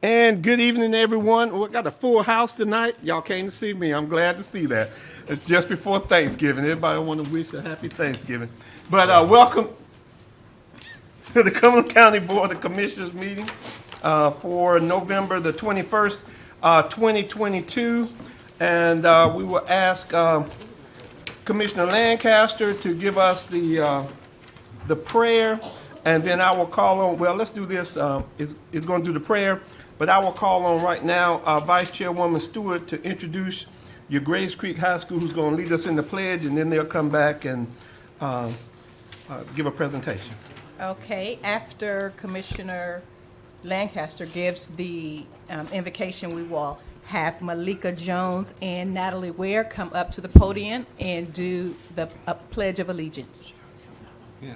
And good evening, everyone. We got a full house tonight. Y'all came to see me. I'm glad to see that. It's just before Thanksgiving. Everybody want to wish a happy Thanksgiving. But welcome to the Cumberland County Board of Commissioners meeting for November the 21st, 2022. And we will ask Commissioner Lancaster to give us the prayer, and then I will call on, well, let's do this. It's going to do the prayer, but I will call on right now Vice Chairwoman Stewart to introduce your Grays Creek High School, who's going to lead us in the pledge, and then they'll come back and give a presentation. Okay, after Commissioner Lancaster gives the invocation, we will have Malika Jones and Natalie Ware come up to the podium and do the Pledge of Allegiance. Yeah.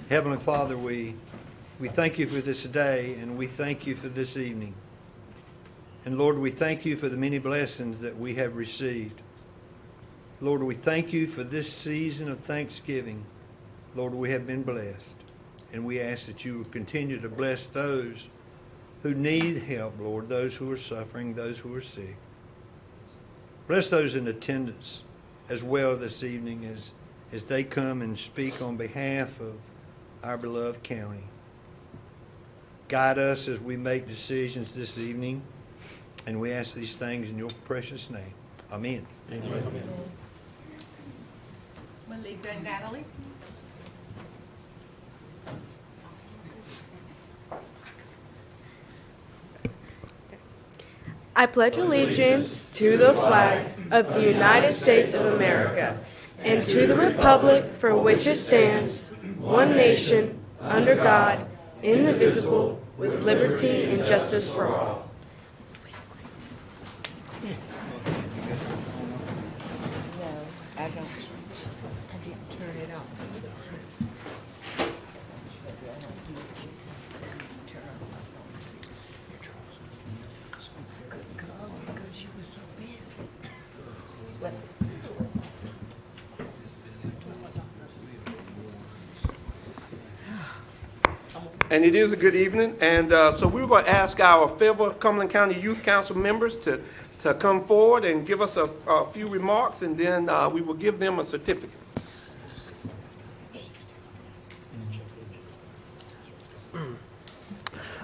Heavenly Father, we thank you for this day, and we thank you for this evening. And Lord, we thank you for the many blessings that we have received. Lord, we thank you for this season of Thanksgiving. Lord, we have been blessed. And we ask that you will continue to bless those who need help, Lord, those who are suffering, those who are sick. Bless those in attendance as well this evening as they come and speak on behalf of our beloved county. Guide us as we make decisions this evening, and we ask these things in your precious name. Amen. Amen. Malika and Natalie. I pledge allegiance to the flag of the United States of America and to the republic for which it stands, one nation, under God, indivisible, with liberty and justice for all. I didn't turn it off. Because you were so busy. And it is a good evening, and so we're going to ask our Fayetteville Cumberland County Youth Council members to come forward and give us a few remarks, and then we will give them a certificate.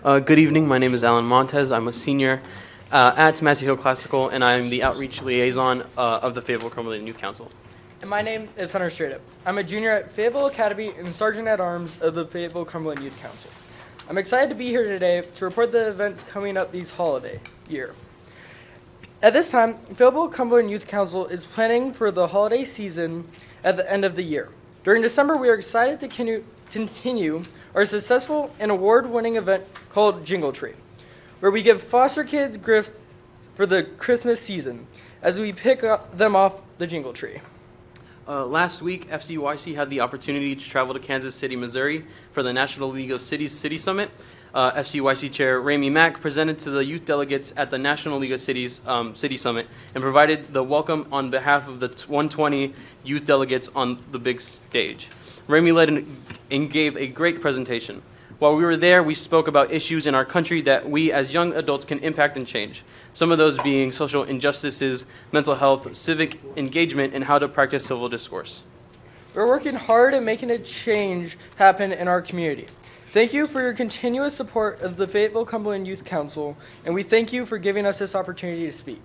Good evening. My name is Alan Montez. I'm a senior at Massey Hill Classical, and I'm the outreach liaison of the Fayetteville Cumberland Youth Council. And my name is Hunter Straightup. I'm a junior at Fayetteville Academy and Sergeant at Arms of the Fayetteville Cumberland Youth Council. I'm excited to be here today to report the events coming up these holiday year. At this time, Fayetteville Cumberland Youth Council is planning for the holiday season at the end of the year. During December, we are excited to continue our successful and award-winning event called Jingle Tree, where we give foster kids gifts for the Christmas season as we pick them off the Jingle Tree. Last week, FCYC had the opportunity to travel to Kansas City, Missouri for the National League of Cities City Summit. FCYC Chair Ramey Mack presented to the youth delegates at the National League of Cities City Summit and provided the welcome on behalf of the 120 youth delegates on the big stage. Ramey led and gave a great presentation. While we were there, we spoke about issues in our country that we as young adults can impact and change. Some of those being social injustices, mental health, civic engagement, and how to practice civil discourse. We're working hard at making a change happen in our community. Thank you for your continuous support of the Fayetteville Cumberland Youth Council, and we thank you for giving us this opportunity to speak.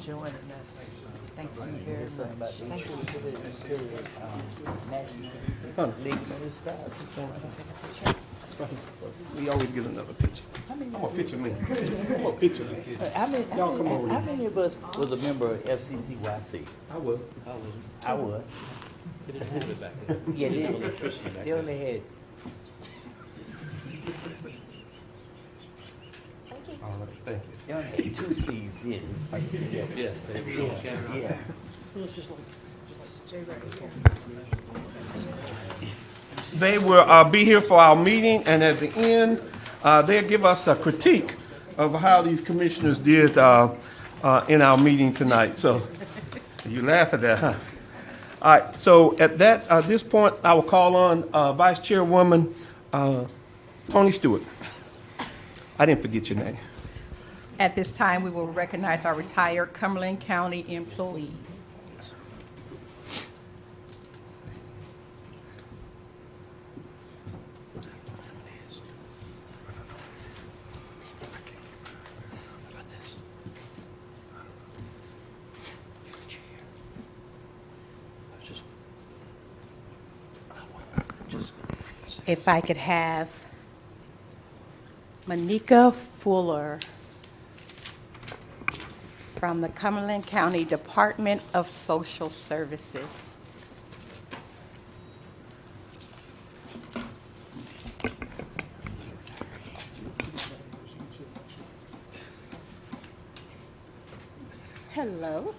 Joining us. Thank you very much. Thank you for the National League of Municipalities. We always get another picture. I'm a picture man. I'm a picture man. Y'all come over How here. many of us was a member of FCCYC? I will. I was. Yeah, they only had All right, thank you. Y'all had two C's in. Yeah. Yeah. They will be here for our meeting, and at the end, they'll give us a critique of how these commissioners did in our meeting tonight. So you laugh at that, huh? All right, so at this point, I will call on Vice Chairwoman Tony Stewart. I didn't forget your name. At this time, we will recognize our retired Cumberland County employees. If I could have Monica Fuller from the Cumberland County Department of Social Services. Hello.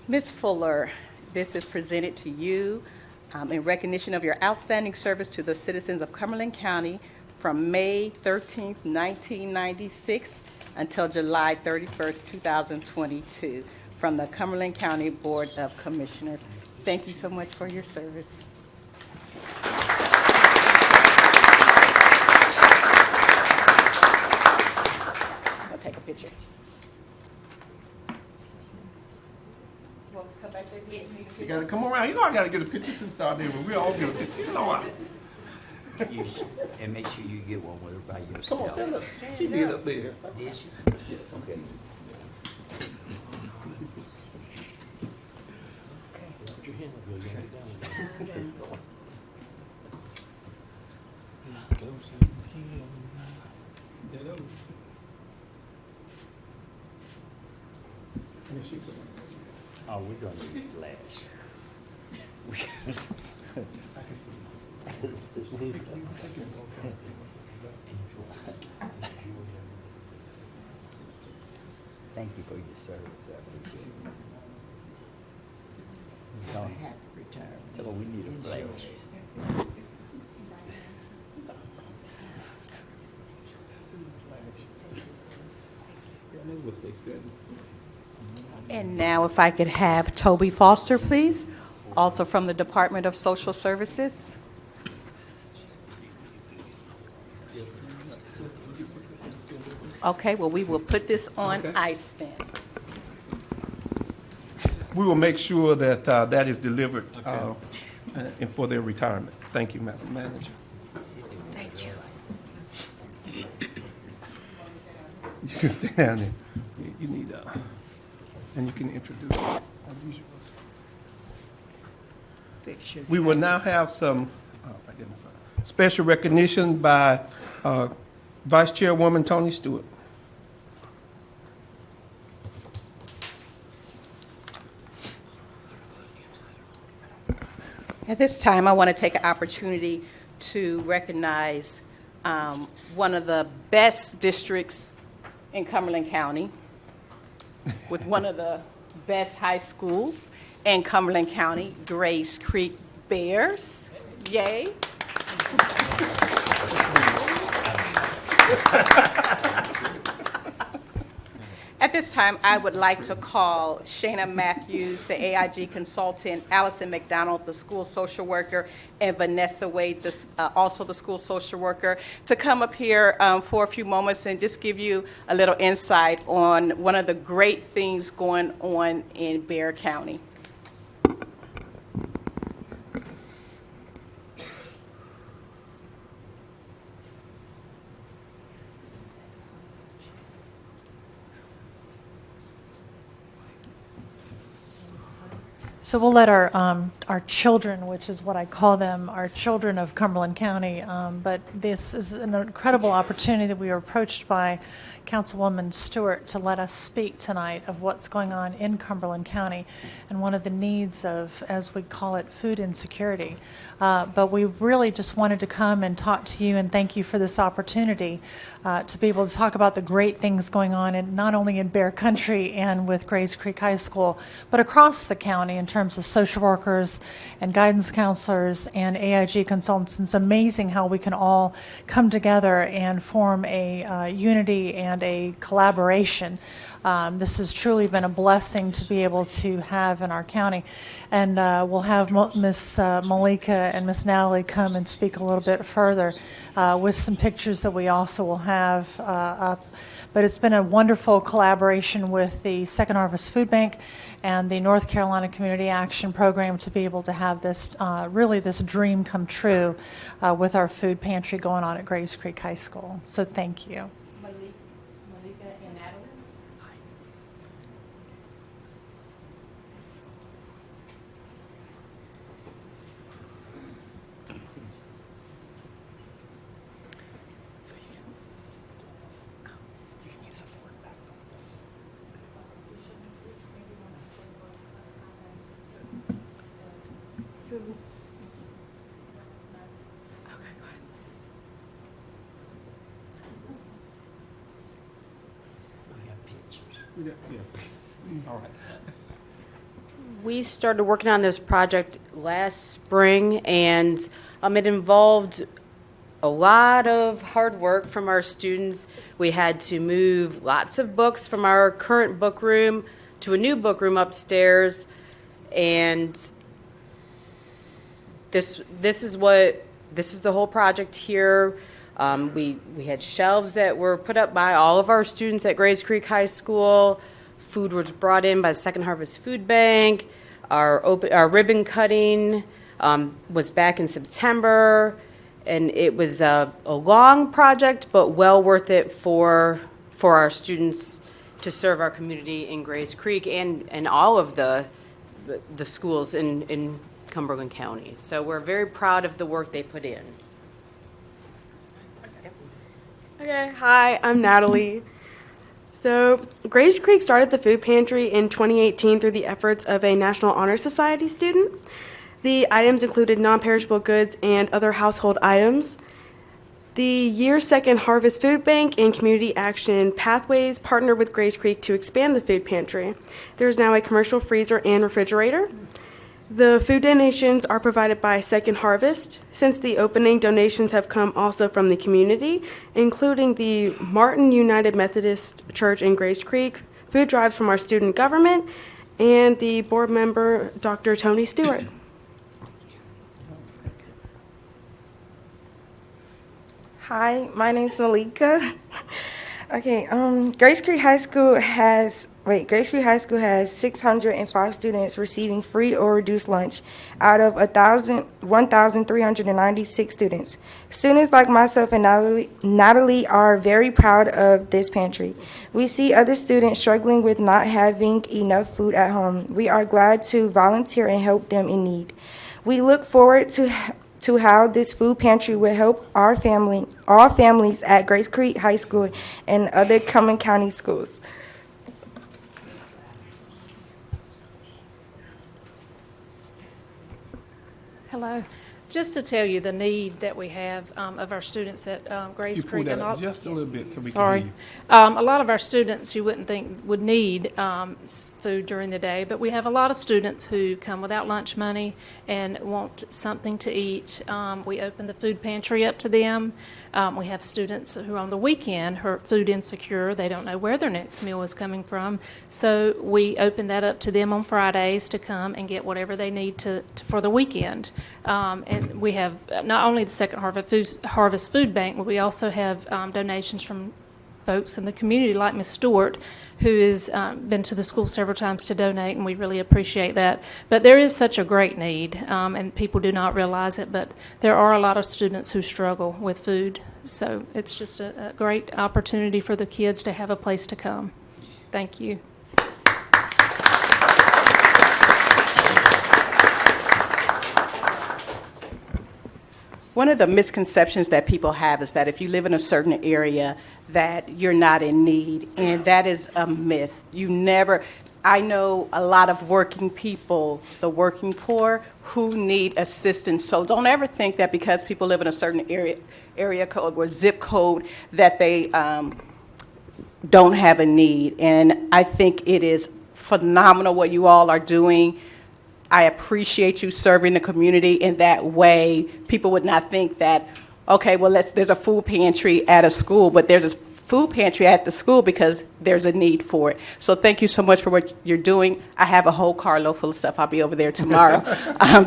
Ms. Fuller, this is presented to you in recognition of your outstanding service to the citizens of Cumberland County from May 13th, 1996 until July 31st, 2022, from the Cumberland County Board of Commissioners. Thank you so much for your service. I'll take a picture. Come back there, get me. You gotta come around. You know I gotta get a picture since start there, but we all get a picture. You know I. And make sure you get one with her by Come yourself. on, stand up. She did up there. Did she? Okay. Put your hand up, Bill. You gotta get down. Oh, we're gonna need flash. Thank you for your service. I appreciate it. So, tell her we need a flash. And now if I could have Toby Foster, please, also from the Department of Social Services. Okay, well, we will put this on ice then. We will make sure that that is delivered and for their retirement. Thank you, Madam Manager. Thank you. You can stay down there. You need, and you can introduce. We will now have some special recognition by Vice Chairwoman Tony Stewart. At this time, I want to take an opportunity to recognize one of the best districts in Cumberland County with one of the best high schools in Cumberland County, Grace Creek Bears. Yay. At this time, I would like to call Shayna Matthews, the AIG consultant, Allison McDonald, the school social worker, and Vanessa Wade, also the school social worker, to come up here for a few moments and just give you a little insight on one of the great things going on in Bexar County. So we'll let our children, which is what I call them, our children of Cumberland County, but this is an incredible opportunity that we were approached by Councilwoman Stewart to let us speak tonight of what's going on in Cumberland County and one of the needs of, as we call it, food insecurity. But we really just wanted to come and talk to you and thank you for this opportunity to be able to talk about the great things going on in, not only in Bear Country and with Grays Creek High School, but across the county in terms of social workers and guidance counselors and AIG consultants. It's amazing how we can all come together and form a unity and a collaboration. This has truly been a blessing to be able to have in our county. And we'll have Miss Malika and Miss Natalie come and speak a little bit further with some pictures that we also will have up. But it's been a wonderful collaboration with the Second Harvest Food Bank and the North Carolina Community Action Program to be able to have this, really this dream come true with our food pantry going on at Grays Creek High School. So thank you. Malika and Natalie. Yes. All right. We started working on this project last spring, and it involved a lot of hard work from our students. We had to move lots of books from our current book room to a new book room upstairs, and this is the whole project here. We had shelves that were put up by all of our students at Grays Creek High School. Food was brought in by the Second Harvest Food Bank. Our ribbon cutting was back in September, and it was a long project, but well worth it for our students to serve our community in Grays Creek and all of the schools in Cumberland County. So we're very proud of the work they put in. Okay, hi, I'm Natalie. So, Grays Creek started the food pantry in 2018 through the efforts of a National Honor Society student. The items included non-perishable goods and other household items. The year's Second Harvest Food Bank and Community Action Pathways partnered with Grays Creek to expand the food pantry. There is now a commercial freezer and refrigerator. The food donations are provided by Second Harvest. Since the opening, donations have come also from the community, including the Martin United Methodist Church in Grays Creek, food drives from our student government, and the board member, Dr. Tony Stewart. Hi, my name's Malika. Okay, Grays Creek High School has 605 students receiving free or reduced lunch out of 1,396 students. Students like myself and Natalie are very proud of this pantry. We see other students struggling with not having enough food at home. We are glad to volunteer and help them in need. We look forward to how this food pantry will help all families at Grays Creek High School and other Cumberland County schools. Hello. Just to tell you the need that we have of our students at Grays You pull Creek. that and up all, just a little bit so we can hear you. A lot of our students you wouldn't think would need food during the day, but we have a lot of students who come without lunch money and want something to eat. We open the food pantry up to them. We have students who on the weekend are food insecure. They don't know where their next meal is coming from. So we open that up to them on Fridays to come and get whatever they need for the weekend. And we have not only the Second Harvest Food Bank, but we also have donations from folks in the community like Ms. Stewart, who has been to the school several times to donate, and we really appreciate that. But there is such a great need, and people do not realize it, but there are a lot of students who struggle with food. So it's just a great opportunity for the kids to have a place to come. Thank you. one of the misconceptions that people have is that if you live in a certain area, that you're not in need, and that is a myth. I know a lot of working people, the working poor, who need assistance. So don't ever think that because people live in a certain area code or zip code that they don't have a need. And I think it is phenomenal what you all are doing. I appreciate you serving the community in that way. People would not think that, okay, well, there's a food pantry at a school, but there's a food pantry at the school because there's a need for it. So thank you so much for what you're doing. I have a whole carload full of stuff. I'll be over there tomorrow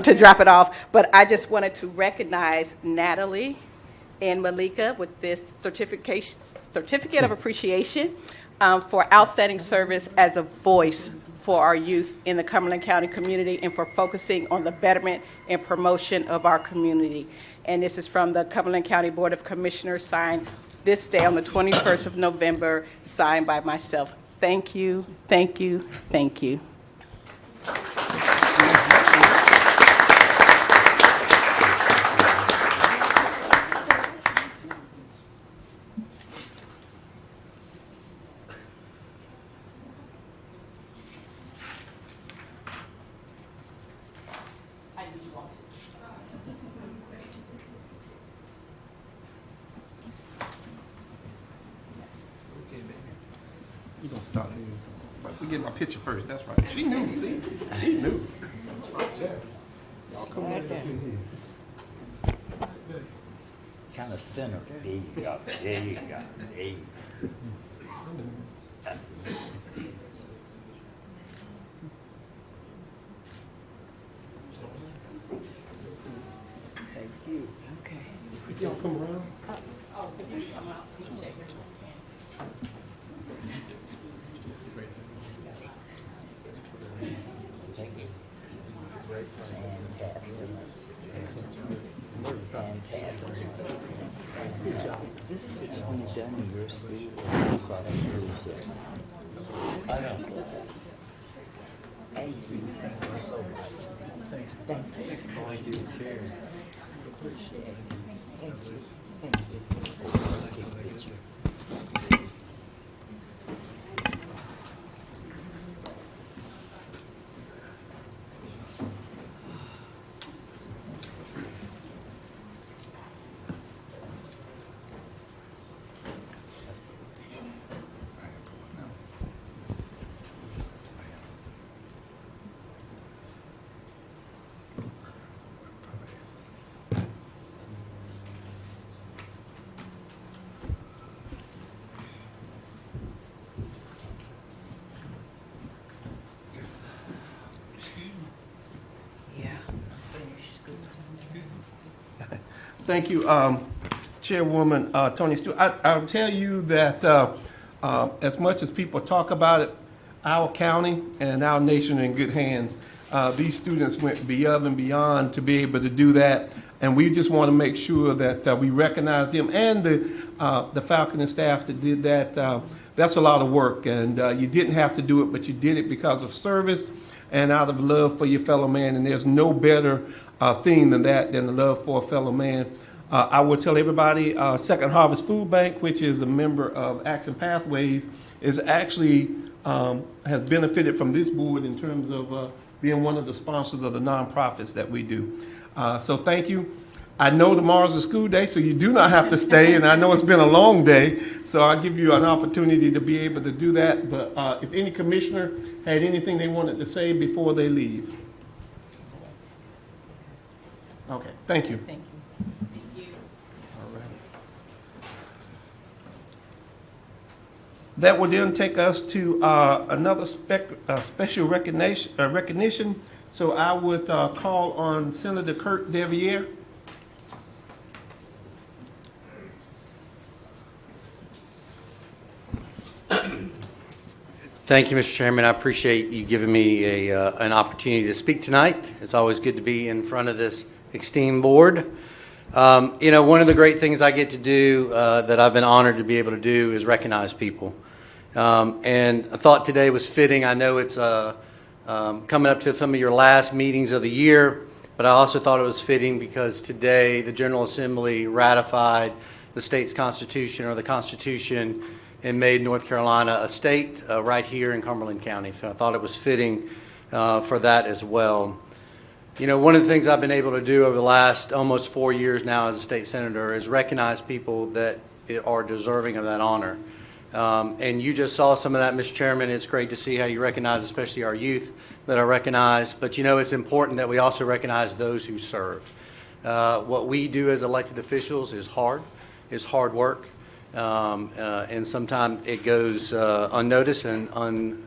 to drop it off. But I just wanted to recognize Natalie and Malika with this certificate of appreciation for outstanding service as a voice for our youth in the Cumberland County community and for focusing on the betterment and promotion of our community. And this is from the Cumberland County Board of Commissioners, signed this day on the 21st of November, signed by myself. Thank you, thank you, thank you. You gonna start there. But we get my picture first, that's right. She knew, see? She knew. Y'all come right in here. Kind of center. There you go. There you go. There you go. That's it. Thank you. Okay. If y'all come around. Fantastic. Fantastic. Is this what you've done in your school? I know. Thank you so much. Thank you. Thank you. Appreciate it. Thank you. Thank you. Take a picture. Thank you, Chairwoman Tony Stewart. I'll tell you that as much as people talk about it, our county and our nation are in good hands. These students went above and beyond to be able to do that, and we just want to make sure that we recognize them and the faculty and staff that did that. That's a lot of work, and you didn't have to do it, but you did it because of service and out of love for your fellow man, and there's no better thing than that, than the love for a fellow man. I will tell everybody, Second Harvest Food Bank, which is a member of Action Pathways, is actually has benefited from this board in terms of being one of the sponsors of the nonprofits that we do. So thank you. I know tomorrow's a school day, so you do not have to stay, and I know it's been a long day, so I'll give you an opportunity to be able to do that. But if any commissioner had anything they wanted to say before they leave. Okay, thank you. Thank you. All right. That will then take us to another special recognition. So I would call on Senator Kurt Deviere. Thank you, Mr. Chairman. I appreciate you giving me an opportunity to speak tonight. It's always good to be in front of this esteemed board. You know, one of the great things I get to do that I've been honored to be able to do is recognize people. And I thought today was fitting. I know it's coming up to some of your last meetings of the year. But I also thought it was fitting because today the General Assembly ratified the state's constitution, or the Constitution, and made North Carolina a state right here in Cumberland County. So I thought it was fitting for that as well. You know, one of the things I've been able to do over the last almost 4 years now as a state senator is recognize people that are deserving of that honor. And you just saw some of that, Mr. Chairman. It's great to see how you recognize, especially our youth that are recognized. But you know, it's important that we also recognize those who serve. What we do as elected officials is hard work. And sometimes it goes unnoticed and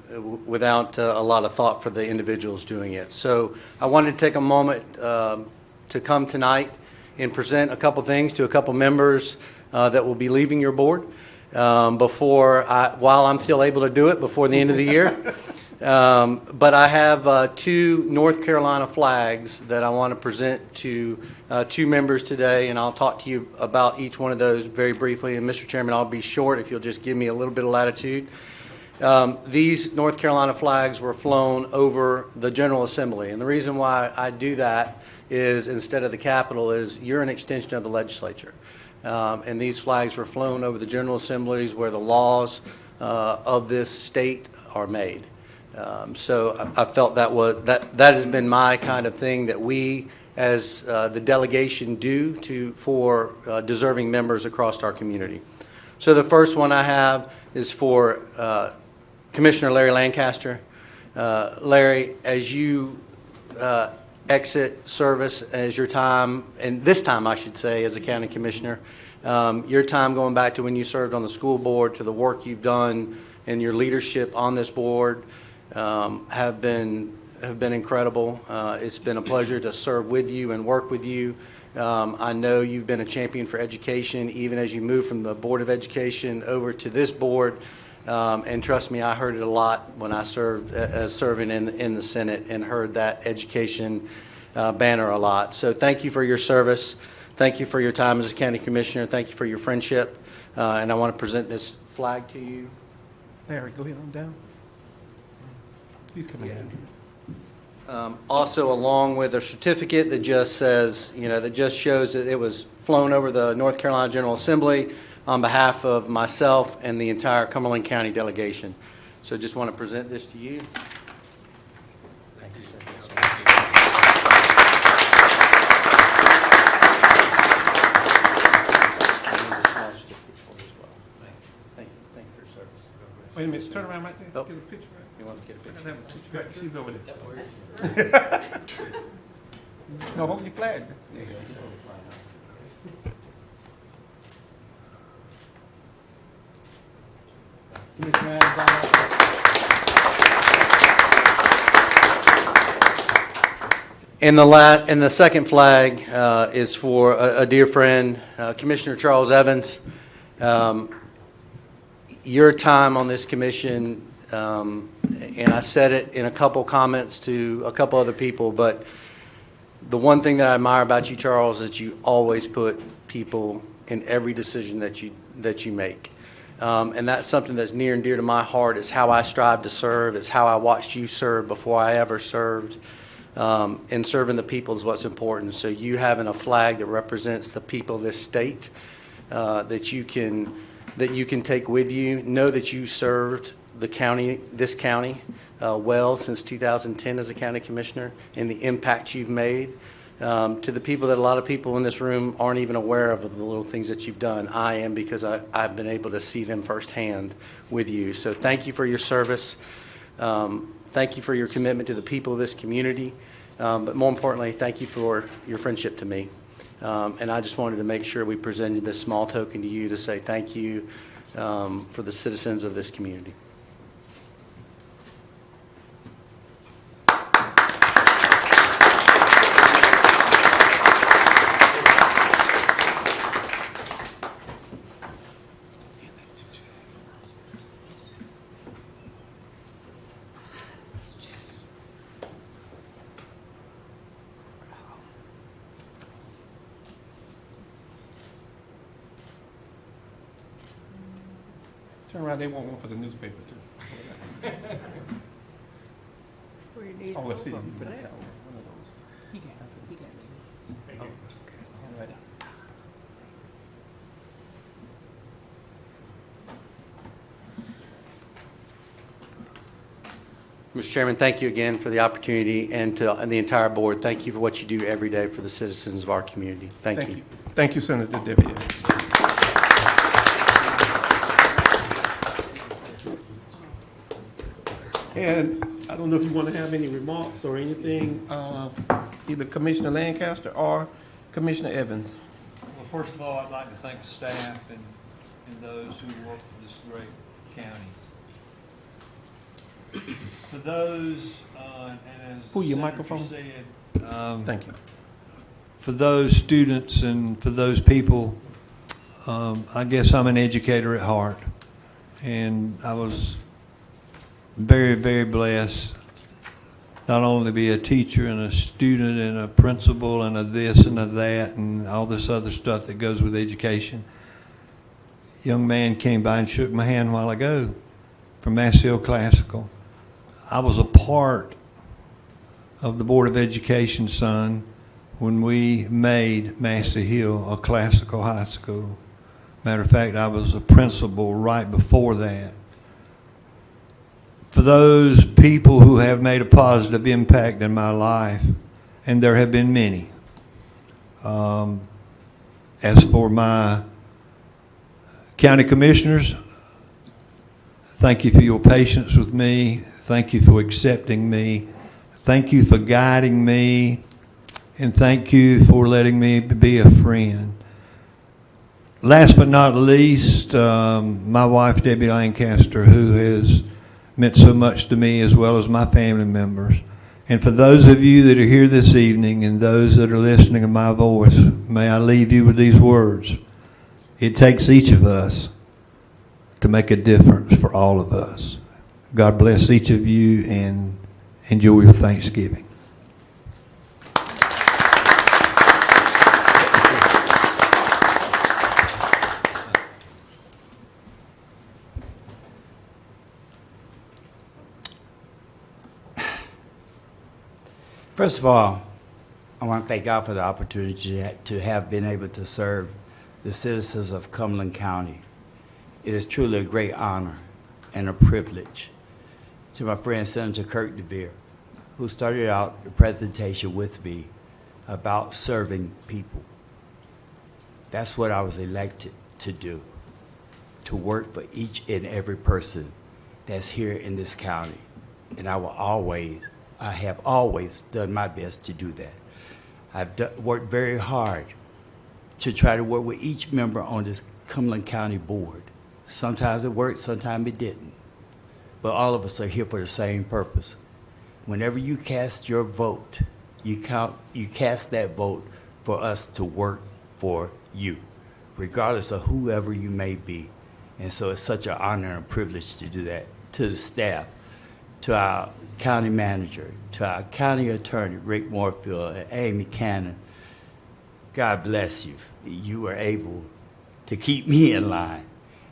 without a lot of thought for the individuals doing it. So I wanted to take a moment to come tonight and present a couple things to a couple members that will be leaving your board while I'm still able to do it before the end of the year. But I have 2 North Carolina flags that I want to present to 2 members today, and I'll talk to you about each one of those very briefly. And Mr. Chairman, I'll be short if you'll just give me a little bit of latitude. These North Carolina flags were flown over the General Assembly, and the reason why I do that is, instead of the Capitol, is you're an extension of the legislature. And these flags were flown over the General Assemblies where the laws of this state are made. So I felt that has been my kind of thing that we, as the delegation, do for deserving members across our community. So the first one I have is for Commissioner Larry Lancaster. Larry, as you exit service, as your time, and this time I should say, as a county commissioner, your time going back to when you served on the school board, to the work you've done and your leadership on this board, have been incredible. It's been a pleasure to serve with you and work with you. I know you've been a champion for education, even as you moved from the Board of Education over to this board. And trust me, I heard it a lot when I served as serving in the Senate, and heard that education banner a lot. So thank you for your service. Thank you for your time as a county commissioner. Thank you for your friendship. And I want to present this flag to you. Larry, go ahead on down. Please come in. Also, along with a certificate that just says, that just shows that it was flown over the North Carolina General Assembly on behalf of myself and the entire Cumberland County delegation. So just want to present this to you. Thank you, sir. Thank you for your service. Wait a minute, turn around right there. Oh. Get a picture right. You want to get a picture? Have a picture. She's over there. No, hold your flag. There you go. Just hold the flag up. Commissioner Adams, and the second flag is for a dear friend, Commissioner Charles Evans. Your time on this commission, and I said it in a couple comments to a couple other people, but the one thing that I admire about you, Charles, is that you always put people in every decision that you make. And that's something that's near and dear to my heart. It's how I strive to serve. It's how I watched you serve before I ever served. And serving the people is what's important. So you having a flag that represents the people of this state, that you can take with you, know that you served this county well since 2010 as a county commissioner, and the impact you've made to the people that a lot of people in this room aren't even aware of the little things that you've done. I am, because I've been able to see them firsthand with you. So thank you for your service. Thank you for your commitment to the people of this community. But more importantly, thank you for your friendship to me. And I just wanted to make sure we presented this small token to you to say thank you for the citizens of this community. Turn around, they want one for the newspaper too. Oh, let's see. One of those. Mr. Chairman, thank you again for the opportunity, and the entire board, thank you for what you do every day for the citizens of our community. Thank you. Thank you, Senator Devier. And I don't know if you want to have any remarks or anything, either Commissioner Lancaster or Commissioner Evans. Well, first of all, I'd like to thank the staff and those who work for this great county. For those, and as Pull your the Senator microphone. said, Thank you. for those students and for those people, I guess I'm an educator at heart. And I was very, very blessed not only to be a teacher and a student and a principal and a this and a that and all this other stuff that goes with education. A young man came by and shook my hand a while ago from Mass Hill Classical. I was a part of the Board of Education, son, when we made Massey Hill a classical high school. Matter of fact, I was a principal right before that. For those people who have made a positive impact in my life, and there have been many, as for my county commissioners, thank you for your patience with me. Thank you for accepting me. Thank you for guiding me. And thank you for letting me be a friend. Last but not least, my wife, Debbie Lancaster, who has meant so much to me, as well as my family members. And for those of you that are here this evening and those that are listening to my voice, may I leave you with these words. It takes each of us to make a difference for all of us. God bless each of you, and enjoy your Thanksgiving. First of all, I want to thank God for the opportunity to have been able to serve the citizens of Cumberland County. It is truly a great honor and a privilege. To my friend Senator Kirk DeVere, who started out the presentation with me about serving people. That's what I was elected to do, to work for each and every person that's here in this county. And I have always done my best to do that. I've worked very hard to try to work with each member on this Cumberland County Board. Sometimes it worked, sometimes it didn't. But all of us are here for the same purpose. Whenever you cast your vote, you cast that vote for us to work for you, regardless of whoever you may be. And so it's such an honor and a privilege to do that. To the staff, to our county manager, to our county attorney, Rick Moorfield, and Amy Cannon, God bless you. You were able to keep me in line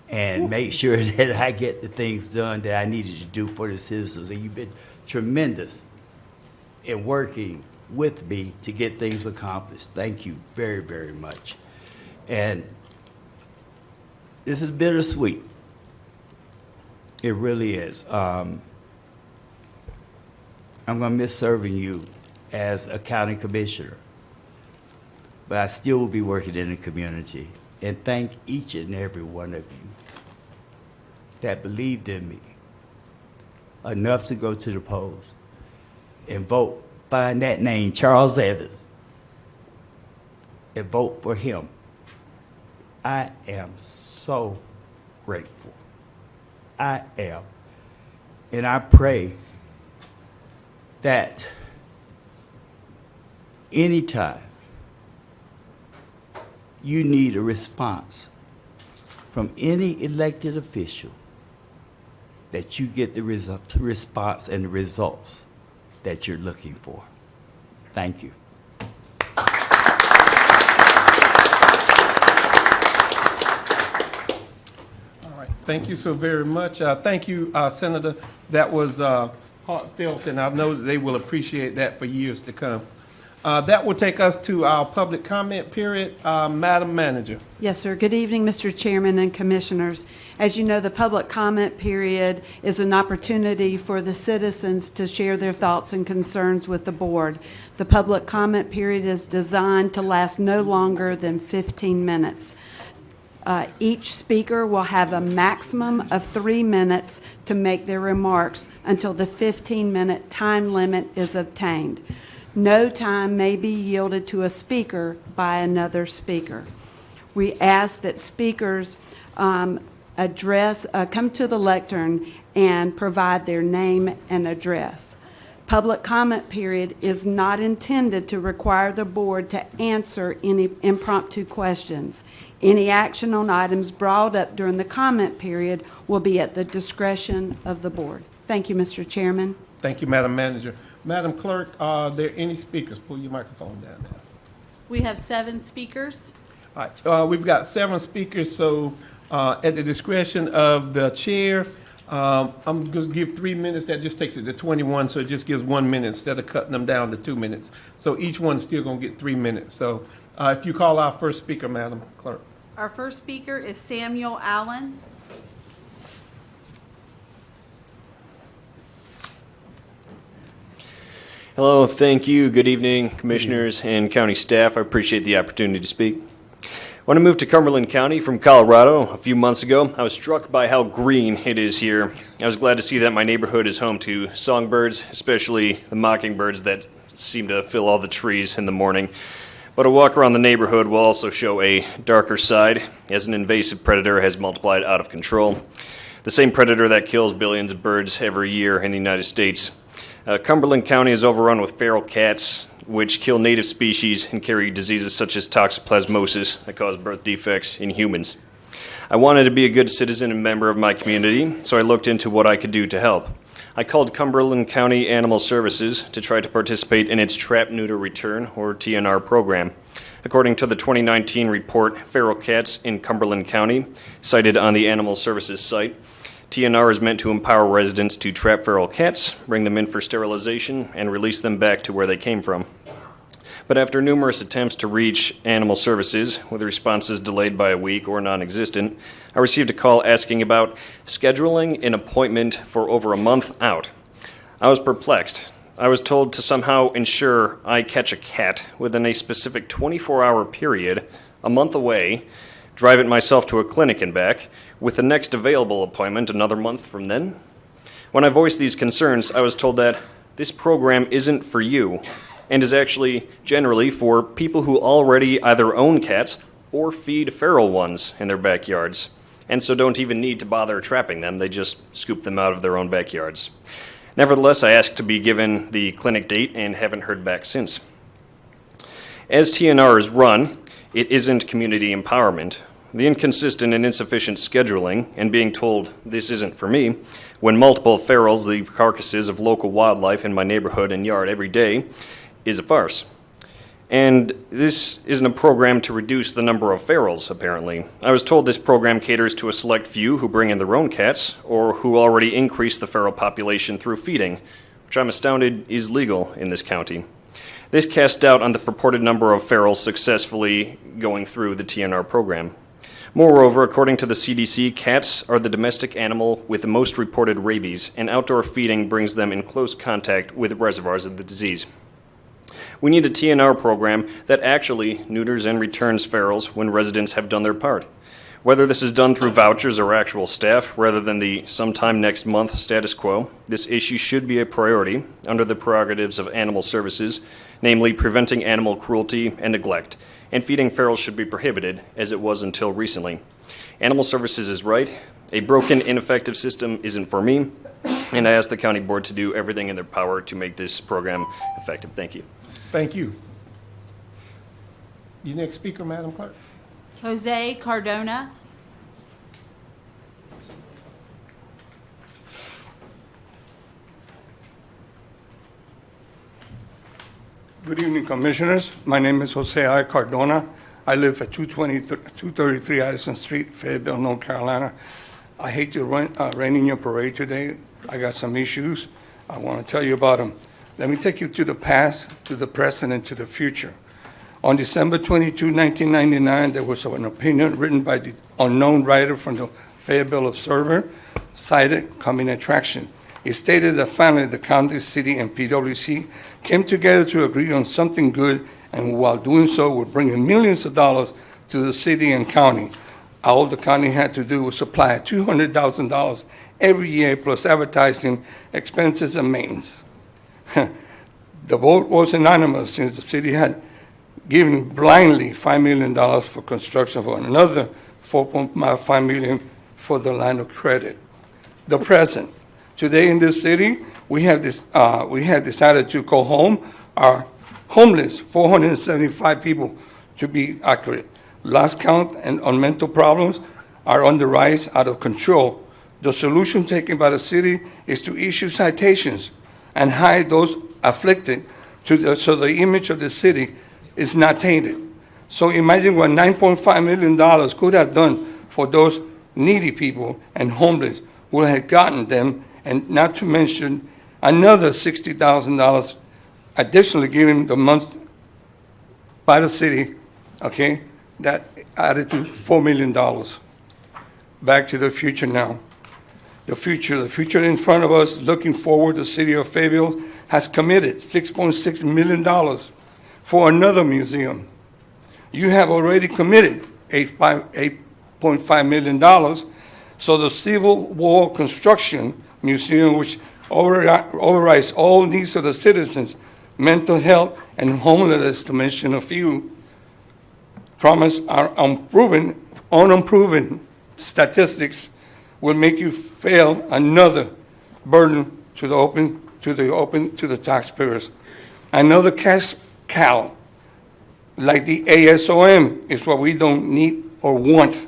and make sure that I get the things done that I needed to do for the citizens. And you've been tremendous in working with me to get things accomplished. Thank you very, very much. And this is bittersweet. It really is. I'm going to miss serving you as a county commissioner, but I still will be working in the community. And thank each and every one of you that believed in me enough to go to the polls and vote, find that name, Charles Evans, and vote for him. I am so grateful. I am. And I pray that anytime you need a response from any elected official, that you get the response and the results that you're looking for. Thank you. Thank you so very much. Thank you, Senator. That was heartfelt, and I know that they will appreciate that for years to come. That will take us to our public comment period. Madam Manager. Yes, sir. Good evening, Mr. Chairman and Commissioners. As you know, the public comment period is an opportunity for the citizens to share their thoughts and concerns with the board. The public comment period is designed to last no longer than 15 minutes. Each speaker will have a maximum of 3 minutes to make their remarks until the 15-minute time limit is obtained. No time may be yielded to a speaker by another speaker. We ask that speakers come to the lectern and provide their name and address. Public comment period is not intended to require the board to answer any impromptu questions. Any action on items brought up during the comment period will be at the discretion of the board. Thank you, Mr. Chairman. Thank you, Madam Manager. Madam Clerk, are there any speakers? Pull your microphone down there. We have 7 speakers. All right, we've got 7 speakers, so at the discretion of the chair, I'm going to give 3 minutes. That just takes it to 21, so it just gives 1 minute instead of cutting them down to 2 minutes. So each one's still going to get 3 minutes. So if you call our first speaker, Madam Clerk. Our first speaker is Samuel Allen. Hello, thank you. Good evening, commissioners and county staff. I appreciate the opportunity to speak. When I moved to Cumberland County from Colorado a few months ago, I was struck by how green it is here. I was glad to see that my neighborhood is home to songbirds, especially the mockingbirds that seem to fill all the trees in the morning. But a walk around the neighborhood will also show a darker side, as an invasive predator has multiplied out of control. The same predator that kills billions of birds every year in the United States. Cumberland County is overrun with feral cats, which kill native species and carry diseases such as toxoplasmosis that cause birth defects in humans. I wanted to be a good citizen and member of my community, so I looked into what I could do to help. I called Cumberland County Animal Services to try to participate in its Trap, Neuter, Return, or TNR program. According to the 2019 report, Feral Cats in Cumberland County, cited on the Animal Services site, TNR is meant to empower residents to trap feral cats, bring them in for sterilization, and release them back to where they came from. But after numerous attempts to reach Animal Services, with responses delayed by a week or non-existent, I received a call asking about scheduling an appointment for over a month out. I was perplexed. I was told to somehow ensure I catch a cat within a specific 24-hour period, a month away, drive it myself to a clinic and back, with the next available appointment another month from then. When I voiced these concerns, I was told that this program isn't for you, and is actually generally for people who already either own cats or feed feral ones in their backyards, and so don't even need to bother trapping them. They just scoop them out of their own backyards. Nevertheless, I asked to be given the clinic date and haven't heard back since. As TNR is run, it isn't community empowerment. The inconsistent and insufficient scheduling and being told this isn't for me, when multiple ferals leave carcasses of local wildlife in my neighborhood and yard every day, is a farce. And this isn't a program to reduce the number of ferals, apparently. I was told this program caters to a select few who bring in their own cats, or who already increase the feral population through feeding, which I'm astounded is legal in this county. This casts doubt on the purported number of ferals successfully going through the TNR program. Moreover, according to the CDC, cats are the domestic animal with the most reported rabies, and outdoor feeding brings them in close contact with reservoirs of the disease. We need a TNR program that actually neuters and returns ferals when residents have done their part. Whether this is done through vouchers or actual staff, rather than the sometime next month status quo, this issue should be a priority under the prerogatives of animal services, namely preventing animal cruelty and neglect, and feeding ferals should be prohibited, as it was until recently. Animal Services is right. A broken, ineffective system isn't for me, and I ask the county board to do everything in their power to make this program effective. Thank you. Thank you. Your next speaker, Madam Clerk. Jose Cardona. Good evening, Commissioners. My name is Jose I. Cardona. I live at 233 Addison Street, Fayetteville, North Carolina. I hate to rain in your parade today. I got some issues. I want to tell you about them. Let me take you to the past, to the present, and to the future. On December 22, 1999, there was an opinion written by the unknown writer from the Fayetteville Observer, cited coming attraction. It stated that finally the county, city, and PWC came together to agree on something good, and while doing so would bring in millions of dollars to the city and county. All the county had to do was supply $200,000 every year plus advertising expenses and maintenance. The vote was unanimous since the city had given blindly $5 million for construction for another $4.5 million for the line of credit. The present. Today in this city, we have decided to call home our homeless, 475 people to be accurate. Last count and on mental problems are on the rise, out of control. The solution taken by the city is to issue citations and hide those afflicted so the image of the city is not tainted. So imagine what $9.5 million could have done for those needy people and homeless who had gotten them, and not to mention another $60,000 additionally given the month by the city, okay, that added to $4 million. Back to the future now. The future in front of us, looking forward, the city of Fayetteville has committed $6.6 million for another museum. You have already committed $8.5 million, so the Civil War Construction Museum, which overrides all needs of the citizens, mental health and homelessness, to mention a few, promise our unproven statistics will make you fail another burden to the taxpayers. Another cash cow, like the ASOM, is what we don't need or want.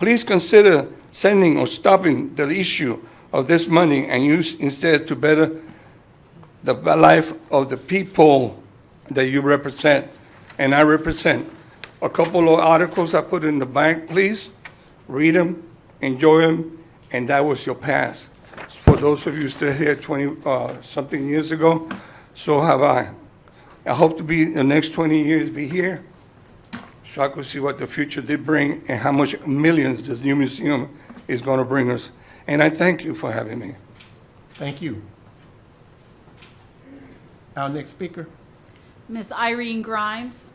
Please consider sending or stopping the issue of this money and use instead to better the life of the people that you represent and I represent. A couple of articles I put in the bank, please read them, enjoy them, and that was your past. For those of you still here 20-something years ago, so have I. I hope to be the next 20 years be here, so I could see what the future did bring and how much millions this new museum is going to bring us. And I thank you for having me. Thank you. Our next speaker. Ms. Irene Grimes.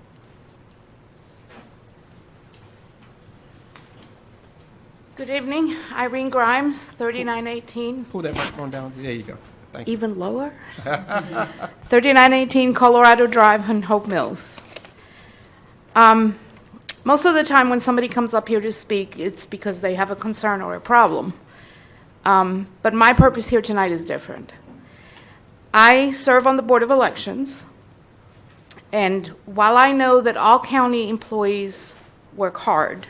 Good evening, Irene Grimes, 3918. Pull that microphone down. There you go. Thank you. Even lower? 3918 Colorado Drive in Hope Mills. Most of the time when somebody comes up here to speak, it's because they have a concern or a problem. But my purpose here tonight is different. I serve on the Board of Elections, and while I know that all county employees work hard,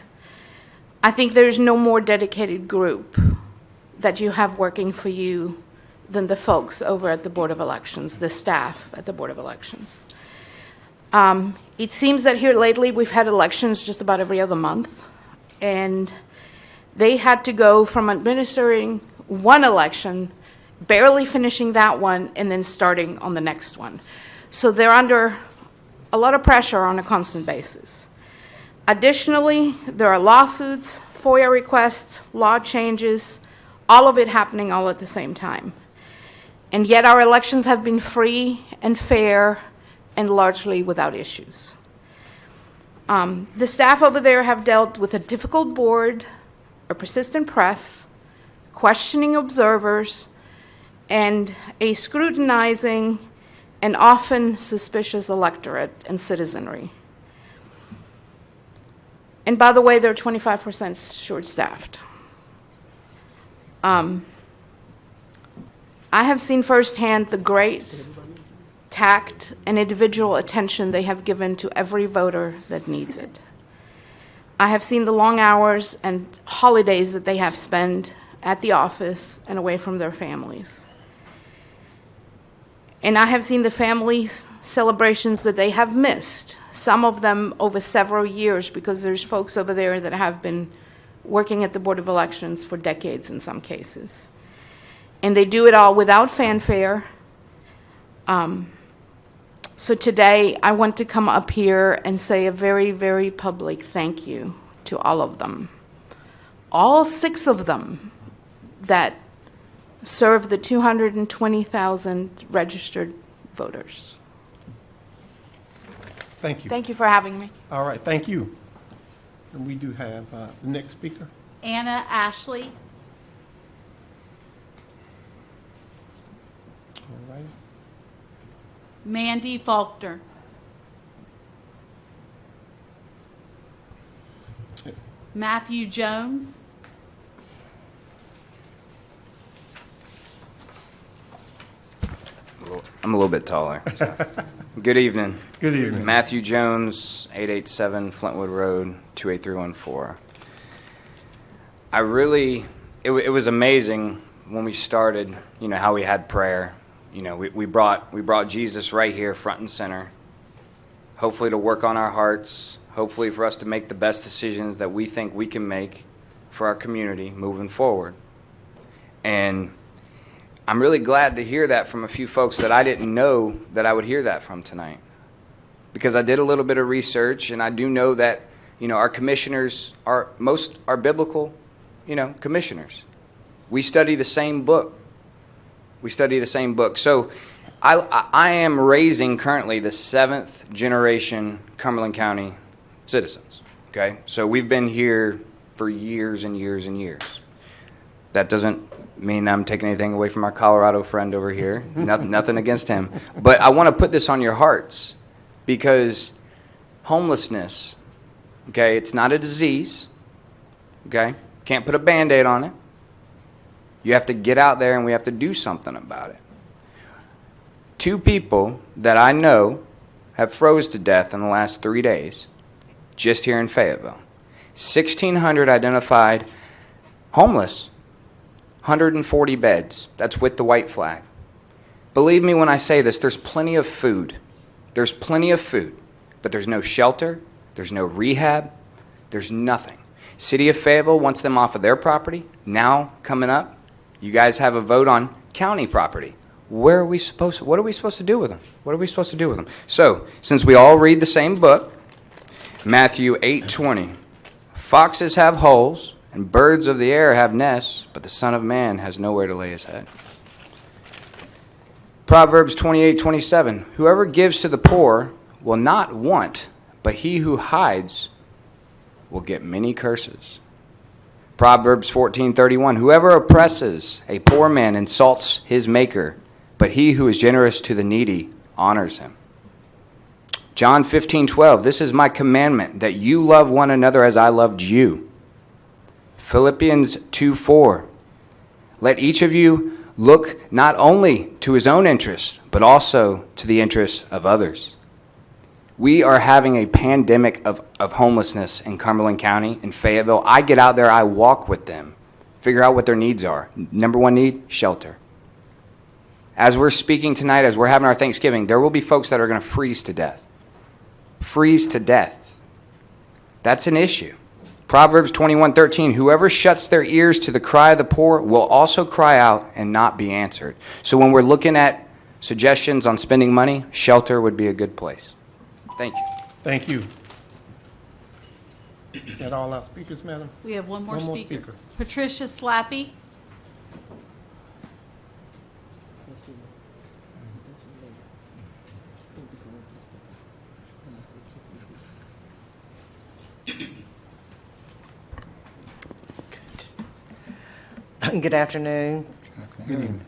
I think there's no more dedicated group that you have working for you than the folks over at the Board of Elections, the staff at the Board of Elections. It seems that here lately we've had elections just about every other month, and they had to go from administering one election, barely finishing that one, and then starting on the next one. So they're under a lot of pressure on a constant basis. Additionally, there are lawsuits, FOIA requests, law changes, all of it happening all at the same time. And yet our elections have been free and fair and largely without issues. The staff over there have dealt with a difficult board, a persistent press, questioning observers, and a scrutinizing and often suspicious electorate and citizenry. And by the way, they're 25% short-staffed. I have seen firsthand the great tact and individual attention they have given to every voter that needs it. I have seen the long hours and holidays that they have spent at the office and away from their families. And I have seen the family celebrations that they have missed, some of them over several years, because there's folks over there that have been working at the Board of Elections for decades in some cases. And they do it all without fanfare, So today, I want to come up here and say a very, very public thank you to all of them. All 6 of them that serve the 220,000 registered voters. Thank you. Thank you for having me. All right, thank you. And we do have the next speaker. Anna Ashley. All right. Mandy Faulkner. Matthew Jones. I'm a little bit taller. Good evening. Good evening. Matthew Jones, 887 Flintwood Road, 28314. It was amazing when we started, how we had prayer. We brought Jesus right here front and center, hopefully to work on our hearts, hopefully for us to make the best decisions that we think we can make for our community moving forward. And I'm really glad to hear that from a few folks that I didn't know that I would hear that from tonight. Because I did a little bit of research, and I do know that, our commissioners are biblical, commissioners. We study the same book. So I am raising currently the 7th generation Cumberland County citizens, okay? So we've been here for years and years and years. That doesn't mean I'm taking anything away from our Colorado friend over here. Nothing against him. But I want to put this on your hearts because homelessness, okay, it's not a disease, okay? Can't put a Band-Aid on it. You have to get out there and we have to do something about it. 2 people that I know have froze to death in the last 3 days just here in Fayetteville. 1,600 identified homeless. 140 beds. That's with the white flag. Believe me when I say this, there's plenty of food. There's plenty of food, but there's no shelter, there's no rehab, there's nothing. City of Fayetteville wants them off of their property. Now, coming up, you guys have a vote on county property. What are we supposed to do with them? So, since we all read the same book, Matthew 8:20, foxes have holes, and birds of the air have nests, but the Son of Man has nowhere to lay his head. Proverbs 28:27, whoever gives to the poor will not want, but he who hides will get many curses. Proverbs 14:31, whoever oppresses a poor man insults his maker, but he who is generous to the needy honors him. John 15:12, this is my commandment, that you love one another as I loved you. Philippians 2:4, let each of you look not only to his own interests, but also to the interests of others. We are having a pandemic of homelessness in Cumberland County, in Fayetteville. I get out there, I walk with them, figure out what their needs are. Number 1 need, shelter. As we're speaking tonight, as we're having our Thanksgiving, there will be folks that are going to freeze to death. Freeze to death. That's an issue. Proverbs 21:13, whoever shuts their ears to the cry of the poor will also cry out and not be answered. So when we're looking at suggestions on spending money, shelter would be a good place. Thank you. Thank you. Is that all our speakers, madam? We have one more One more speaker. speaker. Patricia Slappy. Good afternoon. Good evening.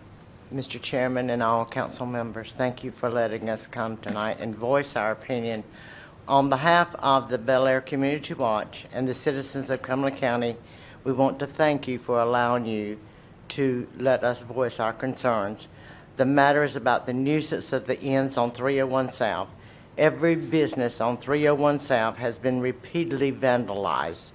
Mr. Chairman and all council members, thank you for letting us come tonight and voice our opinion. On behalf of the Bel Air Community Watch and the citizens of Cumberland County, we want to thank you for allowing you to let us voice our concerns. The matter is about the nuisance of the inns on 301 South. Every business on 301 South has been repeatedly vandalized.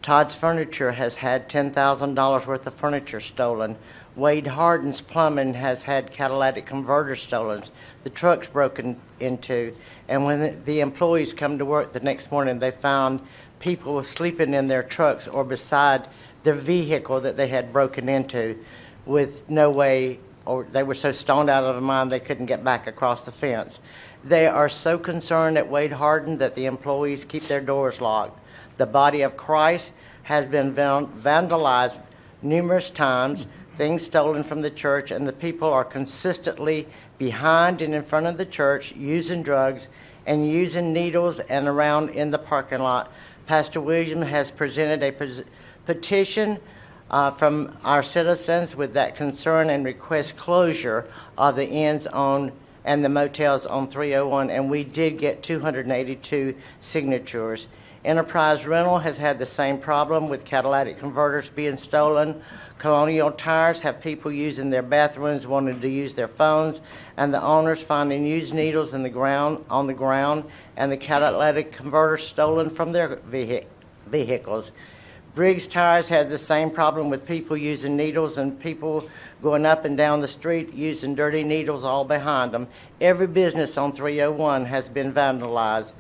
Todd's Furniture has had $10,000 worth of furniture stolen. Wade Harden's Plumbing has had catalytic converters stolen. The truck's broken into. And when the employees come to work the next morning, they found people sleeping in their trucks or beside their vehicle that they had broken into with no way or they were so stoned out of their mind they couldn't get back across the fence. They are so concerned at Wade Harden that the employees keep their doors locked. The body of Christ has been vandalized numerous times, things stolen from the church, and the people are consistently behind and in front of the church using drugs and using needles and around in the parking lot. Pastor William has presented a petition from our citizens with that concern and request closure of the inns on and the motels on 301, and we did get 282 signatures. Enterprise Rental has had the same problem with catalytic converters being stolen. Colonial Tires have people using their bathrooms wanting to use their phones, and the owners finding used needles on the ground, and the catalytic converters stolen from their vehicles. Briggs Tires has the same problem with people using needles and people going up and down the street using dirty needles all behind them. Every business on 301 has been vandalized.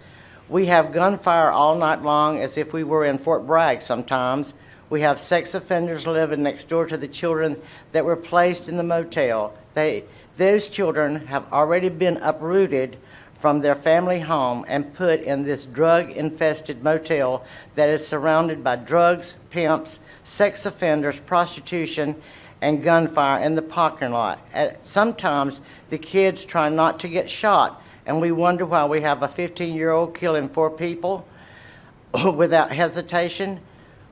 We have gunfire all night long as if we were in Fort Bragg sometimes. We have sex offenders living next door to the children that were placed in the motel. Those children have already been uprooted from their family home and put in this drug-infested motel that is surrounded by drugs, pimps, sex offenders, prostitution, and gunfire in the parking lot. Sometimes the kids try not to get shot, and we wonder why we have a 15-year-old killing 4 people without hesitation.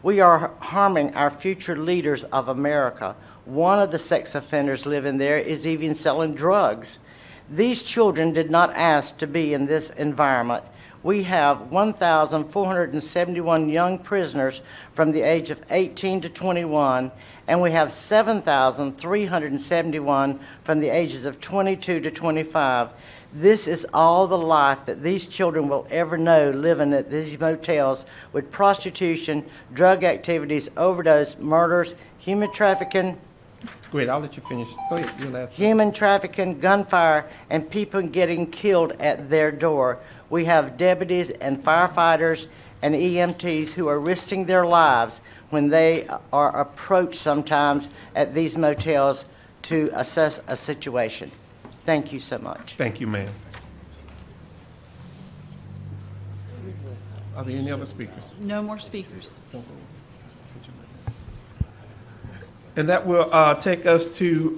We are harming our future leaders of America. One of the sex offenders living there is even selling drugs. These children did not ask to be in this environment. We have 1,471 young prisoners from the age of 18 to 21, and we have 7,371 from the ages of 22 to 25. This is all the life that these children will ever know living at these motels with prostitution, drug activities, overdose, murders, human trafficking. Go ahead, I'll let you finish. Go ahead, your last. Human trafficking, gunfire, and people getting killed at their door. We have deputies and firefighters and EMTs who are risking their lives when they are approached sometimes at these motels to assess a situation. Thank you so much. Thank you, ma'am. Are there any other speakers? No more speakers. And that will take us to,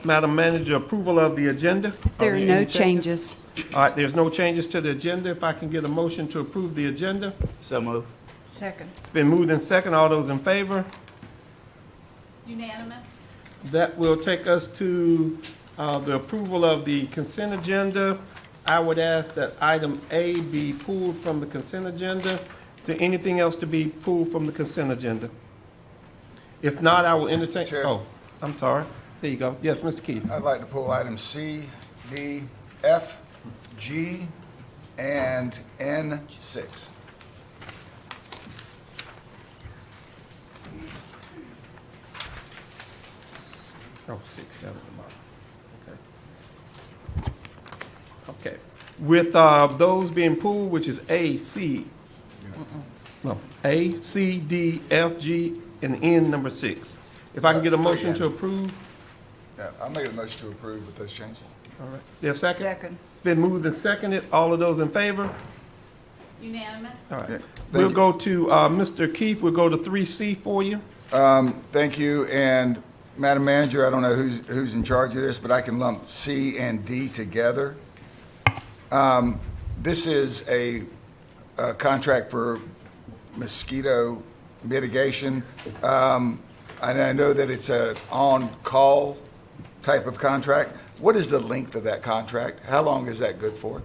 Madam Manager, approval of the agenda. There are there no any changes. All right, there's no changes to the agenda. If I can get a motion to approve the agenda. So move. Second. It's been moved in second. All those in favor? Unanimous. That will take us to the approval of the consent agenda. I would ask that item A be pulled from the consent agenda. Is there anything else to be pulled from the consent agenda? If not, I will entertain. Chair. Oh, I'm sorry. There you go. Yes, Mr. Keith. I'd like to pull items C, D, F, G, and N6. Oh, 6 down at the bottom. Okay. Okay. With those being pulled, which is A, C, no, A, C, D, F, G, and N number 6. If I can get a motion to approve. Yeah, I'll make a motion to approve with those changes. All right. Is there a second? Second. It's been moved and seconded. All of those in favor? Unanimous. All right. Yeah, We'll you. go to Mr. Keith. We'll go to 3C for you. Thank you, and Madam Manager, I don't know who's in charge of this, but I can lump C and D together. This is a contract for mosquito mitigation. And I know that it's an on-call type of contract. What is the length of that contract? How long is that good for?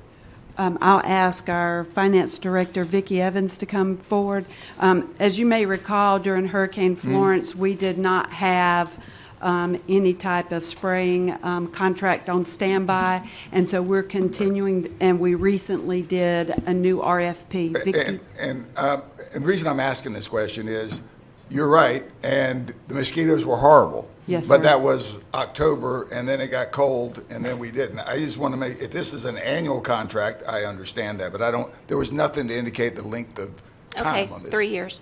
I'll ask our Finance Director, Vicki Evans, to come forward. As you may recall, during Hurricane Florence, we did not have any type of spraying contract on standby, and so we're continuing, and we recently did a new RFP. Vicki? And the reason I'm asking this question is, you're right, and the mosquitoes were horrible. Yes, But sir. that was October, and then it got cold, and then we didn't. I just want to make, if this is an annual contract, I understand that, but I don't, there was nothing to indicate the length of time on this. 3 years.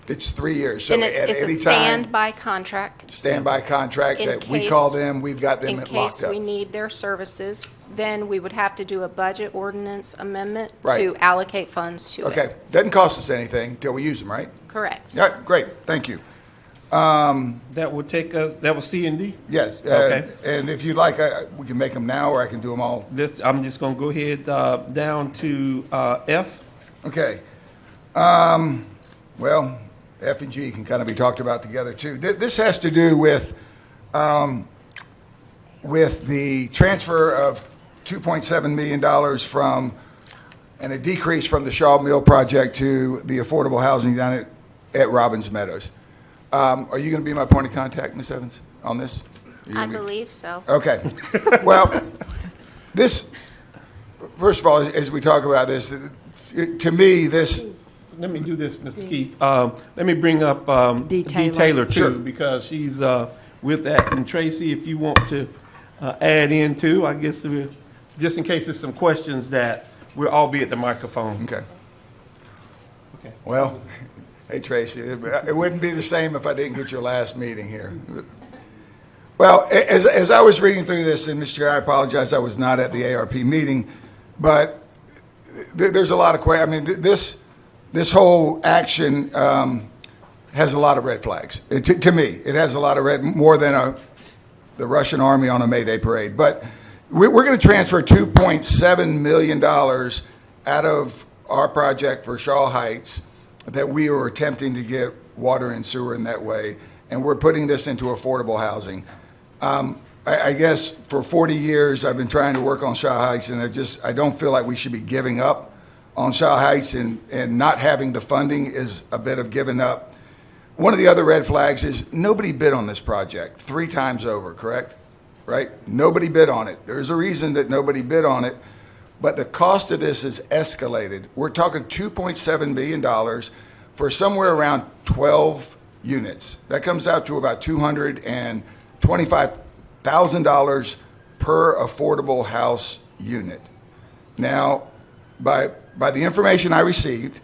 It's 3 years. So And at it's a any time, standby contract. standby contract In that we case- call them, we've got them In locked case up. we need their services, then we would have to do a budget ordinance amendment Right. to allocate funds to it. Okay, doesn't cost us anything till we use them, right? Correct. Yeah, great, thank you. That will take us, that was C and D? Yes, Okay. and if you'd like, we can make them now, or I can do them all. I'm just gonna go ahead, down to, F. Okay. Well, F and G can kind of be talked about together, too. This has to do with the transfer of $2.7 million from, and a decrease from the Shaw Mill project to the affordable housing down at Robbins Meadows. Are you going to be my point of contact, Ms. Evans, on this? I believe so. Okay. Well, this, first of all, as we talk about this, to me, this, Let me do this, Mr. Keith. Let me bring up Dee Taylor, too, Sure. because she's with that. And Tracy, if you want to add in, too, I guess, just in case there's some questions that we'll all be at the microphone. Okay. Well, hey, Tracy, it wouldn't be the same if I didn't get your last meeting here. Well, as I was reading through this, and Mr. Chair, I apologize, I was not at the ARP meeting, but there's a lot of questions. I mean, this whole action has a lot of red flags. To me, it has a lot of more than the Russian army on a May Day parade. But we're going to transfer $2.7 million out of our project for Shaw Heights that we were attempting to get water and sewer in that way, and we're putting this into affordable housing. I guess for 40 years I've been trying to work on Shaw Heights, and I don't feel like we should be giving up on Shaw Heights, and not having the funding is a bit of giving up. One of the other red flags is nobody bid on this project 3 times over, correct? Right? Nobody bid on it. There's a reason that nobody bid on it, but the cost of this has escalated. We're talking $2.7 million for somewhere around 12 units. That comes out to about $225,000 per affordable house unit. Now, by the information I received,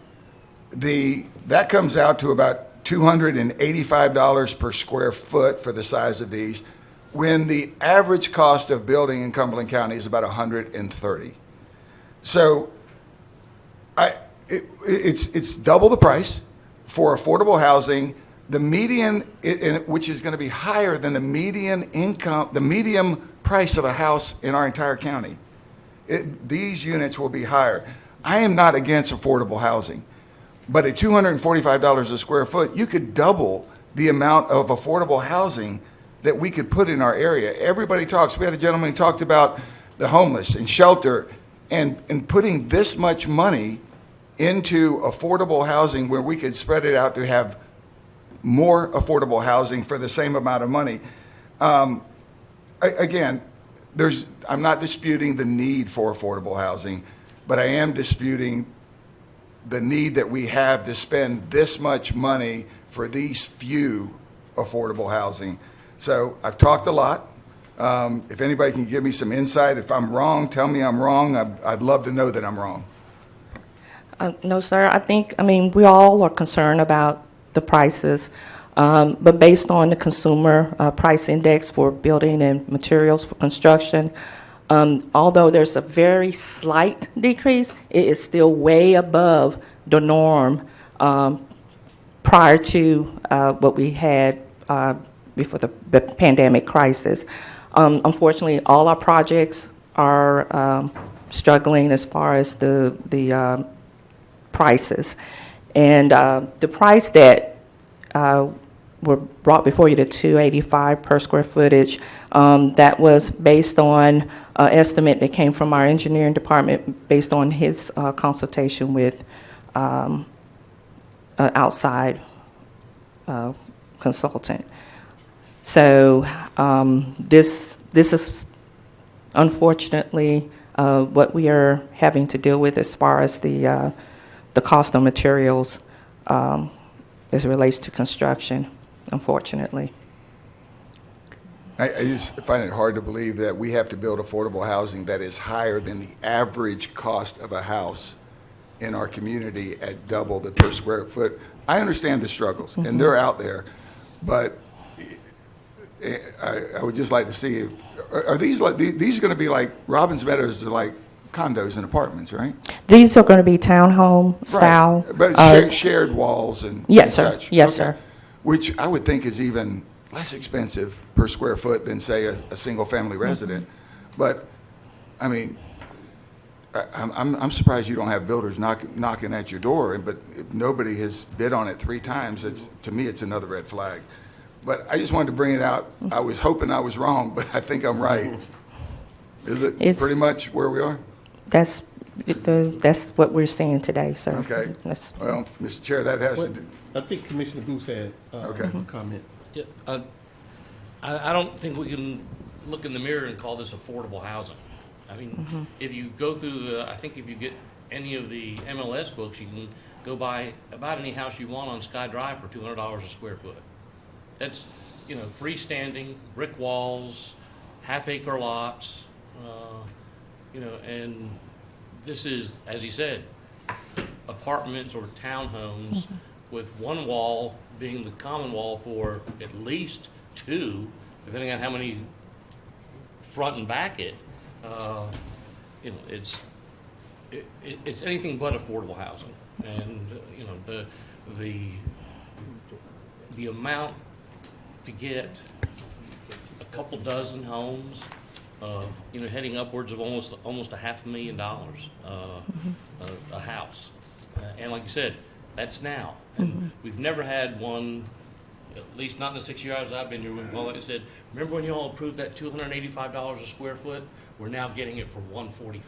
that comes out to about $285 per square foot for the size of these, when the average cost of building in Cumberland County is about $130. So it's double the price for affordable housing. The median, which is going to be higher than the median income, the median price of a house in our entire county. These units will be higher. I am not against affordable housing, but at $245 a square foot, you could double the amount of affordable housing that we could put in our area. Everybody talks, we had a gentleman who talked about the homeless and shelter, and putting this much money into affordable housing where we could spread it out to have more affordable housing for the same amount of money. Again, I'm not disputing the need for affordable housing, but I am disputing the need that we have to spend this much money for these few affordable housing. So I've talked a lot. If anybody can give me some insight, if I'm wrong, tell me I'm wrong. I'd love to know that I'm wrong. No, sir. I mean, we all are concerned about the prices, but based on the consumer price index for building and materials for construction, although there's a very slight decrease, it is still way above the norm prior to what we had before the pandemic crisis. Unfortunately, all our projects are struggling as far as the prices. And the price that were brought before you, the $285 per square footage, that was based on an estimate that came from our engineering department based on his consultation with an outside consultant. So this is unfortunately what we are having to deal with as far as the cost of materials as it relates to construction, unfortunately. I just find it hard to believe that we have to build affordable housing that is higher than the average cost of a house in our community at double the per square foot. I understand the struggles, and they're out there, but I would just like to see if, are these like, these are going to be like, Robbins Meadows are like condos and apartments, right? These are going to be townhome style. Right. But shared walls and Yes, sir. such. Yes, Okay. sir. Which I would think is even less expensive per square foot than, say, a single-family resident. But, I mean, I'm surprised you don't have builders knocking at your door, but if nobody has bid on it 3 times, to me, it's another red flag. But I just wanted to bring it out. I was hoping I was wrong, but I think I'm right. Is it pretty much where we are? That's what we're seeing today, sir. Okay. Well, Mr. Chair, that has to do. I think Commissioner Booth had a comment. Yeah, I don't think we can look in the mirror and call this affordable housing. I mean, if you go through I think if you get any of the MLS books, you can go buy about any house you want on Sky Drive for $200 a square foot. That's, freestanding, brick walls, half-acre lots, and this is, as he said, apartments or townhomes with one wall being the common wall for at least 2, depending on how many front and back it. It's anything but affordable housing, and the amount to get a couple dozen homes, heading upwards of almost $500,000 a house, and like you said, that's now. And we've never had one, at least not in the 6 years I've been here. Like I said, remember when you all approved that $285 a square foot? We're now getting it for $144.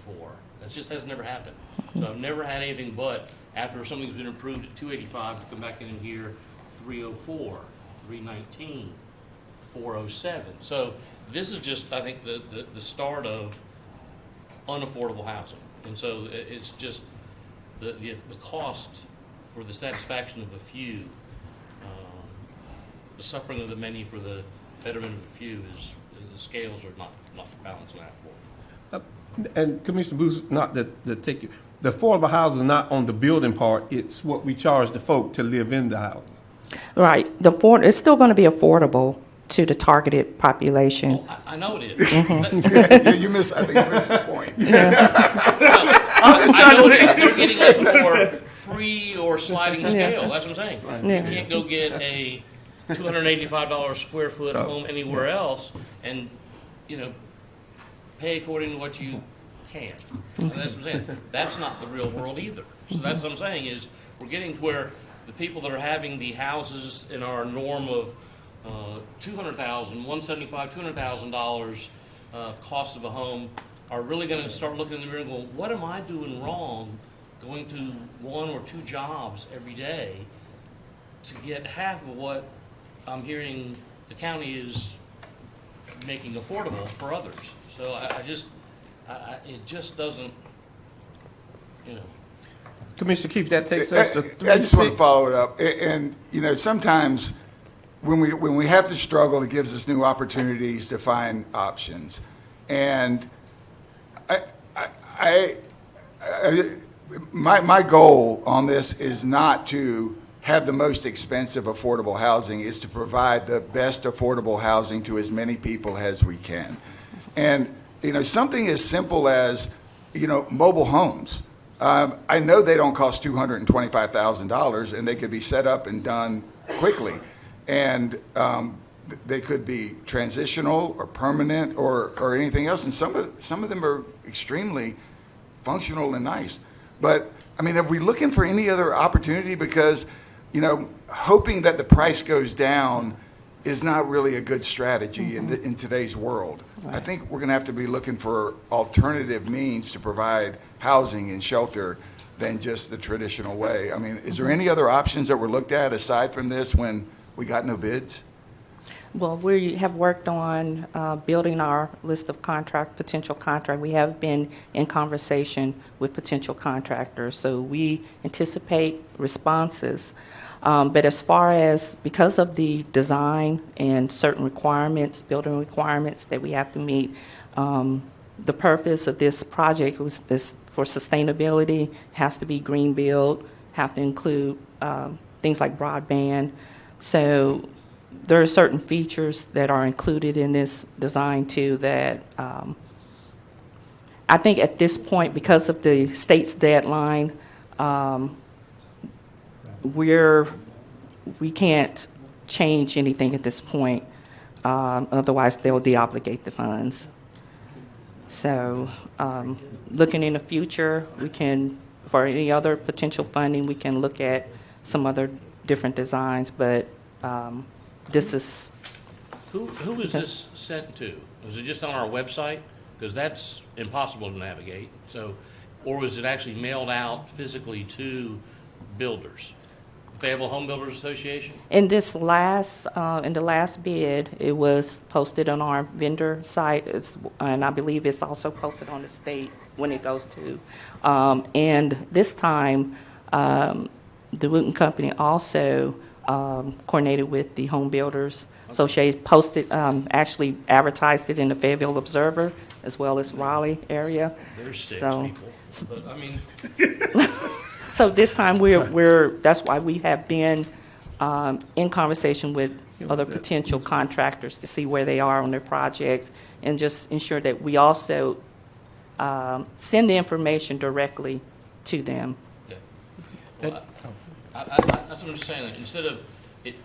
That just has never happened. So I've never had anything but after something's been approved at $285 to come back in here $304, $319, $407. So this is just, I think, the start of unaffordable housing. And so it's just the cost for the satisfaction of a few, the suffering of the many for the betterment of a few the scales are not balancing out for. And Commissioner Booth, not to take you, the affordable housing is not on the building part, it's what we charge the folk to live in the house. Right. It's still going to be affordable to the targeted population. Oh, I know it is. I think you missed the point. I know it is. They're getting it for free or sliding scale. That's what I'm saying. You can't go get a $285 square foot home anywhere else and, pay according to what you can. And that's what I'm saying. That's not the real world either. So that's what I'm saying is we're getting to where the people that are having the houses in our norm of $200,000, $175,000, $200,000 cost of a home are really going to start looking in the mirror and go, what am I doing wrong going to 1 or 2 jobs every day to get half of what I'm hearing the county is making affordable for others. So it just doesn't, Commissioner Keefe, that takes us to 3-6. I just want to follow it up. And, sometimes when we have to struggle, it gives us new opportunities to find options. And my goal on this is not to have the most expensive affordable housing, is to provide the best affordable housing to as many people as we can. And, something as simple as, mobile homes. I know they don't cost $225,000, and they could be set up and done quickly. And they could be transitional or permanent or anything else. And some of them are extremely functional and nice. But, are we looking for any other opportunity? Because, hoping that the price goes down is not really a good strategy in today's world. Right. I think we're going to have to be looking for alternative means to provide housing and shelter than just the traditional way. Is there any other options that were looked at aside from this when we got no bids? Well, we have worked on building our list of potential contract. We have been in conversation with potential contractors, so we anticipate responses. But as far as, because of the design and certain requirements, building requirements that we have to meet, The purpose of this project is for sustainability, has to be green build, have to include things like broadband. So there are certain features that are included in this design too that I think at this point, because of the state's deadline, we can't change anything at this point. Otherwise, they'll deobligate the funds. So looking in the future, we can, for any other potential funding, we can look at some other different designs, but this is. Who was this sent to? Was it just on our website? Because that's impossible to navigate. So, or was it actually mailed out physically to builders? Fayetteville Home Builders Association? In the last bid, it was posted on our vendor site, and I believe it's also posted on the state when it goes to. And this time, the Wooten Company also coordinated with the Home Builders Association, posted, actually advertised it in the Fayetteville Observer as well as Raleigh area. There's six So- people, but I mean. So this time, that's why we have been in conversation with other potential contractors to see where they are on their projects and just ensure that we also send the information directly to them. Well, that's what I'm just saying, like, instead of, if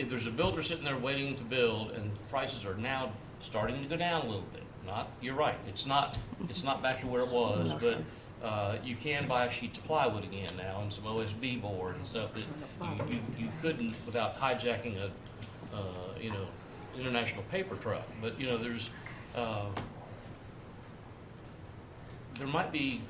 there's a builder sitting there waiting to build and prices are now starting to go down a little bit, you're right, it's not back to where it was, but you can buy sheets of plywood again now and some OSB board and stuff that you couldn't without hijacking a, international paper truck. But, there's, there might be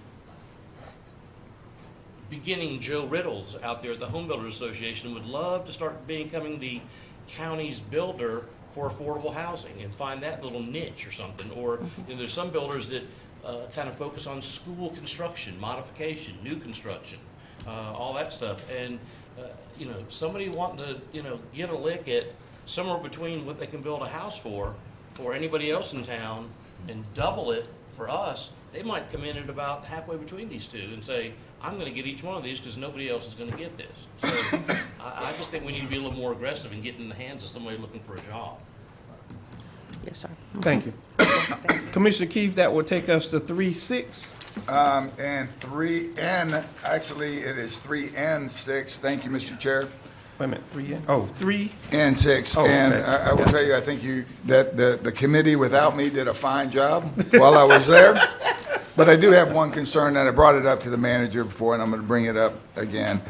beginning Joe Riddles out there at the Home Builders Association would love to start becoming the county's builder for affordable housing and find that little niche or something. Or there's some builders that kind of focus on school construction, modification, new construction, all that stuff. And somebody wanting to get a lick at somewhere between what they can build a house for anybody else in town and double it for us, they might come in at about halfway between these two and say, I'm going to get each one of these because nobody else is going to get this. So I just think we need to be a little more aggressive and get in the hands of somebody looking for a job. Yes, sir. Thank you. Commissioner Keefe, that will take us to 3-6. And actually, it is 3 and 6. Thank you, Mr. Chair. Wait a minute, 3 and, oh, 3? And 6. Oh, and okay. I will tell you, I think that the committee without me did a fine job while I was there. But I do have one concern, and I brought it up to the manager before, and I'm going to bring it up again.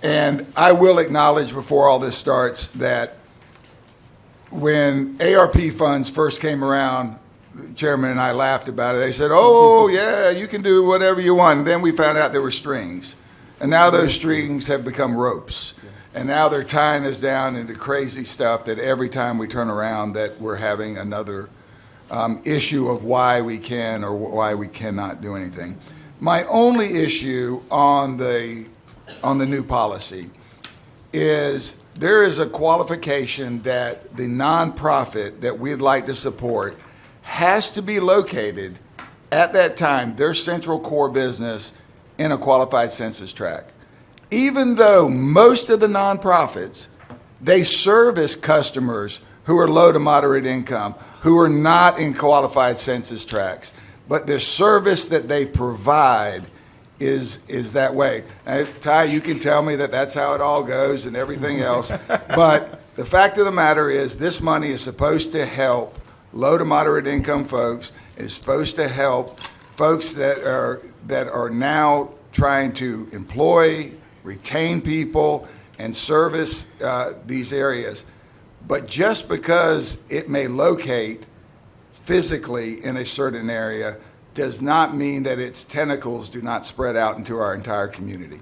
And I will acknowledge before all this starts that when ARP funds first came around, the chairman and I laughed about it. They said, oh, yeah, you can do whatever you want. And then we found out there were strings. And now those strings have become ropes. And now they're tying us down into crazy stuff that every time we turn around that we're having another issue of why we can or why we cannot do anything. My only issue on the new policy is there is a qualification that the nonprofit that we'd like to support has to be located at that time, their central core business, in a qualified census tract. Even though most of the nonprofits, they service customers who are low to moderate income, who are not in qualified census tracts, but the service that they provide is that way. Ty, you can tell me that that's how it all goes and everything else, but the fact of the matter is this money is supposed to help low to moderate income folks. It's supposed to help folks that are now trying to employ, retain people, and service these areas. But just because it may locate physically in a certain area does not mean that its tentacles do not spread out into our entire community.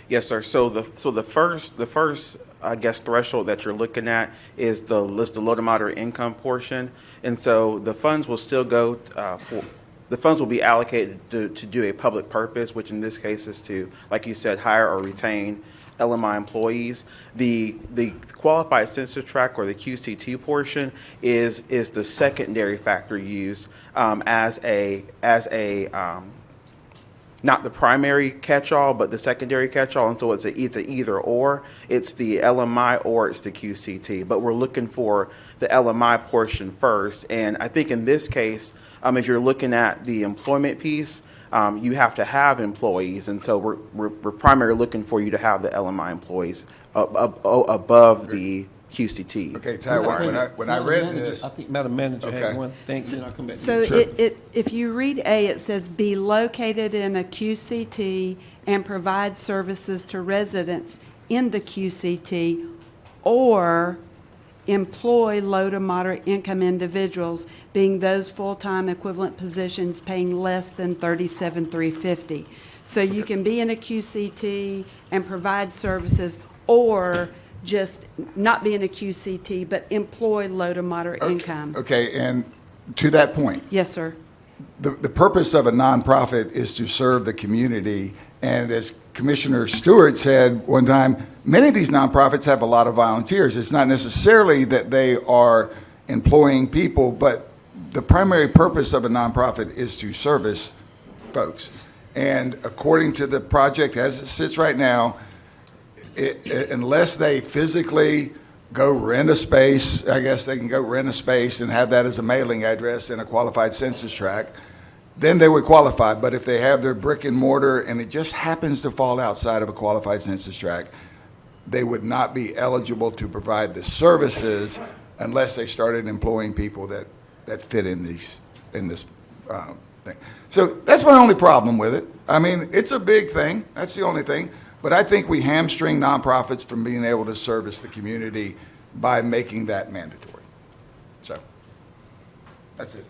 Yes, sir. So the first I guess threshold that you're looking at is the low to moderate income portion, and so the funds will still go the funds will be allocated to do a public purpose, which in this case is to, like you said, hire or retain LMI employees. The qualified census tract, or the QCT portion, is the secondary factor used as a not the primary catch-all, but the secondary catch-all, and so it's an either or. It's the LMI or it's the QCT, but we're looking for the LMI portion first. And I think in this case, if you're looking at the employment piece, you have to have employees, and so we're primarily looking for you to have the LMI employees above the QCT. Okay, Ty, when I read this. I think Madam Manager had Okay. one thing, then I'll come back to So you. if you read A, it says, "Be located in a QCT and provide services to residents in the QCT, or employ low to moderate income individuals, being those full-time equivalent positions paying less than $37,350." So you can be in a QCT and provide services, or just not be in a QCT, but employ low to moderate income. Okay, and to that point, Yes, sir. the purpose of a nonprofit is to serve the community. And as Commissioner Stewart said one time, many of these nonprofits have a lot of volunteers. It's not necessarily that they are employing people, but the primary purpose of a nonprofit is to service folks. And according to the project as it sits right now, unless they physically go rent a space, I guess they can go rent a space and have that as a mailing address in a qualified census tract, then they would qualify. But if they have their brick and mortar and it just happens to fall outside of a qualified census tract, they would not be eligible to provide the services unless they started employing people that fit in this thing. So that's my only problem with it. I mean, it's a big thing. That's the only thing. But I think we hamstring nonprofits from being able to service the community by making that mandatory. So that's it.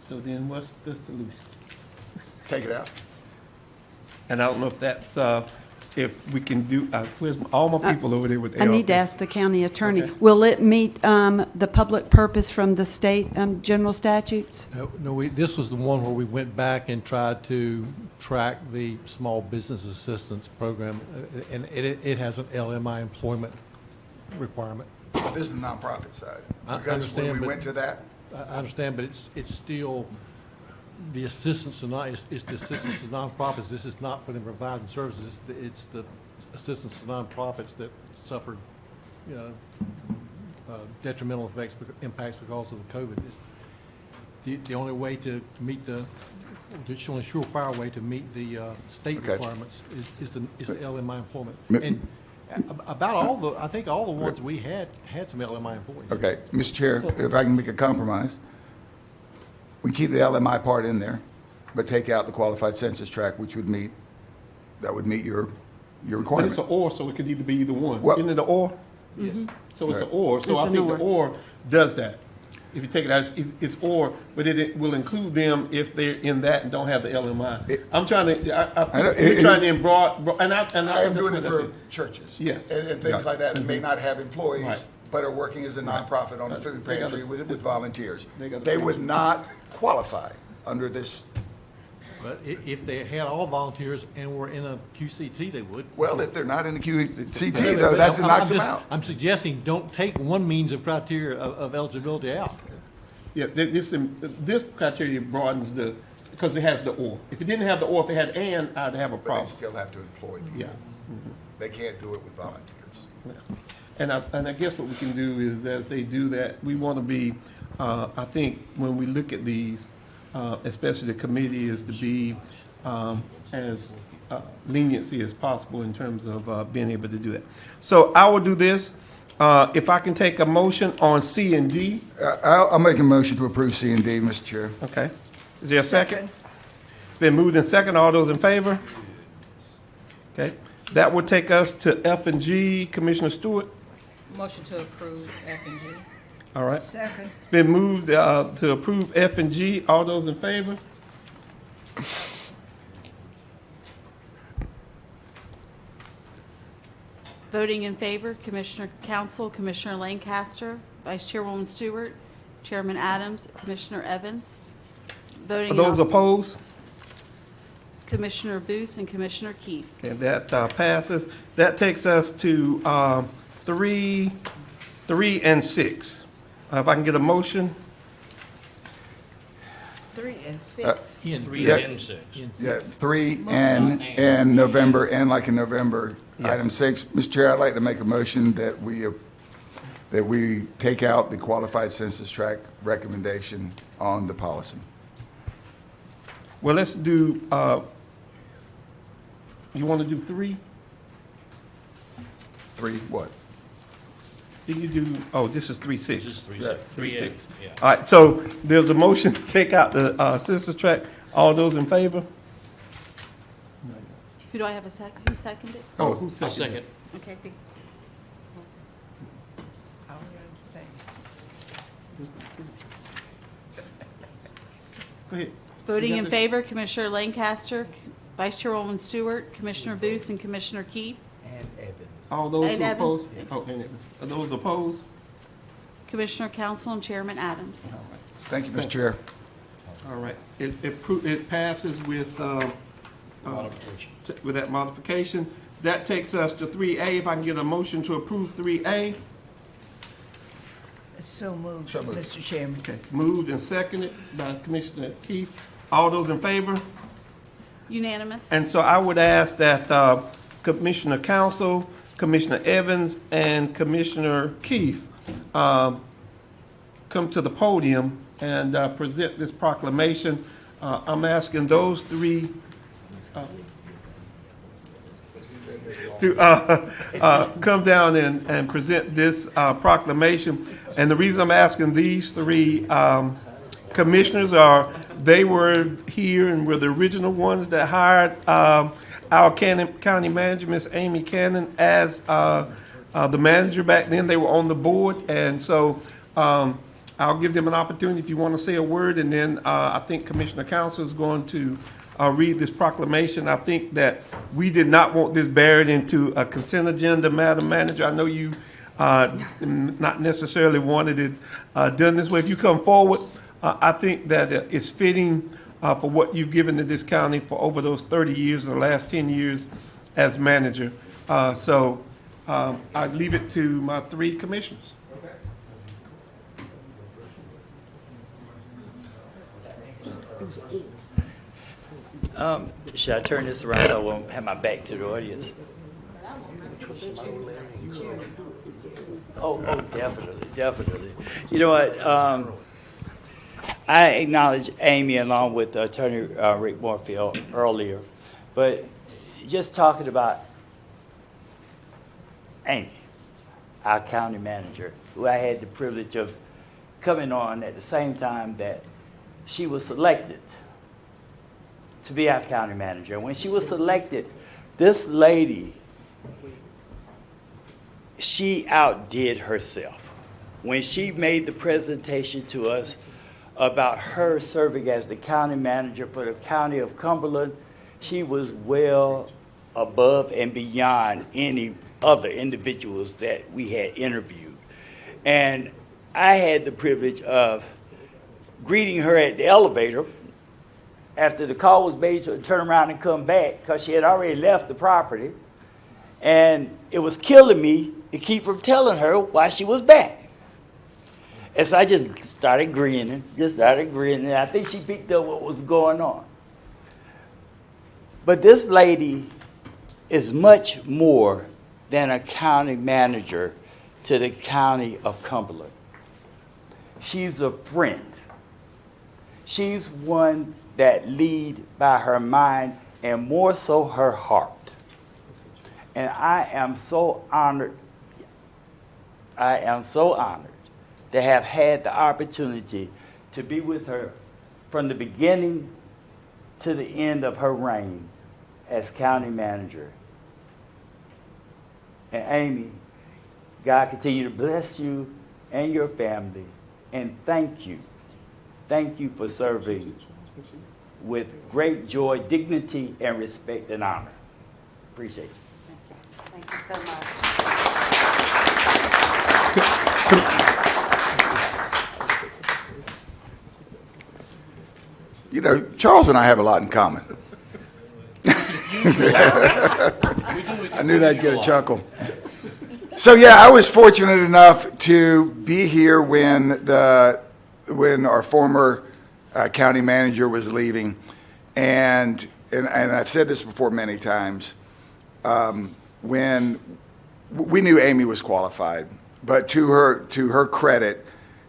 So then what's the solution? Take it out. And I don't know if that's, if we can do, where's all my people over there with I need to ask the county attorney. Will it meet the public purpose from the state general statutes? No, this was the one where we went back and tried to track the small business assistance program, and it has an LMI employment requirement. But this is the nonprofit side. I Because understand, when we but- went to that, I understand, but it's still, the assistance to it's the assistance to nonprofits. This is not for them providing services. It's the assistance to nonprofits that suffered, detrimental impacts because of the COVID. The only way to meet the only surefire way to meet the state Okay. requirements is the LMI employment. M- And about I think all the ones we had some LMI employees. okay, Mr. Chair, if I can make a compromise, we keep the LMI part in there, but take out the qualified census tract, which would meet, that would meet your But requirement. it's an or, so it could either be either one. Well- Isn't it an or? Yes. So it's an Right. or. So It's I an think the or. or does that. If you take it out, it's or, but it will include them if they're in that and don't have the LMI. I'm trying to, I know, we're trying to broad, and I I am doing it that's for it. churches. Yes. And things like that, that may not have employees, Right. but are working as a nonprofit on a food They gotta- pantry with volunteers. They gotta They preach would it. not qualify under this. But if they had all volunteers and were in a QCT, they would. Well, if they're not in the QCT But- though, but that's, it I'm knocks them just- out. I'm suggesting, don't take one means of criteria of eligibility out. Yeah, this criteria broadens because it has the or. If it didn't have the or, if it had and, I'd have a But they problem. still have to employ people. Yeah. They can't do it with volunteers. And I guess what we can do is, as they do that, we want to be, I think, when we look at these, especially the committee, is to be as leniency as possible in terms of being able to do that. So I will do this. If I can take a motion on C and D. I'll make a motion to approve C and D, Mr. Chair. Okay. Is there a second? It's been moved and second. All those in favor? Okay. That will take us to F and G. Commissioner Stewart? Motion to approve F and G. All right. Second. It's been moved to approve F and G. All those in favor? Voting in favor, Commissioner Council, Commissioner Lancaster, Vice Chairwoman Stewart, Chairman Adams, Commissioner Evans. Voting Are in those op- opposed? Commissioner Booth and Commissioner Keith. And that passes. That takes us to 3 and 6. If I can get a motion. 3 and 6. Three Yeah. and six. Yeah, 3 and November, and like in November, Yes. item 6. Mr. Chair, I'd like to make a motion that we take out the qualified census tract recommendation on the policy. Well, let's do, you want to do 3? 3, what? Did you do, oh, this is 3-6. This is 3-6. Yeah, 3A, 3-6. yeah. All right, so there's a motion to take out the census tract. All those in favor? Who do I have a sec, who seconded? Oh, who I'll seconded? second. Okay, thank- I don't understand. Go ahead. Voting You in got it? favor, Commissioner Lancaster, Vice Chairwoman Stewart, Commissioner Booth, and Commissioner Keith. And Evans. All those And who Evans. oppose? Oh, and Evans. Are those opposed? Commissioner Council and Chairman Adams. Thank you, Mr. Chair. All right, it passes with, with that modification. That takes us to 3A. If I can get a motion to approve 3A. So moved, So moved. Mr. Chairman. Okay, moved and seconded by Commissioner Keith. All those in favor? Unanimous. And so I would ask that Commissioner Council, Commissioner Evans, and Commissioner Keith come to the podium and present this proclamation. I'm asking those three to come down and present this proclamation. And the reason I'm asking these three commissioners are, they were here and were the original ones that hired our county manager, Miss Amy Cannon, as the manager back then. They were on the board, and so I'll give them an opportunity if you want to say a word, and then I think Commissioner Council is going to read this proclamation. I think that we did not want this buried into a consent agenda, Madam Manager. I know you not necessarily wanted it done this way. If you come forward, I think that it's fitting for what you've given to this county for over those 30 years and the last 10 years as manager. So I leave it to my three commissioners. Should I turn this around so I won't have my back to the audience? Oh, definitely. You know what? I acknowledge Amy along with Attorney Rick Moorfield earlier, but just talking about Amy, our county manager, who I had the privilege of coming on at the same time that she was selected to be our county manager. And when she was selected, this lady, she outdid herself. When she made the presentation to us about her serving as the county manager for the county of Cumberland, she was well above and beyond any other individuals that we had interviewed. And I had the privilege of greeting her at the elevator after the call was made to turn around and come back, because she had already left the property. And it was killing me to keep from telling her why she was back. And so I just started grinning. I think she picked up what was going on. But this lady is much more than a county manager to the county of Cumberland. She's a friend. She's one that lead by her mind and more so her heart. And I am so honored to have had the opportunity to be with her from the beginning to the end of her reign as county manager. And Amy, God continue to bless you and your family, and thank you. Thank you for serving with great joy, dignity, and respect and honor. Appreciate it. Thank you so much. You know, Charles and I have a lot in common. I knew that'd get a chuckle. So yeah, I was fortunate enough to be here when our former county manager was leaving, and I've said this before many times. When we knew Amy was qualified, but to her credit,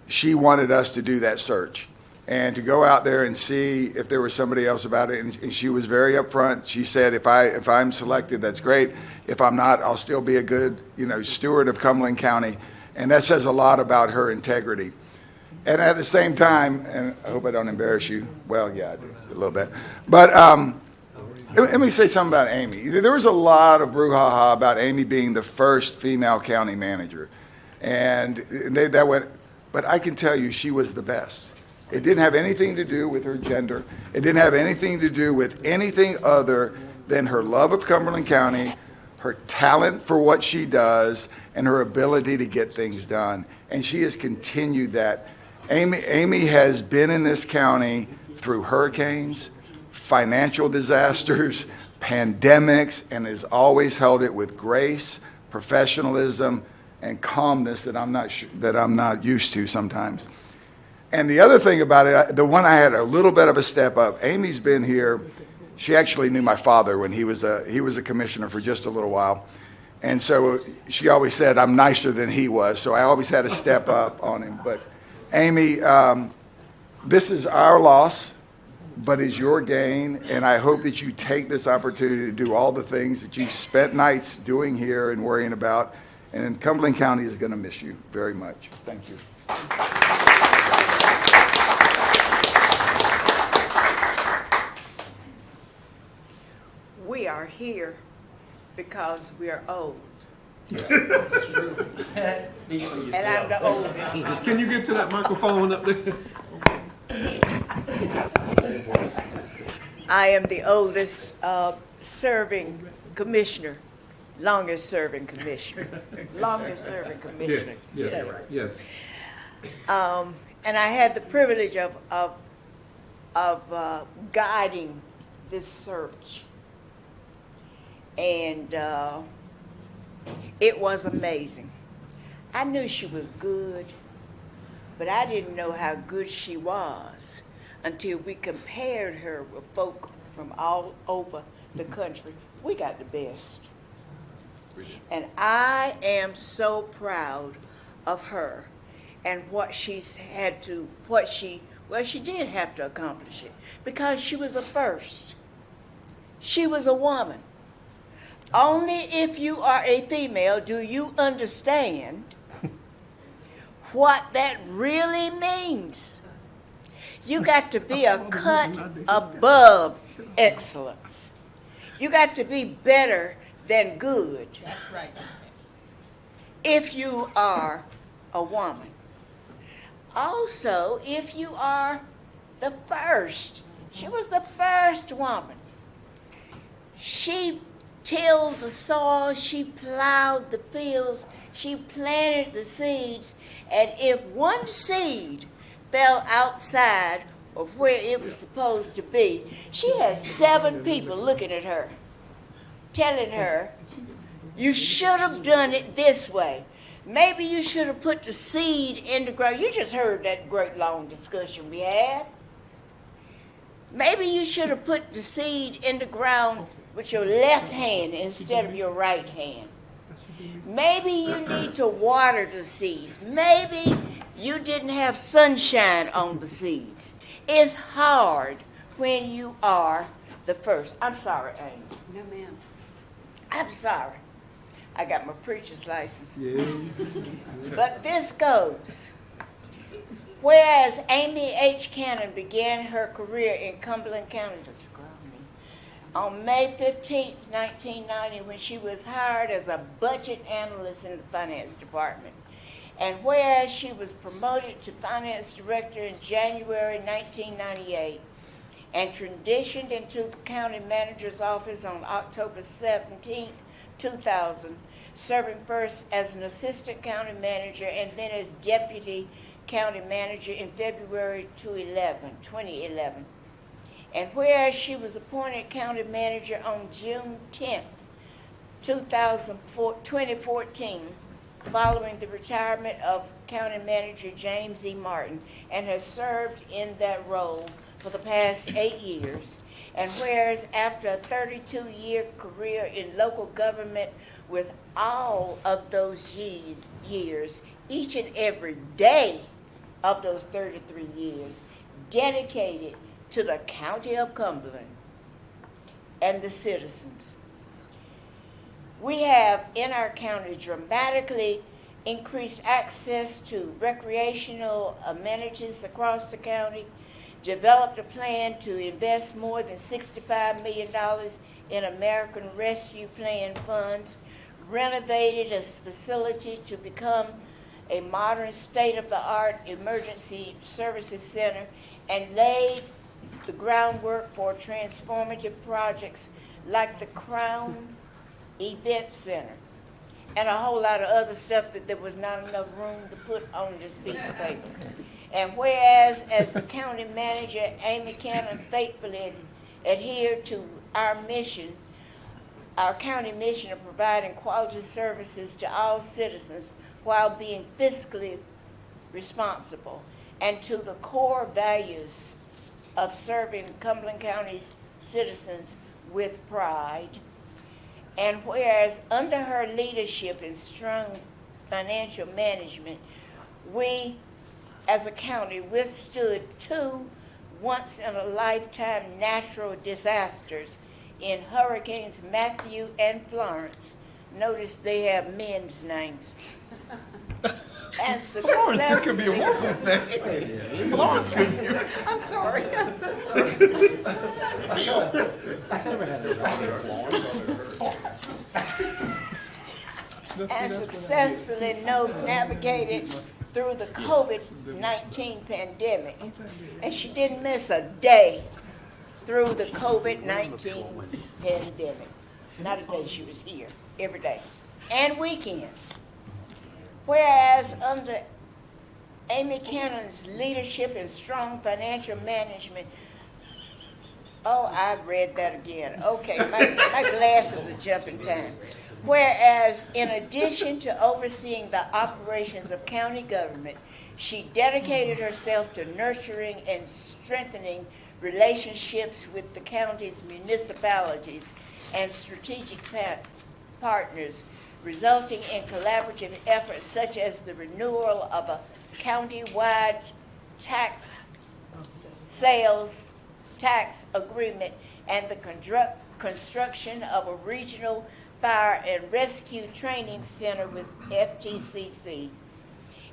she wanted us to do that search and to go out there and see if there was somebody else about it. And she was very upfront. She said, if I'm selected, that's great. If I'm not, I'll still be a good, steward of Cumberland County. And that says a lot about her integrity. And at the same time, and I hope I don't embarrass you. Well, yeah, I do a little bit. But let me say something about Amy. There was a lot of brouhaha about Amy being the first female county manager. And that went, but I can tell you she was the best. It didn't have anything to do with her gender. It didn't have anything to do with anything other than her love of Cumberland County, her talent for what she does, and her ability to get things done. And she has continued that. Amy has been in this county through hurricanes, financial disasters, pandemics, and has always held it with grace, professionalism, and calmness that I'm not used to sometimes. And the other thing about it, the one I had a little bit of a step up. Amy's been here. She actually knew my father when he was a commissioner for just a little while, and so she always said I'm nicer than he was. So I always had a step up on him. But Amy, this is our loss, but is your gain, and I hope that you take this opportunity to do all the things that you spent nights doing here and worrying about. And Cumberland County is going to miss you very much. Thank you. We are here because we are old. That's true. And I'm the oldest. Can you get to that microphone up there? I am the oldest serving commissioner, longest serving commissioner. Yes, yes. And I had the privilege of guiding this search. And it was amazing. I knew she was good, but I didn't know how good she was until we compared her with folk from all over the country. We got the best. And I am so proud of her and what she's had to, she did have to accomplish it because she was a first. She was a woman. Only if you are a female do you understand what that really means. You got to be a cut above excellence. You got to be better than good. That's right. If you are a woman. Also, if you are the first. She was the first woman. She tilled the soil, she plowed the fields, she planted the seeds, and if one seed fell outside of where it was supposed to be, she had 7 people looking at her, telling her, you should have done it this way. Maybe you should have put the seed in the ground. You just heard that great long discussion we had. Maybe you should have put the seed in the ground with your left hand instead of your right hand. Maybe you need to water the seeds. Maybe you didn't have sunshine on the seeds. It's hard when you are the first. I'm sorry, Amy. No, ma'am. I'm sorry. I got my preacher's license. Yeah. But this goes. Whereas Amy H. Cannon began her career in Cumberland County on May 15, 1990, when she was hired as a budget analyst in the finance department. And whereas she was promoted to finance director in January 1998 and transitioned into the county manager's office on October 17, 2000, serving first as an assistant county manager and then as deputy county manager in February 2011. And whereas she was appointed county manager on June 10th, 2014, following the retirement of County Manager James E. Martin, and has served in that role for the past 8 years. And whereas after a 32-year career in local government with all of those years, each and every day of those 33 years, dedicated to the County of Cumberland and the citizens. We have in our county dramatically increased access to recreational amenities across the county, developed a plan to invest more than $65 million in American Rescue Plan funds, renovated a facility to become a modern state-of-the-art emergency services center, and laid the groundwork for transformative projects like the Crown Event Center, and a whole lot of other stuff that there was not enough room to put on this piece of paper. And whereas, as the county manager, Amy Cannon faithfully adhered to our mission, our county mission of providing quality services to all citizens while being fiscally responsible, and to the core values of serving Cumberland County's citizens with pride. And whereas under her leadership and strong financial management, we as a county withstood 2 once-in-a-lifetime natural disasters in Hurricanes Matthew and Florence. Notice they have men's names. And Florence, it could be a woman's name. Florence could be. I'm sorry, I'm so sorry. And successfully navigated through the COVID-19 pandemic. And she didn't miss a day through the COVID-19 pandemic. Not a day she was here, every day. And weekends. Whereas under Amy Cannon's leadership and strong financial management, oh, I read that again. Okay, my glasses are jumping time. Whereas in addition to overseeing the operations of county government, she dedicated herself to nurturing and strengthening relationships with the county's municipalities and strategic partners, resulting in collaborative efforts such as the renewal of a county-wide sales tax agreement and the construction of a regional fire and rescue training center with FTCC.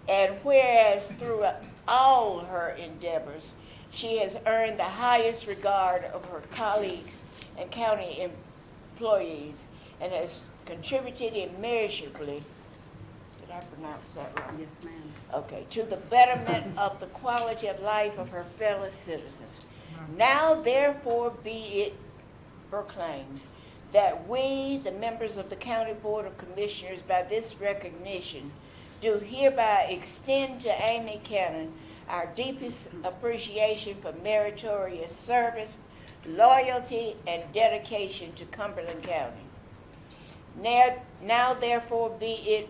And whereas through all her endeavors, she has earned the highest regard of her colleagues and county employees, and has contributed immeasurably, did I pronounce that right? Yes, ma'am. Okay, to the betterment of the quality of life of her fellow citizens. Now therefore be it proclaimed that we, the members of the County Board of Commissioners, by this recognition, do hereby extend to Amy Cannon our deepest appreciation for meritorious service, loyalty, and dedication to Cumberland County. Now therefore be it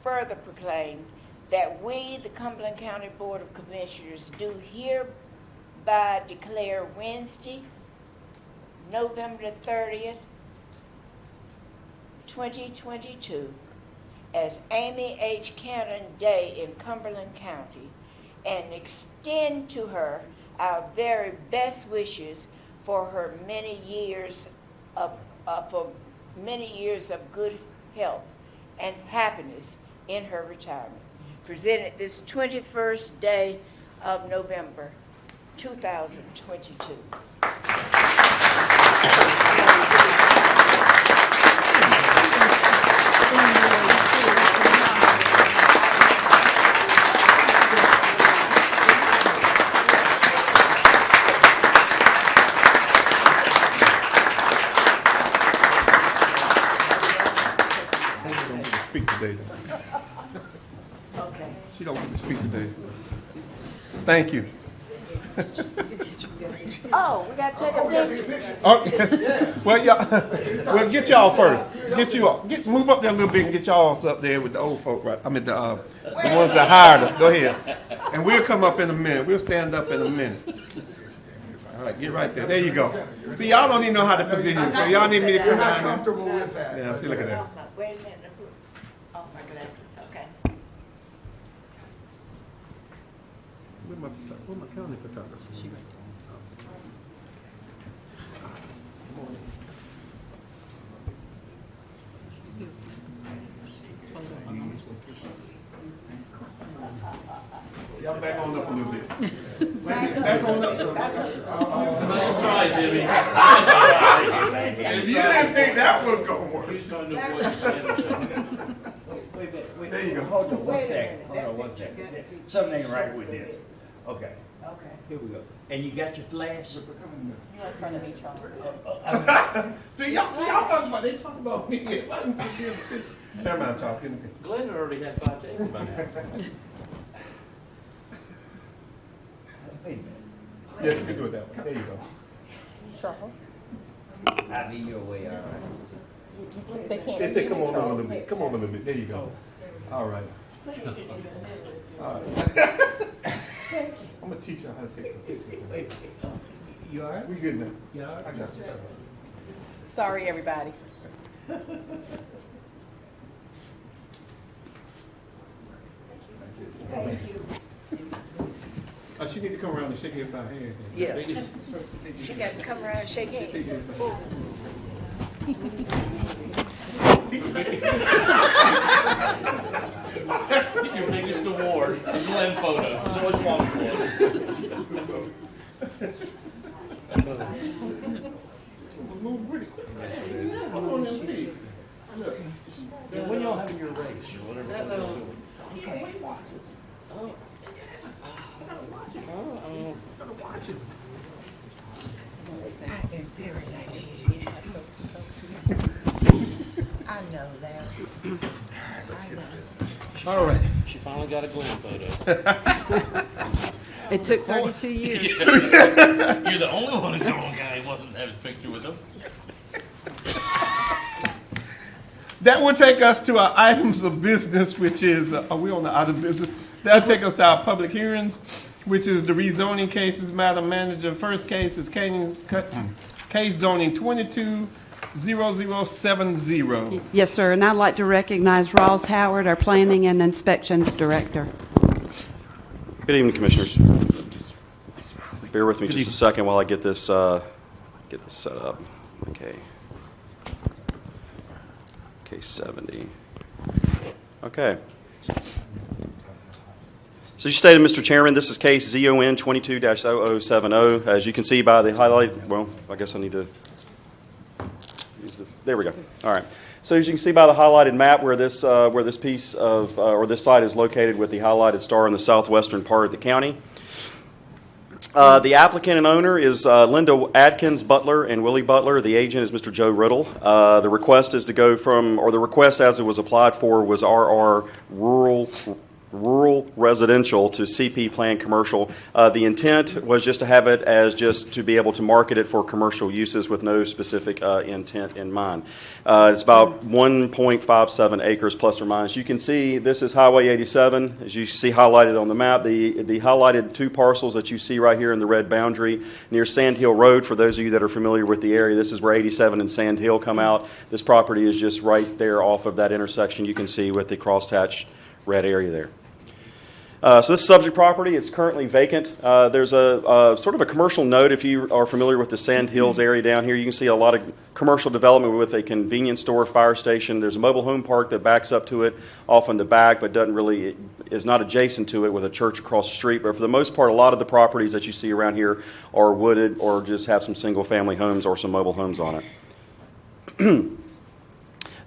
further proclaimed that we, the Cumberland County Board of Commissioners, do hereby declare Wednesday, November 30th, 2022, as Amy H. Cannon Day in Cumberland County, and extend to her our very best wishes for her many years of good health and happiness in her retirement. Presented this 21st day of November, 2022. Speak today. Okay. She don't get to speak today. Thank you. Oh, we gotta take a picture. Oh, well, y'all, well, get y'all first. Get you all. Move up there a little bit and get y'all up there with the old folk, right? I mean, the ones that hired them. Go ahead. And we'll come up in a minute. We'll stand up in a minute. All right, get right there. There you go. See, y'all don't even know how to position, so y'all need me to come down there. Comfortable with that. Yeah, see, look at that. Wait a minute. Oh, my glasses, okay. Where's my county photographer? Y'all back on up a little bit. Back on up. Nice try, Jimmy. You didn't think that was gonna work. He's trying to avoid. Wait, There you go. Hold on one second. Hold on one second. Something ain't right with this. Okay. Okay. Here we go. And you got your flash? You're in front of me, Charles. See, y'all talking about, they talking about me. Never mind, Charles, get in the picture. Glenn already had 5 tables by now. Wait a minute. Yeah, you can do it that way. There you go. Charles? I'll be your way, all right. They can't They see said, you, come on over a Charles. little bit. Come over a little bit. There you go. All right. All right. I'm gonna teach you how to take some pictures. Wait, you all right? We good now. You all right? I got you. Sorry, everybody. Thank you. She need to come around and shake everybody's hand. Yeah. She got to come around and shake hands. Get your biggest award, the Glenn photo. There's always one for Move pretty quick. Come on them feet. Look. when y'all having your race or whatever you're doing? I am very lightheaded. I know that. Let's get to business. All right. She finally got a Glenn photo. It took 32 years. You're the only one in Cumberland County who wasn't have his picture with him. That will take us to our items of business, which is, are we on the item of business? That'll take us to our public hearings, which is the rezoning cases, Madam Manager. First case is case zoning 220070. Yes, sir, and I'd like to recognize Ross Howard, our Planning and Inspections Director. Good evening, Commissioners. Bear with me just a second while I get this set up. Okay. Case 70. Okay. So you stated, Mr. Chairman, this is case ZON 22-0070. As you can see by the highlight, well, I guess I need to use the, there we go. All right. So as you can see by the highlighted map where this piece of, or this site is located with the highlighted star in the southwestern part of the county. The applicant and owner is Linda Adkins Butler and Willie Butler. The agent is Mr. Joe Riddle. The request is to go from, or the request as it was applied for was RR rural residential to CP plan commercial. The intent was just to have it as just to be able to market it for commercial uses with no specific intent in mind. It's about 1.57 acres plus or minus. You can see this is Highway 87, as you see highlighted on the map. The highlighted two parcels that you see right here in the red boundary near Sand Hill Road, for those of you that are familiar with the area, this is where 87 and Sand Hill come out. This property is just right there off of that intersection you can see with the crosshatched red area there. So this subject property is currently vacant. There's a sort of a commercial node if you are familiar with the Sand Hills area down here. You can see a lot of commercial development with a convenience store, fire station. There's a mobile home park that backs up to it off in the back, but doesn't really, is not adjacent to it with a church across the street. But for the most part, a lot of the properties that you see around here are wooded or just have some single family homes or some mobile homes on it.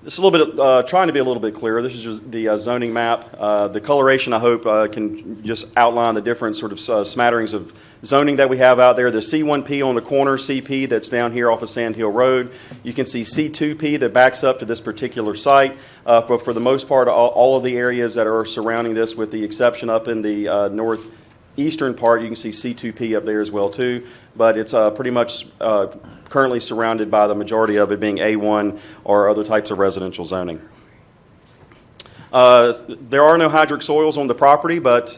This is a little bit, trying to be a little bit clearer. This is just the zoning map. The coloration, I hope, can just outline the different sort of smatterings of zoning that we have out there. The C1P on the corner, CP that's down here off of Sand Hill Road. You can see C2P that backs up to this particular site. But for the most part, all of the areas that are surrounding this, with the exception up in the northeast eastern part, you can see C2P up there as well too, but it's pretty much currently surrounded by the majority of it being A1 or other types of residential zoning. There are no hydric soils on the property, but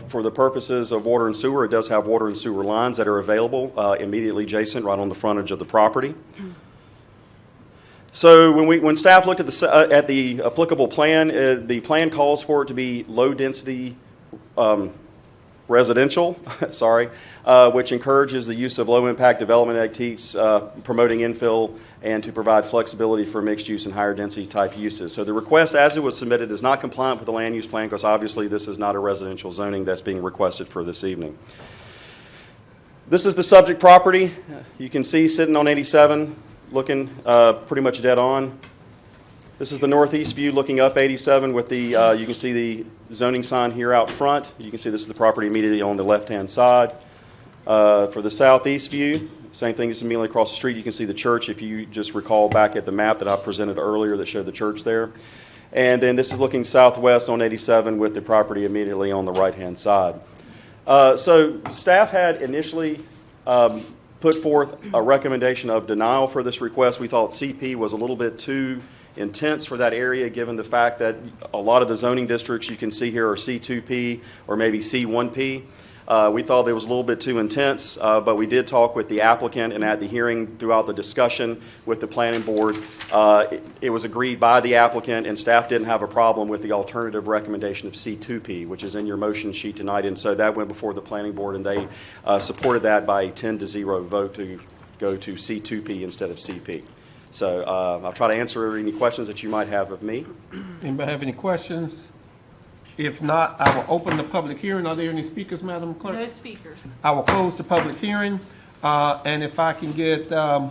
for the purposes of water and sewer, it does have water and sewer lines that are available immediately adjacent, right on the frontage of the property. So when staff looked at the applicable plan, the plan calls for it to be low-density residential, sorry, which encourages the use of low-impact development techniques, promoting infill, and to provide flexibility for mixed use and higher density type uses. So the request as it was submitted is not compliant with the land use plan because obviously this is not a residential zoning that's being requested for this evening. This is the subject property. You can see sitting on 87, looking pretty much dead on. This is the northeast view looking up 87 with the, you can see the zoning sign here out front. You can see this is the property immediately on the left-hand side. For the southeast view, same thing, just immediately across the street, you can see the church if you just recall back at the map that I presented earlier that showed the church there. And then this is looking southwest on 87 with the property immediately on the right-hand side. So staff had initially put forth a recommendation of denial for this request. We thought CP was a little bit too intense for that area, given the fact that a lot of the zoning districts you can see here are C2P or maybe C1P. We thought it was a little bit too intense, but we did talk with the applicant, and at the hearing throughout the discussion with the planning board, it was agreed by the applicant, and staff didn't have a problem with the alternative recommendation of C2P, which is in your motion sheet tonight, and so that went before the planning board, and they supported that by a 10-0 vote to go to C2P instead of CP. So I'll try to answer any questions that you might have of me. Anybody have any questions? If not, I will open the public hearing. Are there any speakers, Madam Clerk? No speakers. I will close the public hearing, and if I can get a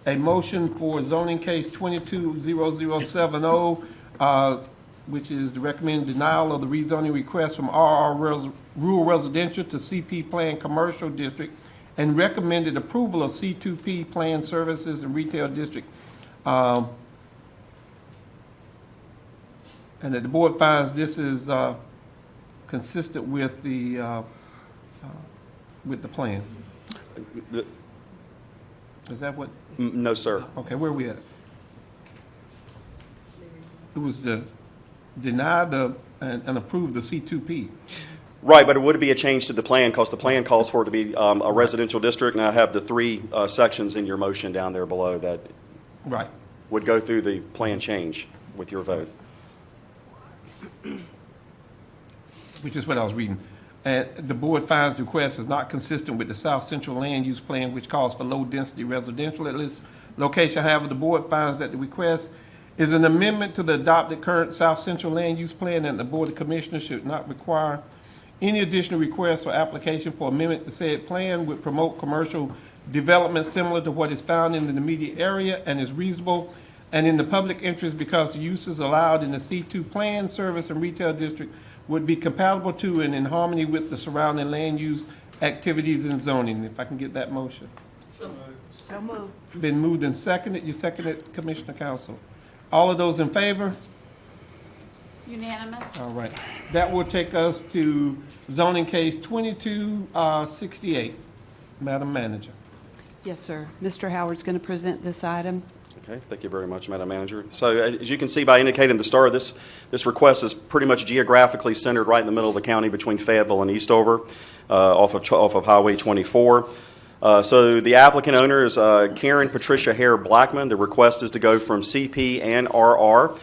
motion for zoning case 220070, which is the recommended denial of the rezoning request from rural residential to CP Plan Commercial District, and recommended approval of C2P Plan Services and Retail District. And that the board finds this is consistent with the plan. Is that what? No, sir. Okay, where are we at? It was to deny and approve the C2P. Right, but it would be a change to the plan because the plan calls for it to be a residential district, and I have the three sections in your motion down there below that Right. would go through the plan change with your vote. Which is what I was reading. And the board finds the request is not consistent with the South Central Land Use Plan, which calls for low-density residential at this location. However, the board finds that the request is an amendment to the adopted current South Central Land Use Plan, and the Board of Commissioners should not require any additional requests or application for amendment to said plan. Would promote commercial development similar to what is found in the immediate area and is reasonable and in the public interest because the uses allowed in the C2 Plan, Service, and Retail District would be compatible to and in harmony with the surrounding land use activities and zoning. If I can get that motion. So moved. It's been moved and seconded. You seconded, Commissioner Council. All of those in favor? Unanimous. All right. That will take us to zoning case 2268. Madam Manager. Yes, sir. Mr. Howard's going to present this item. Okay, thank you very much, Madam Manager. So as you can see by indicating the star, this request is pretty much geographically centered right in the middle of the county between Fayetteville and Eastover, off of Highway 24. So the applicant owner is Karen Patricia Hare Blackman. The request is to go from CP and RR.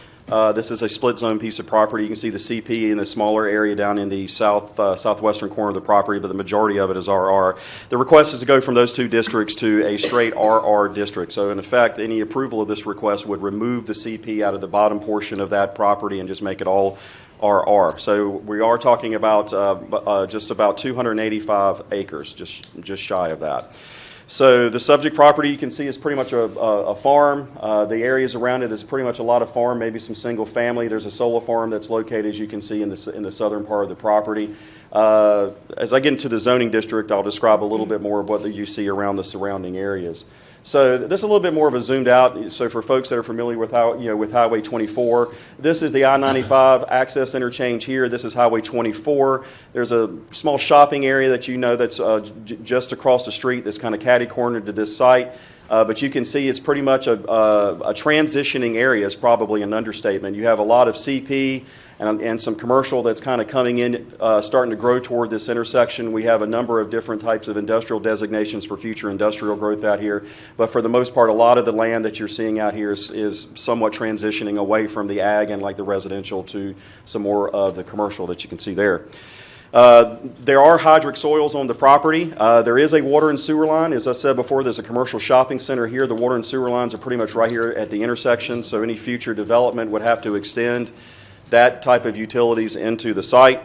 This is a split zone piece of property. You can see the CP in the smaller area down in the southwestern corner of the property, but the majority of it is RR. The request is to go from those two districts to a straight RR district. So in effect, any approval of this request would remove the CP out of the bottom portion of that property and just make it all RR. So we are talking about just about 285 acres, just shy of that. So the subject property you can see is pretty much a farm. The areas around it is pretty much a lot of farm, maybe some single family. There's a solar farm that's located, as you can see, in the southern part of the property. As I get into the zoning district, I'll describe a little bit more of what you see around the surrounding areas. So this is a little bit more of a zoomed out. So for folks that are familiar with with Highway 24, this is the I-95 access interchange here. This is Highway 24. There's a small shopping area that you know that's just across the street that's kind of catty-cornered to this site. But you can see it's pretty much a transitioning area is probably an understatement. You have a lot of CP and some commercial that's kind of coming in, starting to grow toward this intersection. We have a number of different types of industrial designations for future industrial growth out here. But for the most part, a lot of the land that you're seeing out here is somewhat transitioning away from the ag and like the residential to some more of the commercial that you can see there. There are hydric soils on the property. There is a water and sewer line. As I said before, there's a commercial shopping center here. The water and sewer lines are pretty much right here at the intersection, so any future development would have to extend that type of utilities into the site.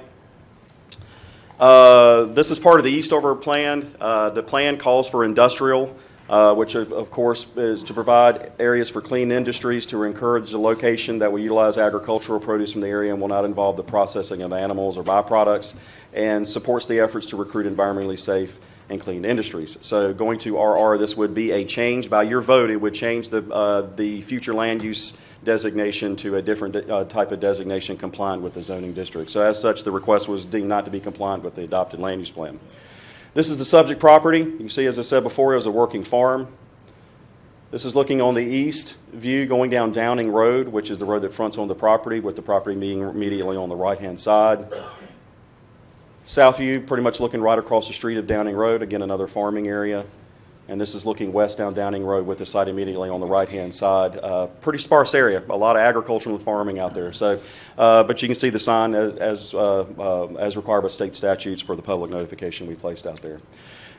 This is part of the Eastover plan. The plan calls for industrial, which of course is to provide areas for clean industries to encourage the location that will utilize agricultural produce from the area and will not involve the processing of animals or byproducts, and supports the efforts to recruit environmentally safe and clean industries. So going to RR, this would be a change. By your vote, it would change the future land use designation to a different type of designation compliant with the zoning district. So as such, the request was deemed not to be compliant with the adopted land use plan. This is the subject property. You can see, as I said before, it was a working farm. This is looking on the east view going down Downing Road, which is the road that fronts on the property, with the property being immediately on the right-hand side. South view, pretty much looking right across the street of Downing Road, again, another farming area. And this is looking west down Downing Road with the site immediately on the right-hand side. Pretty sparse area, a lot of agricultural and farming out there. So, but you can see the sign as required by state statutes for the public notification we placed out there.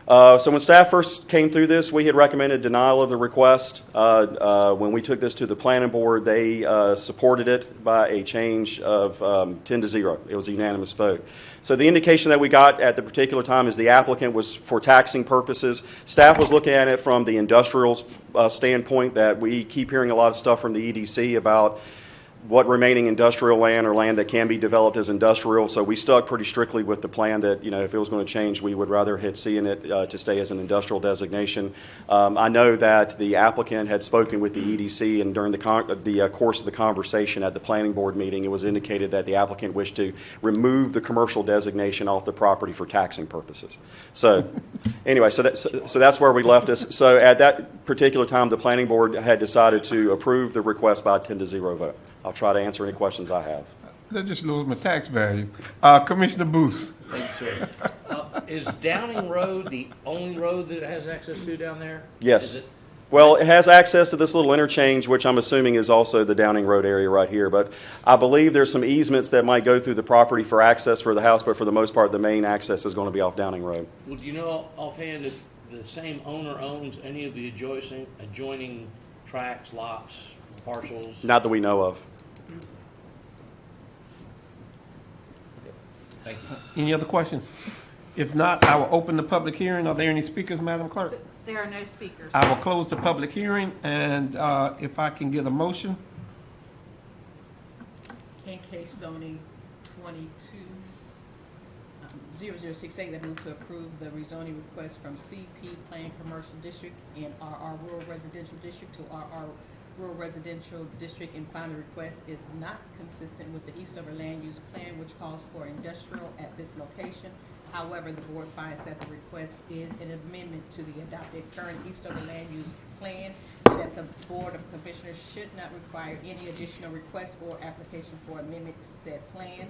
So when staff first came through this, we had recommended denial of the request. When we took this to the planning board, they supported it by a change of 10-0. It was a unanimous vote. So the indication that we got at the particular time is the applicant was for taxing purposes. Staff was looking at it from the industrial standpoint, that we keep hearing a lot of stuff from the EDC about what remaining industrial land or land that can be developed as industrial. So we stuck pretty strictly with the plan that, if it was going to change, we would rather hit C in it to stay as an industrial designation. I know that the applicant had spoken with the EDC, and during the course of the conversation at the planning board meeting, it was indicated that the applicant wished to remove the commercial designation off the property for taxing purposes. So anyway, so that's where we left us. So at that particular time, the planning board had decided to approve the request by a 10-0 vote. I'll try to answer any questions I have. That just lose my tax value. Commissioner Booth. Thank you, sir. Is Downing Road the only road that it has access to down there? Yes. Is it? Well, it has access to this little interchange, which I'm assuming is also the Downing Road area right here. But I believe there's some easements that might go through the property for access for the house, but for the most part, the main access is going to be off Downing Road. Well, do you know offhand if the same owner owns any of the adjoining tracts, lots, parcels? Not that we know of. Thank you. Any other questions? If not, I will open the public hearing. Are there any speakers, Madam Clerk? There are no speakers. I will close the public hearing, and if I can get a motion. In case zoning 22-0068, I move to approve the rezoning request from CP Plan Commercial District and RR Rural Residential District to RR Rural Residential District, and find the request is not consistent with the Eastover Land Use Plan, which calls for industrial at this location. However, the board finds that the request is an amendment to the adopted current Eastover Land Use Plan, that the Board of Commissioners should not require any additional requests or application for amendment to said plan,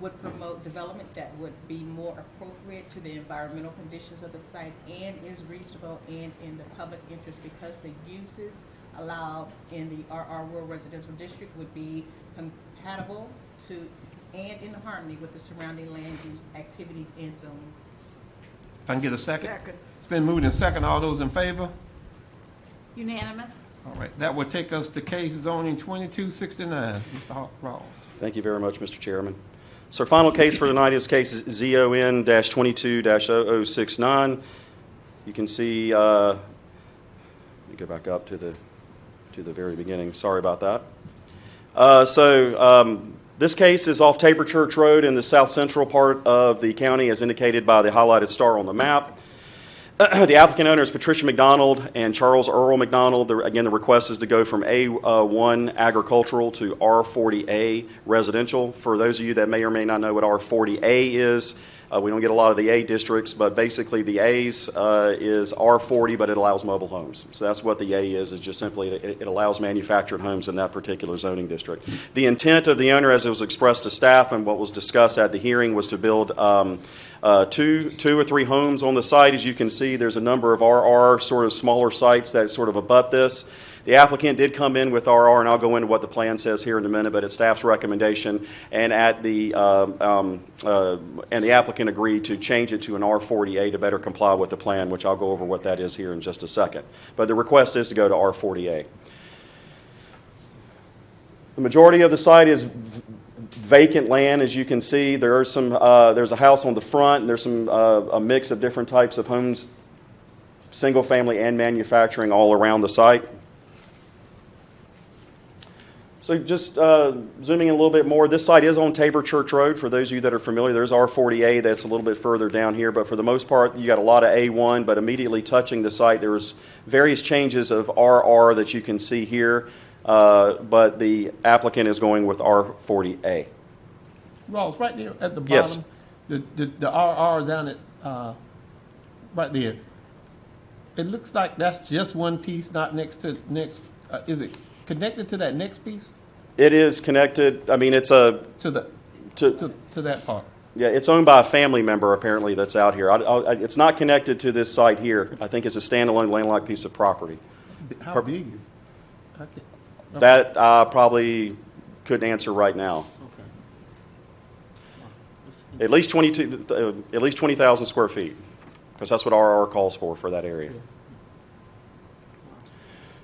would promote development that would be more appropriate to the environmental conditions of the site, and is reasonable and in the public interest, because the uses allowed in the RR Rural Residential District would be compatible to and in harmony with the surrounding land use activities and zoning. If I can get a second. Second. It's been moved and second. All those in favor? Unanimous? All right, that will take us to case zoning 2269. Mr. Rawls. Thank you very much, Mr. Chairman. So our final case for tonight is case ZON-22-0069. You can see, let me go back up to the very beginning. Sorry about that. This case is off Tabor Church Road in the south central part of the county, as indicated by the highlighted star on the map. The applicant owner is Patricia McDonald and Charles Earl McDonald. Again, the request is to go from A1 agricultural to R40A residential. For those of you that may or may not know what R40A is, we don't get a lot of the A districts, but basically the A's is R40, but it allows mobile homes. So that's what the A is just simply it allows manufactured homes in that particular zoning district. The intent of the owner, as it was expressed to staff and what was discussed at the hearing, was to build two or three homes on the site. As you can see, there's a number of RR sort of smaller sites that sort of abut this. The applicant did come in with RR, and I'll go into what the plan says here in a minute, but it's staff's recommendation, and the applicant agreed to change it to an R40A to better comply with the plan, which I'll go over what that is here in just a second. But the request is to go to R40A. The majority of the site is vacant land, as you can see. There's a house on the front, and there's a mix of different types of homes, single family and manufacturing, all around the site. So just zooming in a little bit more, this site is on Tabor Church Road. For those of you that are familiar, there's R40A that's a little bit further down here, but for the most part, you got a lot of A1, but immediately touching the site, there's various changes of RR that you can see here, but the applicant is going with R40A. Ross, right there at the bottom, Yes. the RR down at, right there, it looks like that's just one piece, not next to, is it connected to that next piece? It is connected, I mean, it's To that part? Yeah, it's owned by a family member, apparently, that's out here. It's not connected to this site here. I think it's a standalone landlocked piece of property. How big is it? Okay. That I probably couldn't answer right now. At least 20,000 square feet, because that's what RR calls for that area.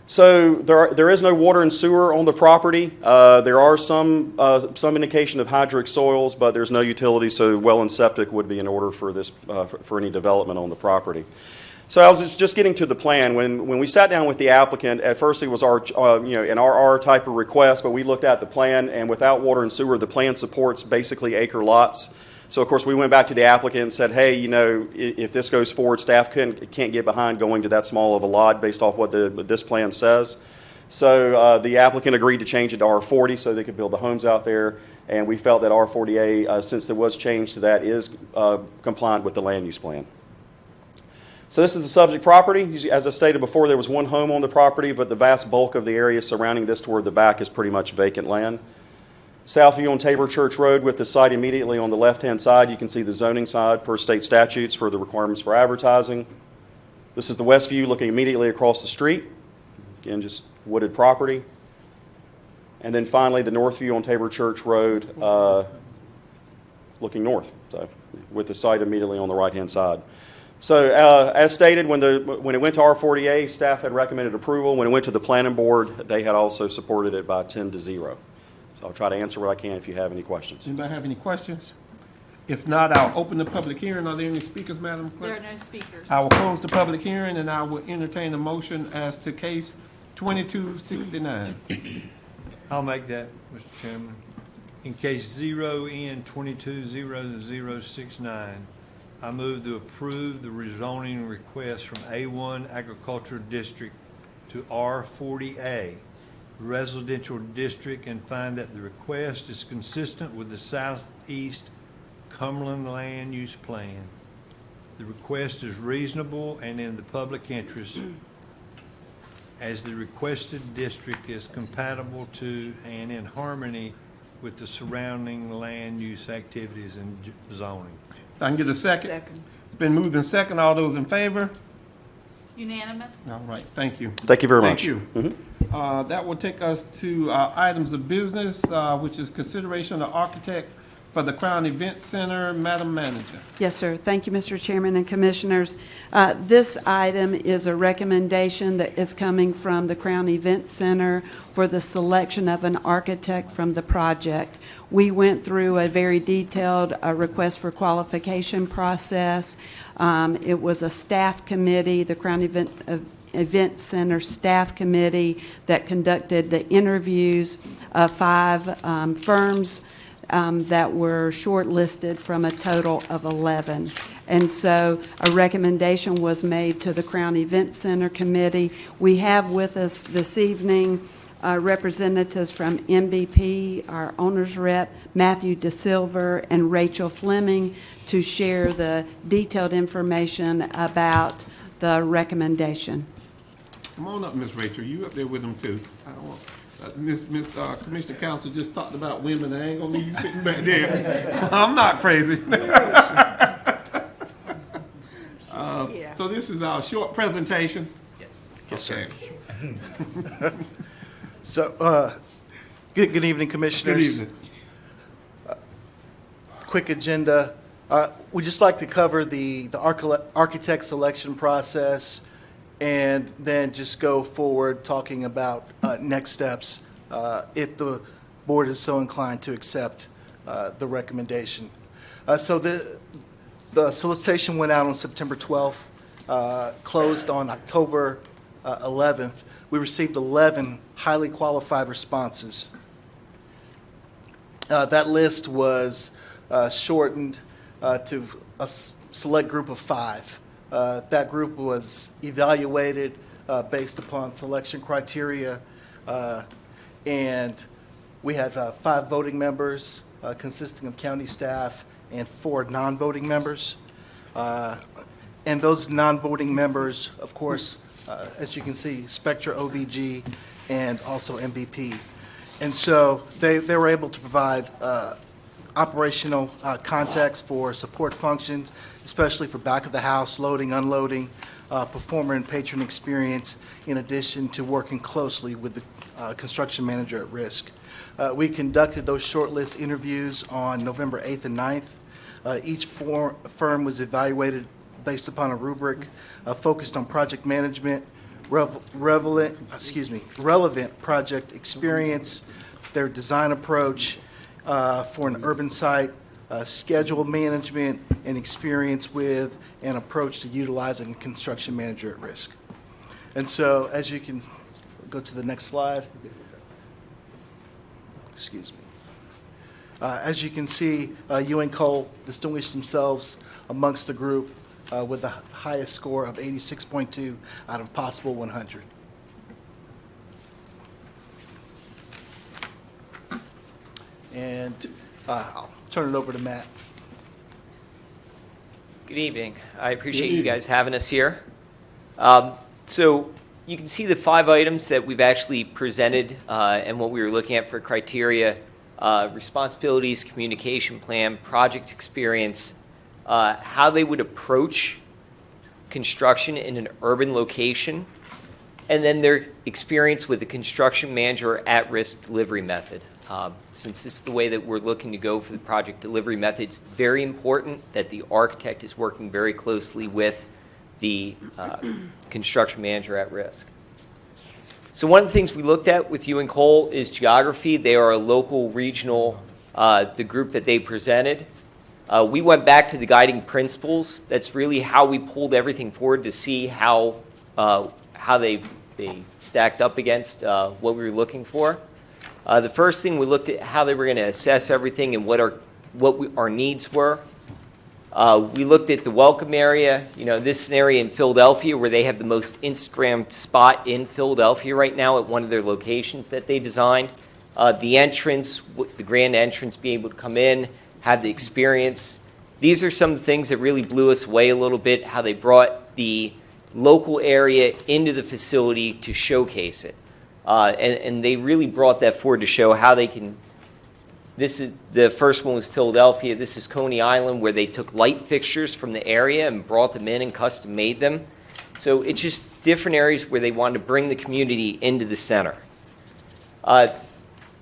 So there is no water and sewer on the property. There are some indication of hydric soils, but there's no utilities, so well and septic would be in order for this for any development on the property. So I was just getting to the plan. When we sat down with the applicant, at first it was our an RR type of request, but we looked at the plan, and without water and sewer, the plan supports basically acre lots. So, of course, we went back to the applicant and said, hey, if this goes forward, staff can't get behind going to that small of a lot based off what this plan says. So the applicant agreed to change it to R40 so they could build the homes out there, and we felt that R40A, since it was changed to that, is compliant with the land use plan. So this is the subject property. As I stated before, there was one home on the property, but the vast bulk of the area surrounding this toward the back is pretty much vacant land. South view on Tabor Church Road with the site immediately on the left-hand side. You can see the zoning side per state statutes for the requirements for advertising. This is the west view looking immediately across the street. Again, just wooded property. And then finally, the north view on Tabor Church Road looking north, so with the site immediately on the right-hand side. So as stated, when it went to R40A, staff had recommended approval. When it went to the planning board, they had also supported it by 10-0. So I'll try to answer what I can if you have any questions. Anybody have any questions? If not, I'll open the public hearing. Are there any speakers, Madam Clerk? There are no speakers. I will close the public hearing, and I will entertain a motion as to case 2269. I'll make that, Mr. Chairman. In case 0N220069, I move to approve the rezoning request from A1 Agricultural District to R40A Residential District, and find that the request is consistent with the Southeast Cumberland Land Use Plan. The request is reasonable and in the public interest, as the requested district is compatible to and in harmony with the surrounding land use activities and zoning. If I can get a second? It's been moved in second. All those in favor? Unanimous? All right, thank you. Thank you very much. Thank you. That will take us to items of business, which is consideration of architect for the Crown Event Center. Madam Manager. Yes, sir. Thank you, Mr. Chairman and Commissioners. This item is a recommendation that is coming from the Crown Event Center for the selection of an architect from the project. We went through a very detailed request for qualification process. It was a staff committee. The Crown Event Center Staff Committee that conducted the interviews of 5 firms that were shortlisted from a total of 11. And so a recommendation was made to the Crown Event Center Committee. We have with us this evening representatives from MVP, our owner's rep, Matthew DeSilver, and Rachel Fleming to share the detailed information about the recommendation. Come on up, Miss Rachel. You up there with them too. I don't want. Miss Commissioner Council just talked about women. I ain't gonna leave you sitting back there. I'm not crazy. So this is our short presentation. Yes, sir. So, good evening, Commissioners. Good evening. Quick agenda. We'd just like to cover the architect selection process and then just go forward talking about next steps if the board is so inclined to accept the recommendation. So the solicitation went out on September 12th, closed on October 11th. We received 11 highly qualified responses. That list was shortened to a select group of 5. That group was evaluated based upon selection criteria, and we had 5 voting members consisting of county staff and 4 non-voting members. And those non-voting members, of course, as you can see, Spectra OVG and also MVP. And so they were able to provide operational context for support functions, especially for back of the house, loading, unloading, performer and patron experience, in addition to working closely with the construction manager at risk. We conducted those shortlist interviews on November 8th and 9th. Each firm was evaluated based upon a rubric focused on project management, relevant project experience, their design approach for an urban site, schedule management, and experience with an approach to utilizing a construction manager at risk. And so, as you can go to the next slide. Excuse me. As you can see, Ewing Cole distinguished themselves amongst the group with the highest score of 86.2 out of possible 100. And I'll turn it over to Matt. Good evening. I appreciate you guys having us here. So you can see the 5 items that we've actually presented and what we were looking at for criteria: responsibilities, communication plan, project experience, how they would approach construction in an urban location, and then their experience with the construction manager at-risk delivery method. Since this is the way that we're looking to go for the project delivery method, it's very important that the architect is working very closely with the construction manager at risk. So one of the things we looked at with Ewing Cole is geography. They are a local, regional, the group that they presented. We went back to the guiding principles. That's really how we pulled everything forward to see how they stacked up against what we were looking for. The first thing, we looked at how they were going to assess everything and what our needs were. We looked at the welcome area. You know, this is an area in Philadelphia where they have the most Instagrammed spot in Philadelphia right now at one of their locations that they designed. The entrance, the grand entrance, being able to come in, have the experience. These are some of the things that really blew us away a little bit, how they brought the local area into the facility to showcase it. And they really brought that forward to show how they can. This is the first one was Philadelphia. This is Coney Island, where they took light fixtures from the area and brought them in and custom made them. So it's just different areas where they wanted to bring the community into the center.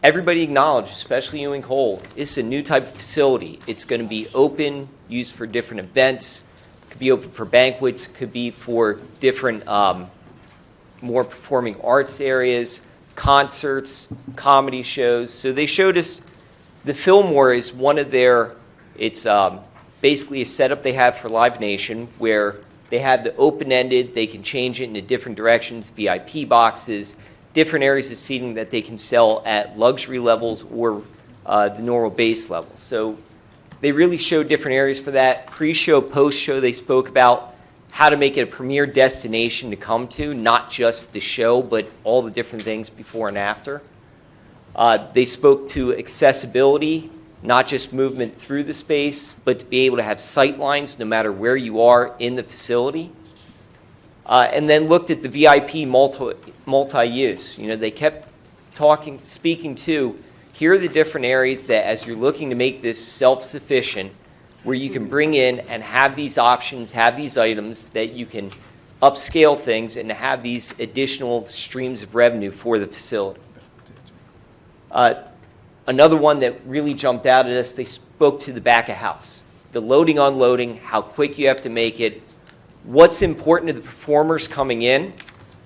Everybody acknowledged, especially Ewing Cole, this is a new type of facility. It's going to be open, used for different events. Could be open for banquets. Could be for different more performing arts areas, concerts, comedy shows. So they showed us the Fillmore is one of their, it's basically a setup they have for Live Nation where They have the open-ended, they can change it into different directions, VIP boxes, different areas of seating that they can sell at luxury levels or the normal base level. So they really show different areas for that. Pre-show, post-show, they spoke about how to make it a premier destination to come to, not just the show, but all the different things before and after. They spoke to accessibility, not just movement through the space, but to be able to have sight lines no matter where you are in the facility. And then looked at the VIP multi-use. You know, they kept speaking to, here are the different areas that as you're looking to make this self-sufficient, where you can bring in and have these options, have these items that you can upscale things and have these additional streams of revenue for the facility. Another one that really jumped out at us, they spoke to the back of house. The loading, unloading, how quick you have to make it, what's important to the performers coming in,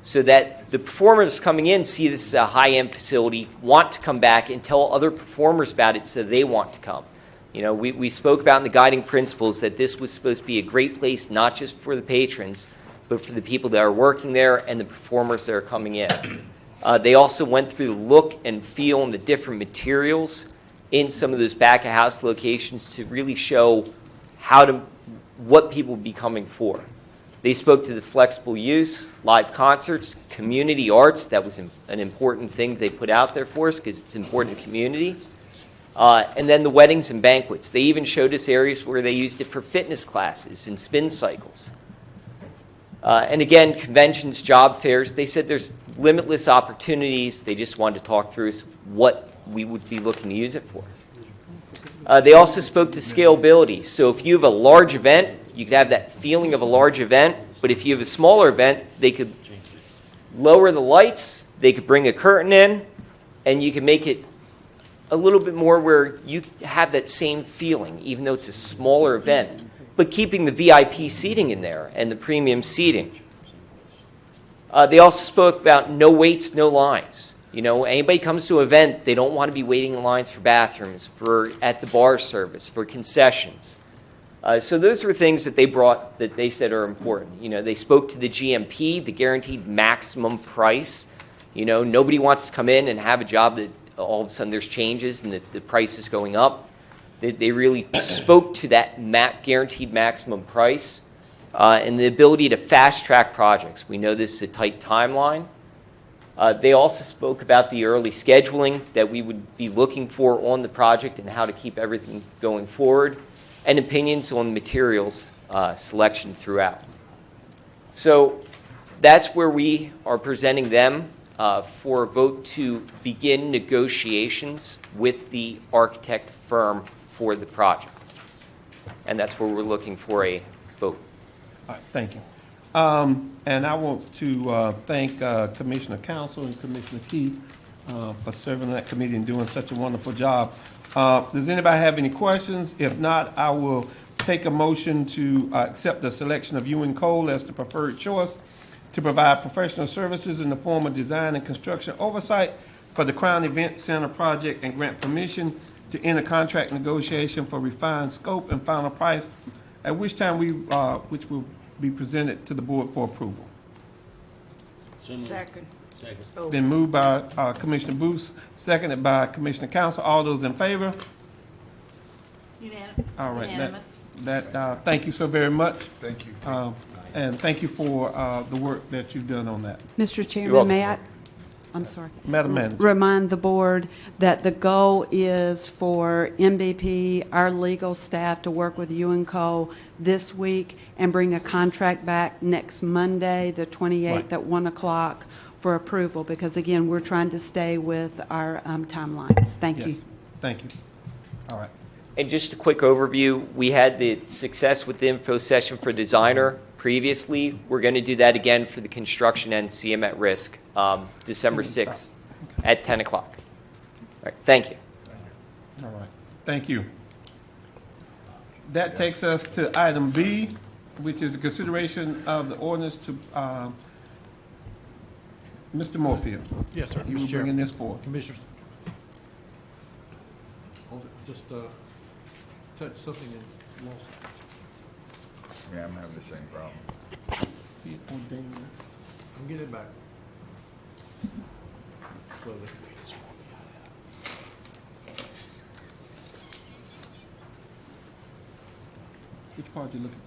so that the performers coming in see this as a high-end facility, want to come back and tell other performers about it so they want to come. You know, we spoke about in the guiding principles that this was supposed to be a great place, not just for the patrons, but for the people that are working there and the performers that are coming in. They also went through the look and feel and the different materials in some of those back-of-house locations to really show what people would be coming for. They spoke to the flexible use, live concerts, community arts. That was an important thing they put out there for us because it's important to community. And then the weddings and banquets. They even showed us areas where they used it for fitness classes and spin cycles. And again, conventions, job fairs, they said there's limitless opportunities. They just wanted to talk through what we would be looking to use it for. They also spoke to scalability. So if you have a large event, you could have that feeling of a large event, but if you have a smaller event, they could lower the lights, they could bring a curtain in, and you can make it a little bit more where you have that same feeling, even though it's a smaller event, but keeping the VIP seating in there and the premium seating. They also spoke about no waits, no lines. You know, anybody comes to an event, they don't want to be waiting in lines for bathrooms, at the bar service, for concessions. So those were things that they brought that they said are important. You know, they spoke to the GMP, the guaranteed maximum price. You know, nobody wants to come in and have a job that all of a sudden there's changes and the price is going up. They really spoke to that guaranteed maximum price and the ability to fast-track projects. We know this is a tight timeline. They also spoke about the early scheduling that we would be looking for on the project and how to keep everything going forward, and opinions on materials selection throughout. So that's where we are presenting them for a vote to begin negotiations with the architect firm for the project. And that's where we're looking for a vote. All right, thank you. And I want to thank Commissioner Council and Commissioner Keith for serving on that committee and doing such a wonderful job. Does anybody have any questions? If not, I will take a motion to accept the selection of Ewing Cole as the preferred choice to provide professional services in the form of design and construction oversight for the Crown Event Center project and grant permission to enter contract negotiation for refined scope and final price, at which time which will be presented to the board for approval. Second. It's been moved by Commissioner Booth, seconded by Commissioner Council. All those in favor? Unanimous. All right. Unanimous. Thank you so very much. Thank you. And thank you for the work that you've done on that. Mr. Chairman, may I? I'm sorry. Madam Manager. Remind the board that the goal is for MVP, our legal staff, to work with Ewing Cole this week and bring a contract back next Monday, the 28th, Right. at 1 o'clock for approval, because again, we're trying to stay with our timeline. Thank you. Yes. Thank you. All right. And just a quick overview, we had the success with the info session for designer previously. We're going to do that again for the construction and CM at risk, December 6th at 10 o'clock. All right, thank you. All right. Thank you. That takes us to item B, which is a consideration of the ordinance to Mr. Morefield. Yes, sir. You Mr. were Chair. bringing this forward. Commissioners. Hold it, just touch something and lost it. Yeah, I'm having the same problem. I'm getting it back. Slowly. Which part you looking for?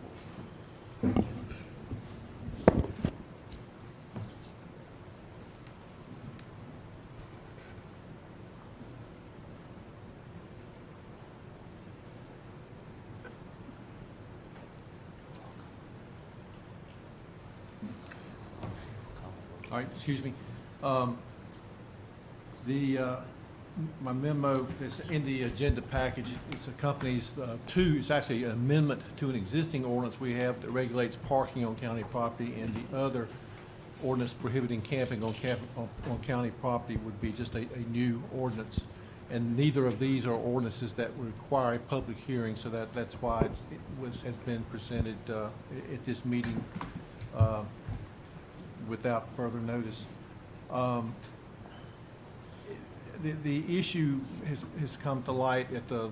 All right, excuse me. My memo is in the agenda package. It's accompanies it's actually an amendment to an existing ordinance we have that regulates parking on county property, and the other ordinance prohibiting camping on county property would be just a new ordinance. And neither of these are ordinances that require a public hearing, so that's why has been presented at this meeting without further notice. The issue has come to light at the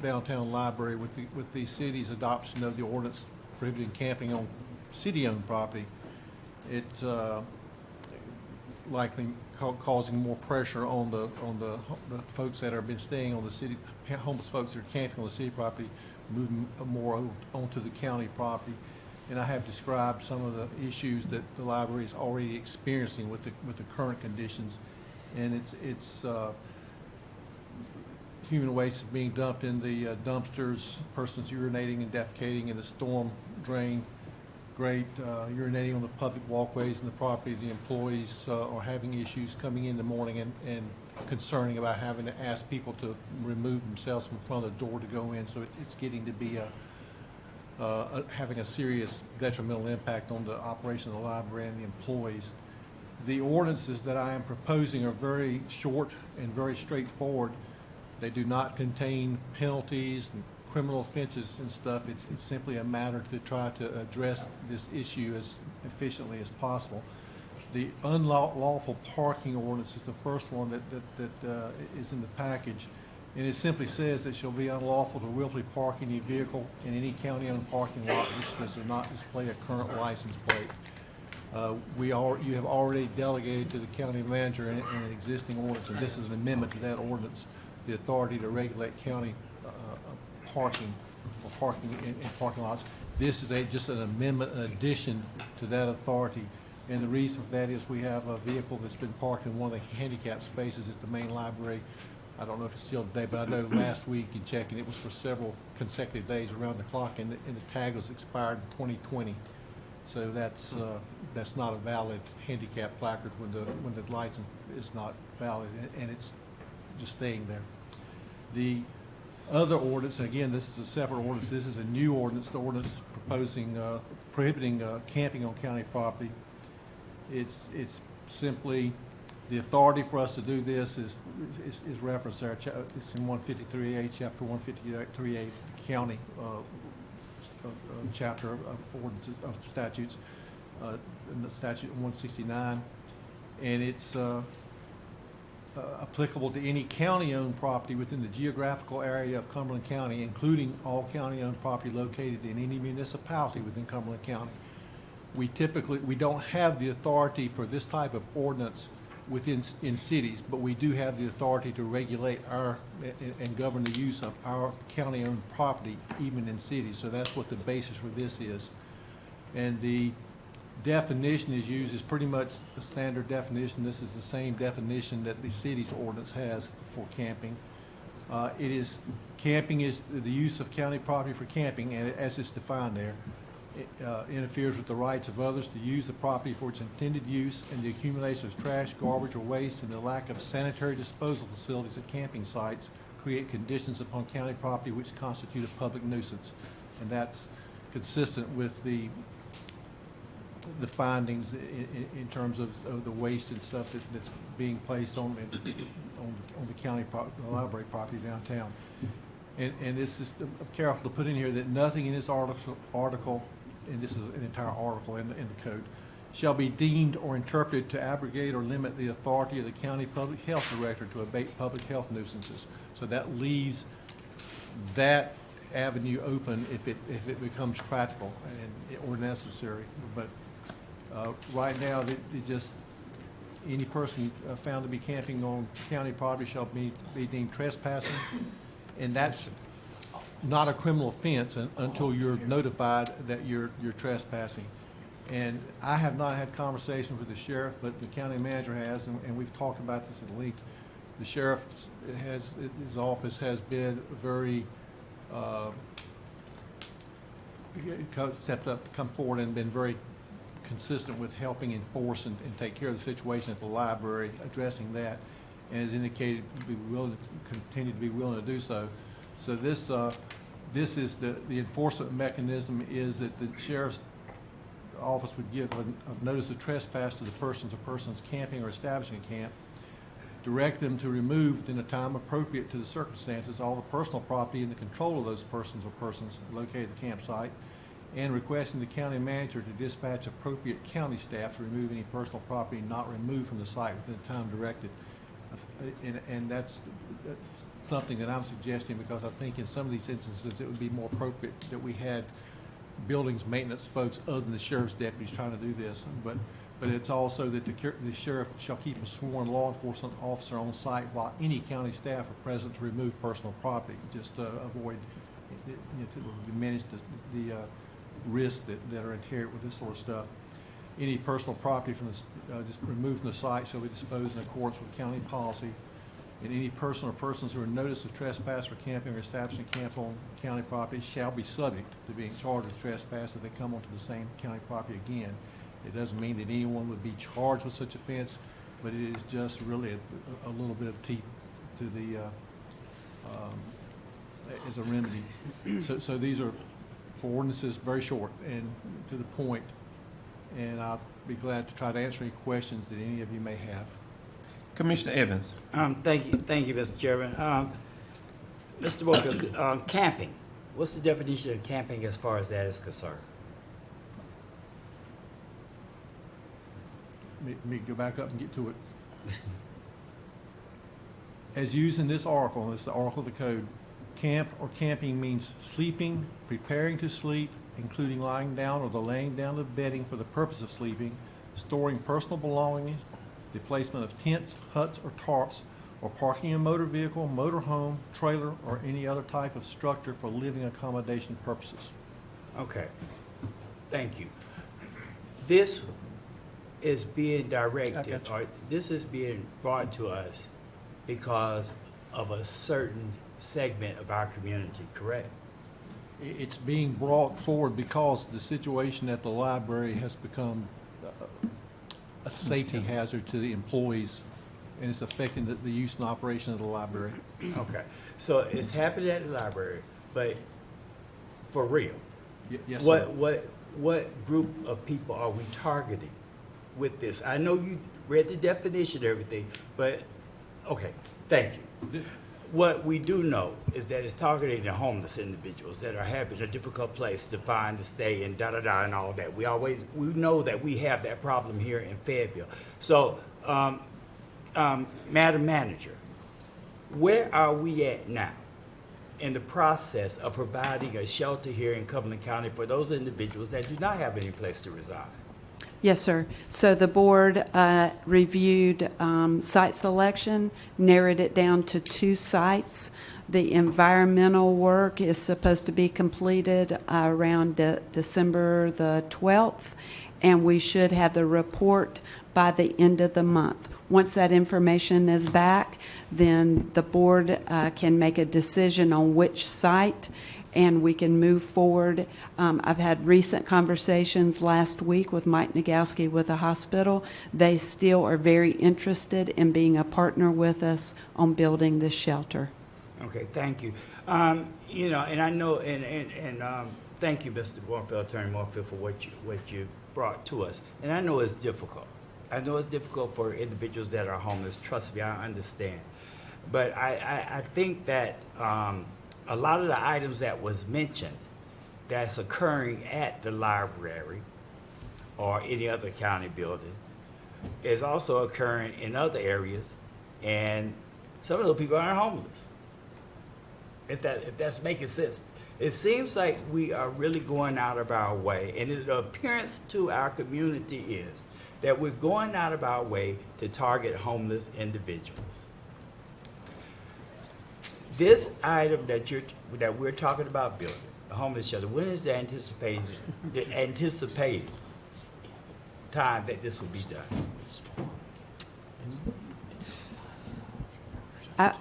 downtown library with the city's adoption of the ordinance prohibiting camping on city-owned property. It's likely causing more pressure on the folks that have been staying on the city, homeless folks that are camping on the city property, moving more onto the county property. And I have described some of the issues that the library is already experiencing with the current conditions. And it's human waste is being dumped in the dumpsters, persons urinating and defecating in the storm drain grate, urinating on the public walkways and the property. The employees are having issues coming in the morning and concerning about having to ask people to remove themselves from front of the door to go in. So it's getting to be having a serious detrimental impact on the operation of the library and the employees. The ordinances that I am proposing are very short and very straightforward. They do not contain penalties and criminal offenses and stuff. It's simply a matter to try to address this issue as efficiently as possible. The unlawful parking ordinance is the first one that is in the package. And it simply says that it shall be unlawful to willfully park any vehicle in any county-owned parking lot which does not display a current license plate. You have already delegated to the county manager in an existing ordinance, and this is an amendment to that ordinance, the authority to regulate county parking or parking in parking lots. This is just an amendment, an addition to that authority. And the reason for that is we have a vehicle that's been parked in one of the handicap spaces at the main library. I don't know if it's still today, but I know last week in checking, it was for several consecutive days around the clock, and the tag was expired in 2020. So that's not a valid handicap placard when the license is not valid, and it's just staying there. The other ordinance, and again, this is a separate ordinance. This is a new ordinance. The ordinance proposing prohibiting camping on county property. It's simply the authority for us to do this is referenced there. It's in 153A, Chapter 153A, County chapter of ordinances of statutes, in the statute 169, and it's applicable to any county-owned property within the geographical area of Cumberland County, including all county-owned property located in any municipality within Cumberland County. We don't have the authority for this type of ordinance in cities, but we do have the authority to regulate and govern the use of our county-owned property even in cities. So that's what the basis for this is. And the definition is used is pretty much the standard definition. This is the same definition that the city's ordinance has for camping. Camping is the use of county property for camping, and as it's defined there. It interferes with the rights of others to use the property for its intended use, and the accumulation of trash, garbage, or waste, and the lack of sanitary disposal facilities at camping sites create conditions upon county property which constitute a public nuisance. And that's consistent with the findings in terms of the waste and stuff that's being placed on the county the library property downtown. And this is careful to put in here that nothing in this article, and this is an entire article in the code, shall be deemed or interpreted to abrogate or limit the authority of the county public health director to abate public health nuisances. So that leaves that avenue open if it becomes practical or necessary. But Right now, any person found to be camping on county property shall be deemed trespassing, and that's not a criminal offense until you're notified that you're trespassing. And I have not had conversations with the sheriff, but the county manager has, and we've talked about this at length. The sheriff his office has been very, stepped up, come forward and been very consistent with helping enforce and take care of the situation at the library, addressing that, and has indicated to be willing to continue to be willing to do so. So this is the enforcement mechanism is that the sheriff's office would give a notice of trespass to the persons or persons camping or establishing a camp, direct them to remove within a time appropriate to the circumstances all the personal property in the control of those persons or persons located at the campsite, and requesting the county manager to dispatch appropriate county staff to remove any personal property not removed from the site within the time directed. And that's something that I'm suggesting, because I think in some of these instances it would be more appropriate that we had buildings maintenance folks other than the sheriff's deputies trying to do this. But it's also that the sheriff shall keep a sworn law enforcement officer on site while any county staff are present to remove personal property, just to avoid, to diminish the risks that are inherent with this sort of stuff. Any personal property from just removed from the site shall be disposed in accordance with county policy, and any person or persons who are noticed of trespass for camping or establishing camp on county property shall be subject to being charged with trespass if they come onto the same county property again. It doesn't mean that anyone would be charged with such offense, but it is just really a little bit of teeth to the as a remedy. So these are for ordinances very short and to the point, and I'll be glad to try to answer any questions that any of you may have. Commissioner Evans. Thank you, Mr. Chairman. Mr. Walker, camping. What's the definition of camping as far as that is concerned? Let me go back up and get to it. As used in this article, and it's the article of the code, camp or camping means sleeping, preparing to sleep, including lying down or the laying down of bedding for the purpose of sleeping, storing personal belongings, the placement of tents, huts, or tarps, or parking a motor vehicle, motor home, trailer, or any other type of structure for living accommodation purposes. Okay, thank you. This is being directed, or this is being brought to us because of a certain segment of our community, correct? It's being brought forward because the situation at the library has become a safety hazard to the employees, and it's affecting the use and operation of the library. Okay, so it's happening at the library, but for real? Yes, sir. What group of people are we targeting with this? I know you read the definition and everything, but, okay, thank you. What we do know is that it's targeting the homeless individuals that are having a difficult place to find, to stay, and da-da-da and all that. We know that we have that problem here in Fayetteville. So, Madam Manager, where are we at now in the process of providing a shelter here in Cumberland County for those individuals that do not have any place to reside? Yes, sir. So the board reviewed site selection, narrowed it down to 2 sites. The environmental work is supposed to be completed around December the 12th, and we should have the report by the end of the month. Once that information is back, then the board can make a decision on which site, and we can move forward. I've had recent conversations last week with Mike Nagowski with the hospital. They still are very interested in being a partner with us on building this shelter. Okay, thank you. You know, and I know, and thank you, Mr. Warfield, Attorney Warfield, for what you brought to us. And I know it's difficult. I know it's difficult for individuals that are homeless. Trust me, I understand. But I think that a lot of the items that was mentioned that's occurring at the library or any other county building is also occurring in other areas, and some of those people aren't homeless. If that's making sense, It seems like we are really going out of our way, and the appearance to our community is that we're going out of our way to target homeless individuals. This item that we're talking about building, a homeless shelter, when is the anticipated time that this will be done?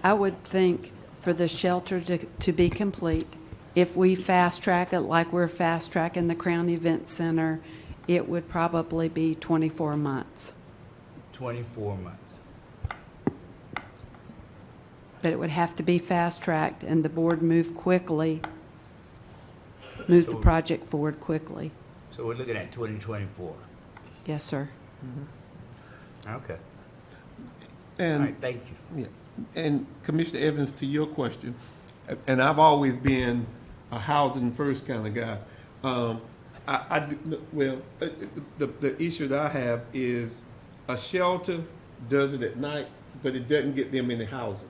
I would think for the shelter to be complete, if we fast track it like we're fast tracking the Crown Event Center, it would probably be 24 months. 24 months. But it would have to be fast tracked and the board move quickly, move the project forward quickly. So we're looking at 2024. Yes, sir. Okay. And, All right, thank you. yeah. And Commissioner Evans, to your question, and I've always been a housing first kind of guy. The issue that I have is a shelter does it at night, but it doesn't get them any housing.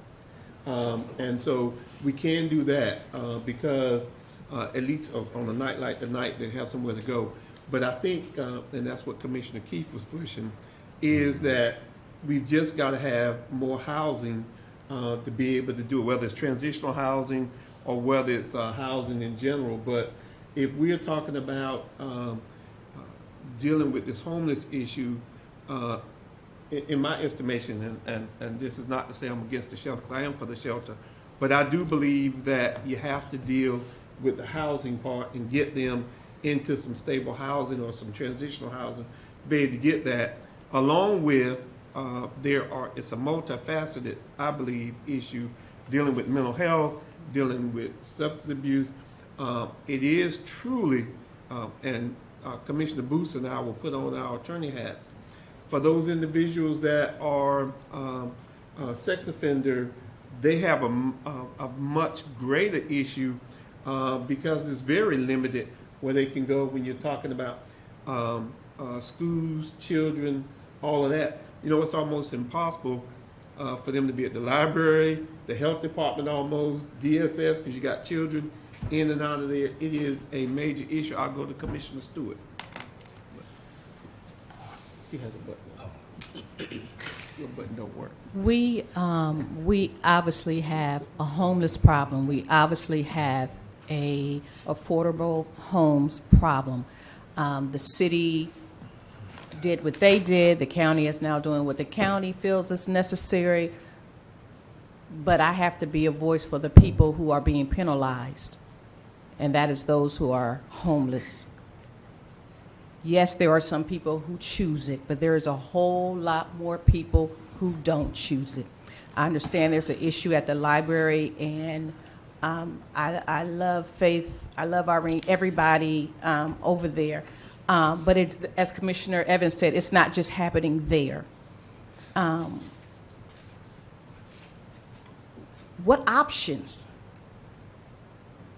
And so we can do that because at least on a night like tonight, they have somewhere to go. But I think, and that's what Commissioner Keefe was pushing, is that we've just got to have more housing to be able to do it, whether it's transitional housing or whether it's housing in general. But if we're talking about dealing with this homeless issue, in my estimation, and this is not to say I'm against the shelter, because I am for the shelter, but I do believe that you have to deal with the housing part and get them into some stable housing or some transitional housing, be able to get that, along with it's a multifaceted, I believe, issue dealing with mental health, dealing with substance abuse. It is truly, and Commissioner Booth and I will put on our attorney hats, for those individuals that are sex offender, they have a much greater issue because it's very limited where they can go when you're talking about schools, children, all of that. You know, it's almost impossible for them to be at the library, the health department almost, DSS, because you got children in and out of there. It is a major issue. I'll go to Commissioner Stewart. She has a button. Your button don't work. We obviously have a homeless problem. We obviously have a affordable homes problem. The city did what they did. The county is now doing what the county feels is necessary. But I have to be a voice for the people who are being penalized, and that is those who are homeless. Yes, there are some people who choose it, but there is a whole lot more people who don't choose it. I understand there's an issue at the library, and I love Faith, I love Irene, everybody over there. But it's, as Commissioner Evans said, it's not just happening there. What options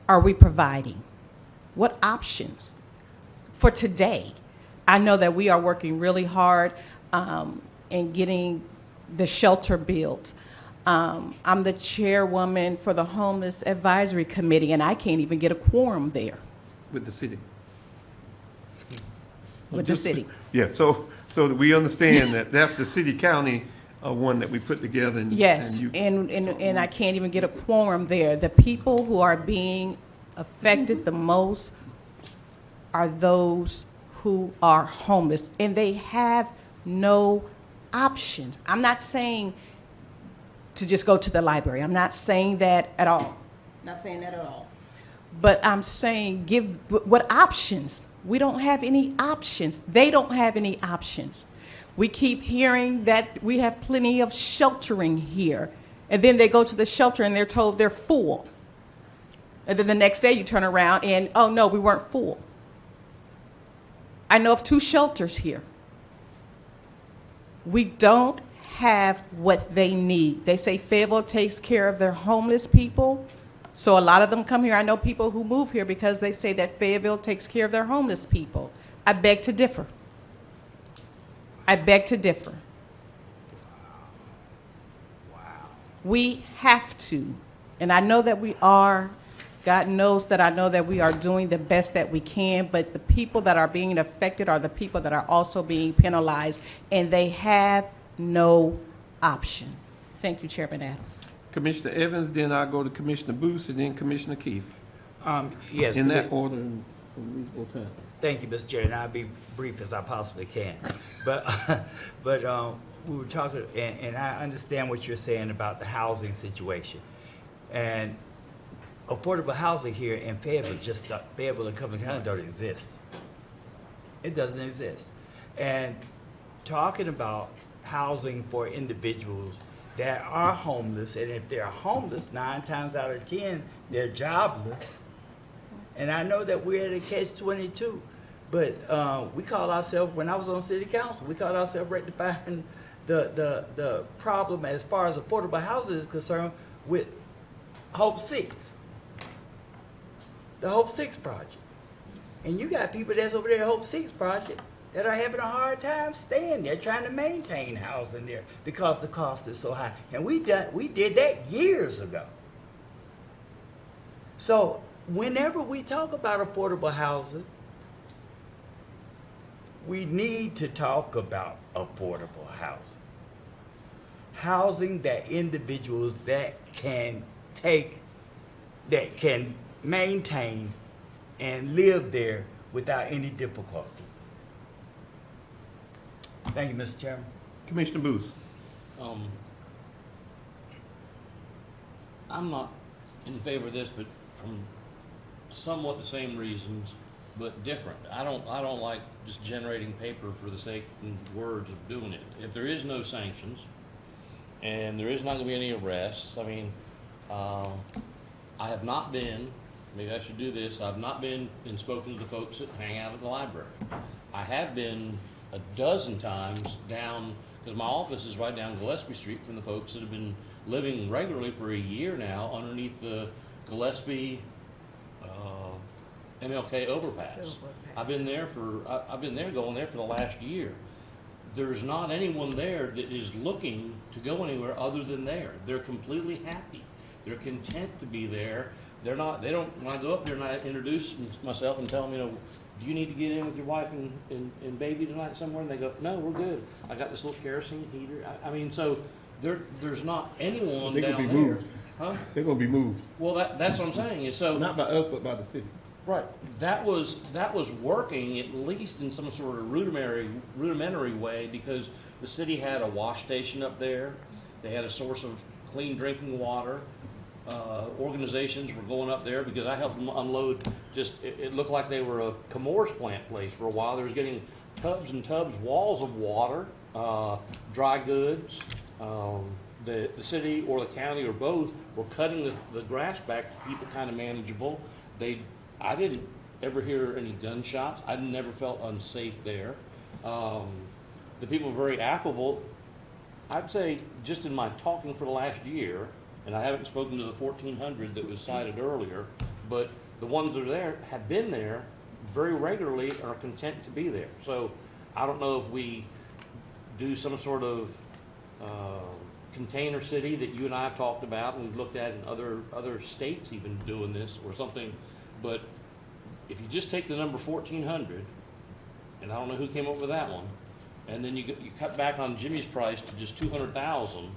are we providing? What options for today? I know that we are working really hard in getting the shelter built. I'm the chairwoman for the Homeless Advisory Committee, and I can't even get a quorum there. With the city. With the city. Yeah, so we understand that that's the city-county one that we put together. And, yes, and I can't even get a quorum there. The people who are being affected the most are those who are homeless, and they have no options. I'm not saying to just go to the library. I'm not saying that at all. Not saying that at all. But I'm saying what options? We don't have any options. They don't have any options. We keep hearing that we have plenty of sheltering here, and then they go to the shelter and they're told they're full. And then the next day you turn around and, oh no, we weren't full. I know of 2 shelters here. We don't have what they need. They say Fayetteville takes care of their homeless people, so a lot of them come here. I know people who move here because they say that Fayetteville takes care of their homeless people. I beg to differ. I beg to differ. We have to, and I know that we are God knows that I know that we are doing the best that we can, but the people that are being affected are the people that are also being penalized, and they have no option. Thank you, Chairman Adams. Commissioner Evans, then I'll go to Commissioner Booth, and then Commissioner Keefe. Yes. In that order, in reasonable time. Thank you, Mr. Chair, and I'll be brief as I possibly can. But, we were talking, and I understand what you're saying about the housing situation. And affordable housing here in Fayetteville, Fayetteville and Cumberland County don't exist. It doesn't exist. And talking about housing for individuals that are homeless, and if they're homeless, 9 times out of 10, they're jobless. And I know that we're at a catch-22, but we call ourselves, when I was on city council, we called ourselves rectifying the problem as far as affordable housing is concerned with Hope 6, the Hope 6 project. And you got people that's over there at Hope 6 project that are having a hard time staying there, trying to maintain housing there because the cost is so high. And we did that years ago. So whenever we talk about affordable housing, we need to talk about affordable housing. Housing that individuals that can maintain and live there without any difficulty. Thank you, Mr. Chairman. Commissioner Booth. I'm not in favor of this, but from somewhat the same reasons, but different. I don't like just generating paper for the sake and words of doing it. If there is no sanctions and there is not going to be any arrests, I mean, I have not been, maybe I should do this, I've not been and spoken to the folks that hang out at the library. I have been a dozen times down, because my office is right down Gillespie Street from the folks that have been living regularly for a year now underneath the Gillespie MLK overpass. I've been there going there for the last year. There's not anyone there that is looking to go anywhere other than there. They're completely happy. They're content to be there. When I go up there and I introduce myself and tell them, do you need to get in with your wife and baby tonight somewhere? And they go, no, we're good. I got this little kerosene heater. I mean, so there's not anyone down there. They're going to be moved. Huh? They're going to be moved. Well, that's what I'm saying. And so not by us, but by the city. Right. That was working at least in some sort of rudimentary way, because the city had a wash station up there. They had a source of clean drinking water. Organizations were going up there because I helped them unload. It looked like they were a Comores plant place for a while. They was getting tubs and tubs, walls of water, dry goods. The city or the county or both were cutting the grass back to keep it kind of manageable. I didn't ever hear any gunshots. I never felt unsafe there. The people were very affable. I'd say just in my talking for the last year, and I haven't spoken to the 1,400 that was cited earlier, but the ones that are there have been there very regularly and are content to be there. So I don't know if we do some sort of container city that you and I have talked about, and we've looked at in other states even doing this or something. But if you just take the number 1,400, and I don't know who came up with that one, and then you cut back on Jimmy's price to just 200,000.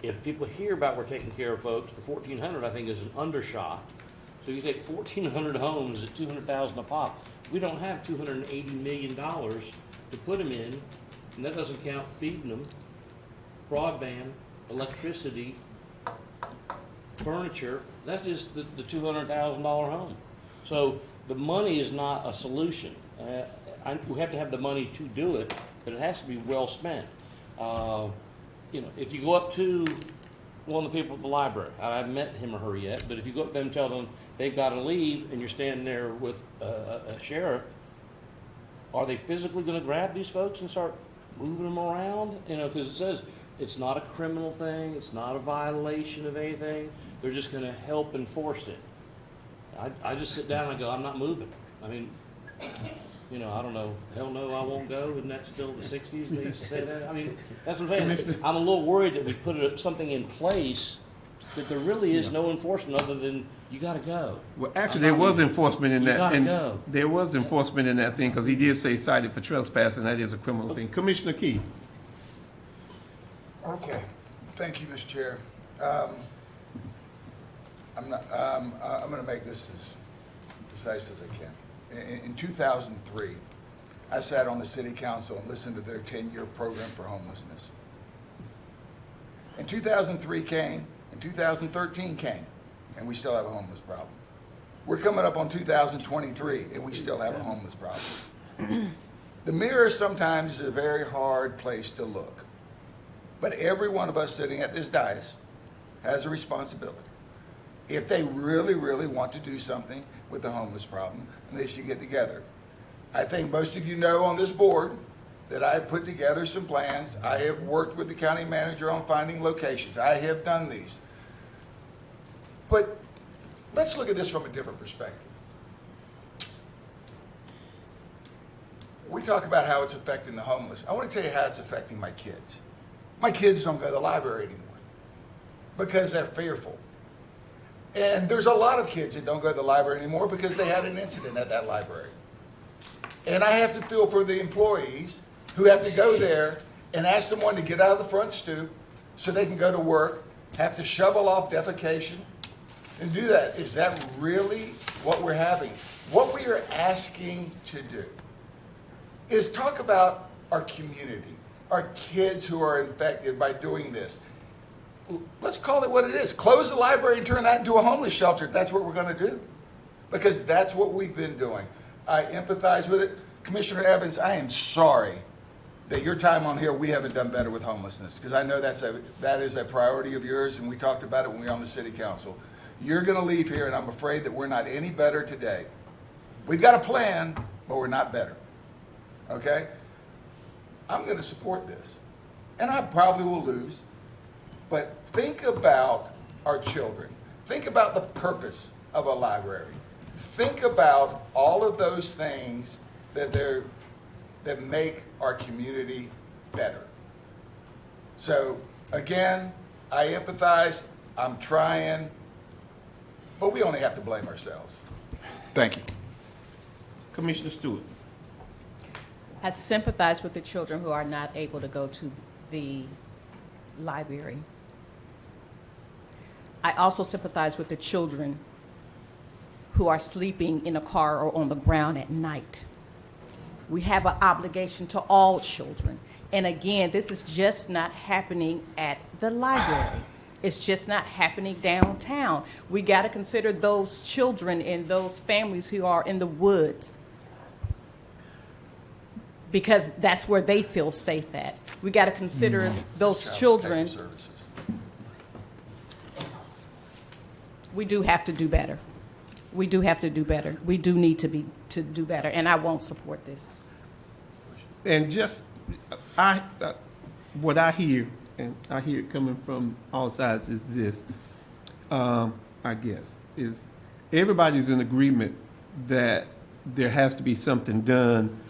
If people hear about we're taking care of folks, the 1,400 I think is an undershot. So you take 1,400 homes at 200,000 a pop. We don't have $280 million to put them in, and that doesn't count feeding them, broadband, electricity, furniture. That's just the $200,000 home. So the money is not a solution. We have to have the money to do it, but it has to be well spent. If you go up to one of the people at the library, I haven't met him or her yet, but if you go up there and tell them they've got to leave and you're standing there with a sheriff, are they physically going to grab these folks and start moving them around? Because it says it's not a criminal thing, it's not a violation of anything. They're just going to help enforce it. I just sit down and I go, I'm not moving. I mean, I don't know. Hell no, I won't go. Isn't that still the 60s? They used to say that. I mean, that's what I'm saying. I'm a little worried that we put something in place that there really is no enforcement other than you gotta go. Well, actually, there was enforcement in You that. gotta and go. There was enforcement in that thing, because he did say cited for trespass, and that is a criminal thing. Commissioner Key. Okay, thank you, Mr. Chair. I'm gonna make this as precise as I can. In 2003, I sat on the city council and listened to their 10-year program for homelessness. And 2003 came, and 2013 came, and we still have a homeless problem. We're coming up on 2023, and we still have a homeless problem. The mirror sometimes is a very hard place to look. But every one of us sitting at this dais has a responsibility. If they really, really want to do something with the homeless problem, then they should get together. I think most of you know on this board that I have put together some plans. I have worked with the county manager on finding locations. I have done these. But let's look at this from a different perspective. We talk about how it's affecting the homeless. I want to tell you how it's affecting my kids. My kids don't go to the library anymore because they're fearful. And there's a lot of kids that don't go to the library anymore because they had an incident at that library. And I have to feel for the employees who have to go there and ask someone to get out of the front stoop so they can go to work, have to shovel off defecation, and do that. Is that really what we're having? What we are asking to do is talk about our community, our kids who are infected by doing this. Let's call it what it is. Close the library and turn that into a homeless shelter if that's what we're going to do. Because that's what we've been doing. I empathize with it. Commissioner Evans, I am sorry that your time on here, we haven't done better with homelessness, because I know that is a priority of yours, and we talked about it when we were on the city council. You're going to leave here, and I'm afraid that we're not any better today. We've got a plan, but we're not better. Okay? I'm going to support this, and I probably will lose, but think about our children. Think about the purpose of a library. Think about all of those things that make our community better. So again, I empathize, I'm trying, but we only have to blame ourselves. Thank you. Commissioner Stewart. I sympathize with the children who are not able to go to the library. I also sympathize with the children who are sleeping in a car or on the ground at night. We have an obligation to all children. And again, this is just not happening at the library. It's just not happening downtown. We got to consider those children and those families who are in the woods, because that's where they feel safe at. We got to consider those children. We do have to do better. We do have to do better. We do need to do better, and I won't support this. And just, what I hear, and I hear it coming from all sides, is this, I guess, is everybody's in agreement that there has to be something done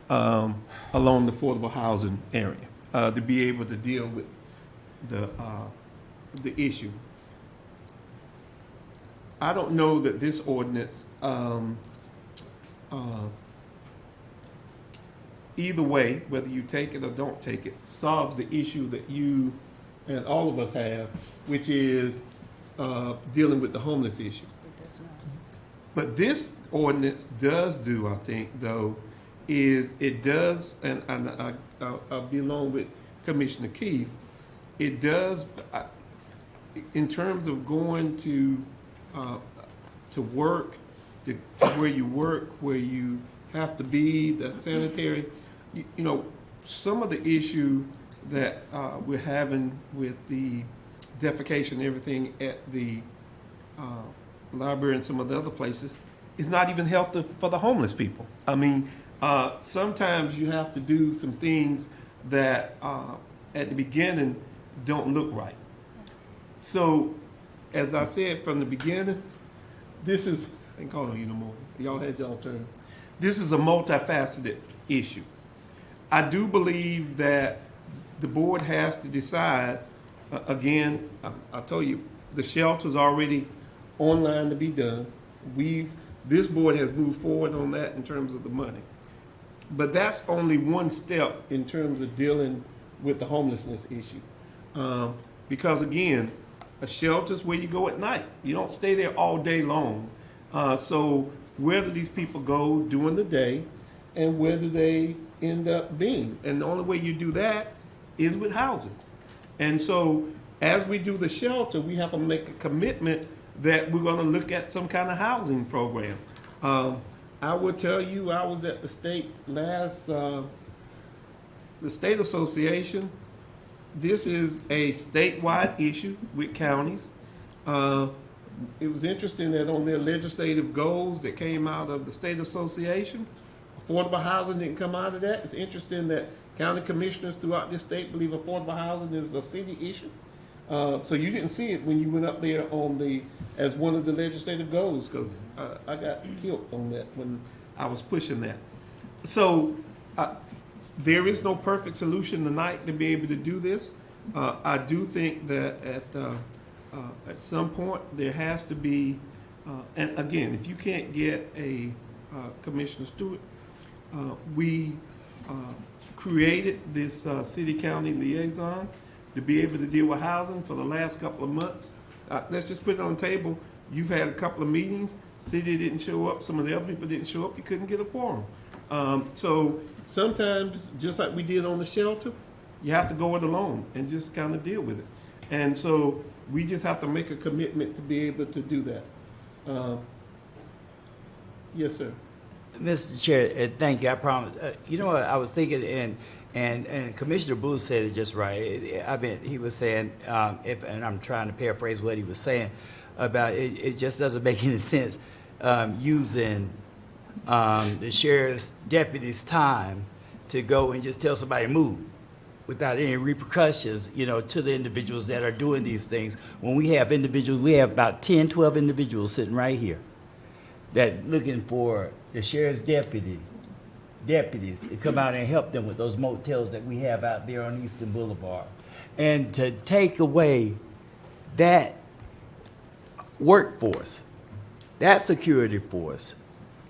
along the affordable housing area to be able to deal with the issue. I don't know that this ordinance, either way, whether you take it or don't take it, solves the issue that you and all of us have, which is dealing with the homeless issue. But this ordinance does do, I think, though, is it does, and I'll be along with Commissioner Keefe, it does, in terms of going to work, to where you work, where you have to be, the sanitary, you know, some of the issue that we're having with the defecation and everything at the library and some of the other places is not even healthy for the homeless people. I mean, sometimes you have to do some things that at the beginning don't look right. So, as I said from the beginning, this is, I ain't calling you no more. Y'all had y'all turn. This is a multifaceted issue. I do believe that the board has to decide, again, I told you, The shelter's already online to be done. This board has moved forward on that in terms of the money. But that's only one step in terms of dealing with the homelessness issue. Because again, a shelter's where you go at night. You don't stay there all day long. So where do these people go during the day, and where do they end up being? And the only way you do that is with housing. And so as we do the shelter, we have to make a commitment that we're gonna look at some kind of housing program. I will tell you, I was at the state the state association. This is a statewide issue with counties. It was interesting that on their legislative goals that came out of the state association, affordable housing didn't come out of that. It's interesting that county commissioners throughout this state believe affordable housing is a city issue. So you didn't see it when you went up there as one of the legislative goals, because I got killed on that when I was pushing that. So there is no perfect solution tonight to be able to do this. I do think that at some point there has to be, and again, if you can't get a Commissioner Stewart, we created this city-county liaison to be able to deal with housing for the last couple of months. Let's just put it on the table. You've had a couple of meetings. City didn't show up. Some of the other people didn't show up. You couldn't get a quorum. So sometimes, just like we did on the shelter, you have to go it alone and just kind of deal with it. And so we just have to make a commitment to be able to do that. Yes, sir. Mr. Chair, thank you. I promise. You know what I was thinking, and Commissioner Booth said it just right. I mean, he was saying, and I'm trying to paraphrase what he was saying about it. It just doesn't make any sense using the sheriff's deputy's time to go and just tell somebody to move without any repercussions, to the individuals that are doing these things. When we have about 10, 12 individuals sitting right here that looking for the sheriff's deputies to come out and help them with those motels that we have out there on Eastern Boulevard. And to take away that workforce, that security force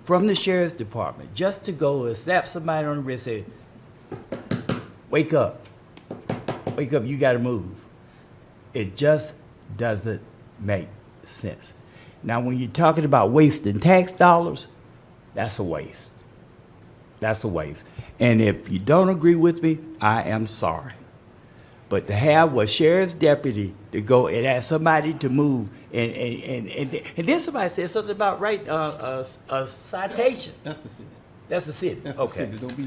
from the sheriff's department, just to go and slap somebody on the wrist and say, wake up, you gotta move. It just doesn't make sense. Now, when you're talking about wasting tax dollars, that's a waste. That's a waste. And if you don't agree with me, I am sorry. But to have a sheriff's deputy to go and ask somebody to move, and then somebody said something about a citation. That's the city. That's the city. That's okay. the city. Don't be.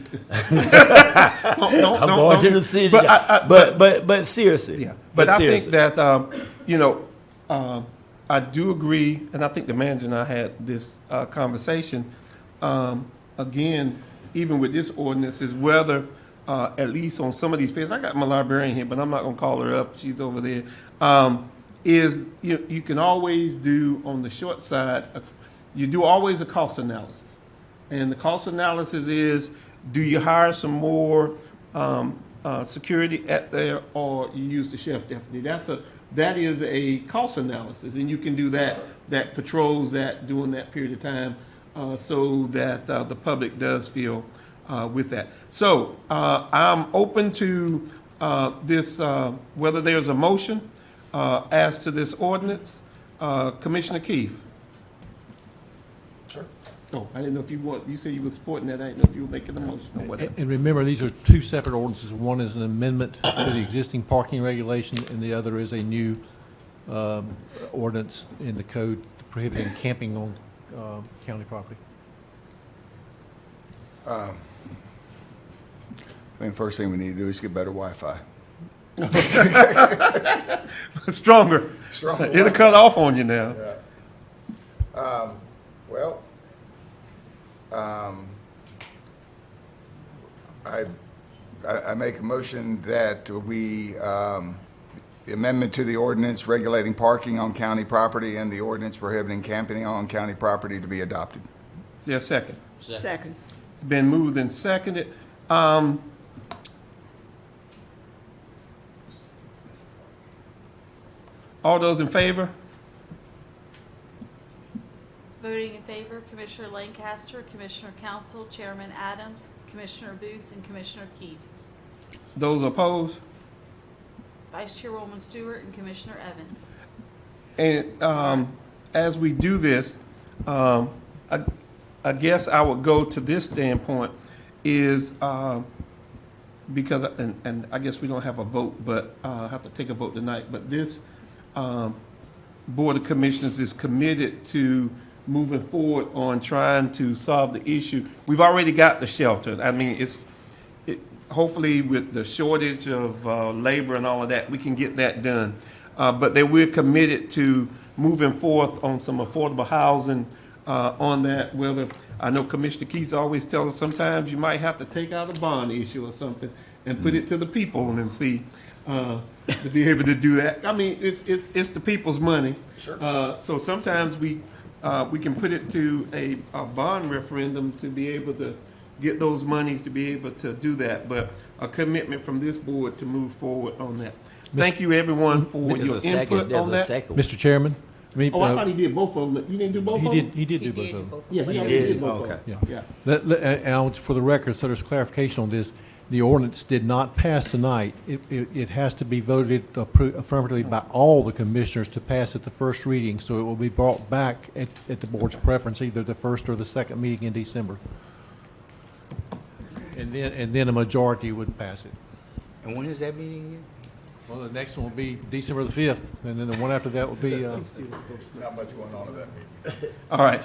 I'm going to the city. But seriously. Yeah. But I think that I do agree, and I think the manager and I had this conversation. Again, even with this ordinance, is whether at least on some of these pages, I got my librarian here, but I'm not going to call her up. She's over there. You can always do on the short side, you do always a cost analysis. And the cost analysis is, do you hire some more security at there, or you use the sheriff deputy? That is a cost analysis, and you can do that patrols that during that period of time, so that the public does feel with that. So I'm open to this, whether there's a motion as to this ordinance. Commissioner Keefe. Sure. Oh, I didn't know if you said you were supporting that. I didn't know if you were making a motion or whatever. And remember, these are two separate ordinances. One is an amendment to the existing parking regulation, and the other is a new ordinance in the code prohibiting camping on county property. I mean, first thing we need to do is get better Wi-Fi. Stronger. It'll cut off on you now. Yeah. I make a motion that we, the amendment to the ordinance regulating parking on county property and the ordinance prohibiting camping on county property to be adopted. Is there a second? Second. It's been moved and seconded. All those in favor? Voting in favor, Commissioner Lancaster, Commissioner Council, Chairman Adams, Commissioner Booth, and Commissioner Keefe. Those opposed? Vice Chairwoman Stewart and Commissioner Evans. And as we do this, I guess I would go to this standpoint is because, and I guess we don't have a vote, but I have to take a vote tonight, but this Board of Commissioners is committed to moving forward on trying to solve the issue. We've already got the shelter. I mean, hopefully with the shortage of labor and all of that, we can get that done. But that we're committed to moving forth on some affordable housing on that, whether, I know Commissioner Keys always tells us sometimes you might have to take out a bond issue or something and put it to the people and see, to be able to do that. I mean, it's the people's money. Sure. So sometimes we can put it to a bond referendum to be able to get those monies to be able to do that, but a commitment from this board to move forward on that. Thank you, everyone, for your input on that. Mr. Chairman? I thought he did both of them. You didn't do both of them? He did do both of them. Yeah, he did both of them. Yeah. And for the record, so there's clarification on this, the ordinance did not pass tonight. It has to be voted affirmatively by all the commissioners to pass at the first reading, so it will be brought back at the board's preference, either the first or the second meeting in December. And then a majority would pass it. And when is that meeting again? Well, the next one will be December the 5th, and then the one after that will be, Not much going on at that meeting. All right.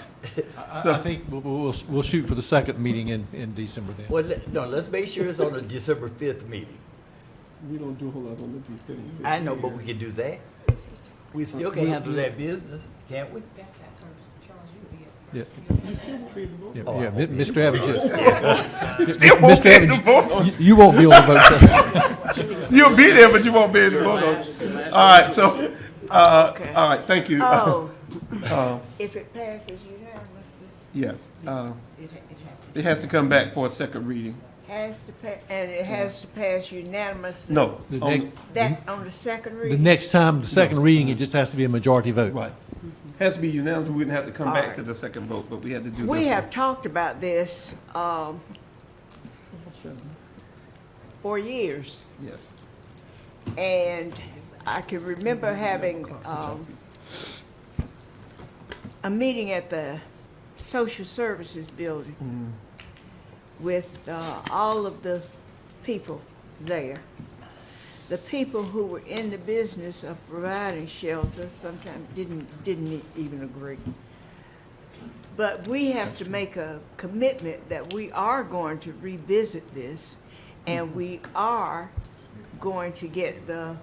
I think we'll shoot for the second meeting in December then. Well, let's make sure it's on the December 5th meeting. We don't do a whole lot on the 5th. I know, but we can do that. We still can handle that business, can't we? Yeah. Oh, Yeah, Mr. Evans, Still won't be able to vote on it. you won't be able to vote, sir. You'll be there, but you won't be able to vote on it. All right, so, all right, thank you. If it passes unanimously, Yes, it has to come back for a second reading. and it has to pass unanimously. No, On the second The reading? next time, the second reading, it just has to be a majority vote. right. Has to be unanimous. We wouldn't have to come back to the second vote, but we had to do this. We one. have talked about this for years. Yes. And I can remember having a meeting at the Social Services Building with all of the people there. The people who were in the business of providing shelter sometimes didn't even agree. But we have to make a commitment that we are going to revisit this, and we are going to get the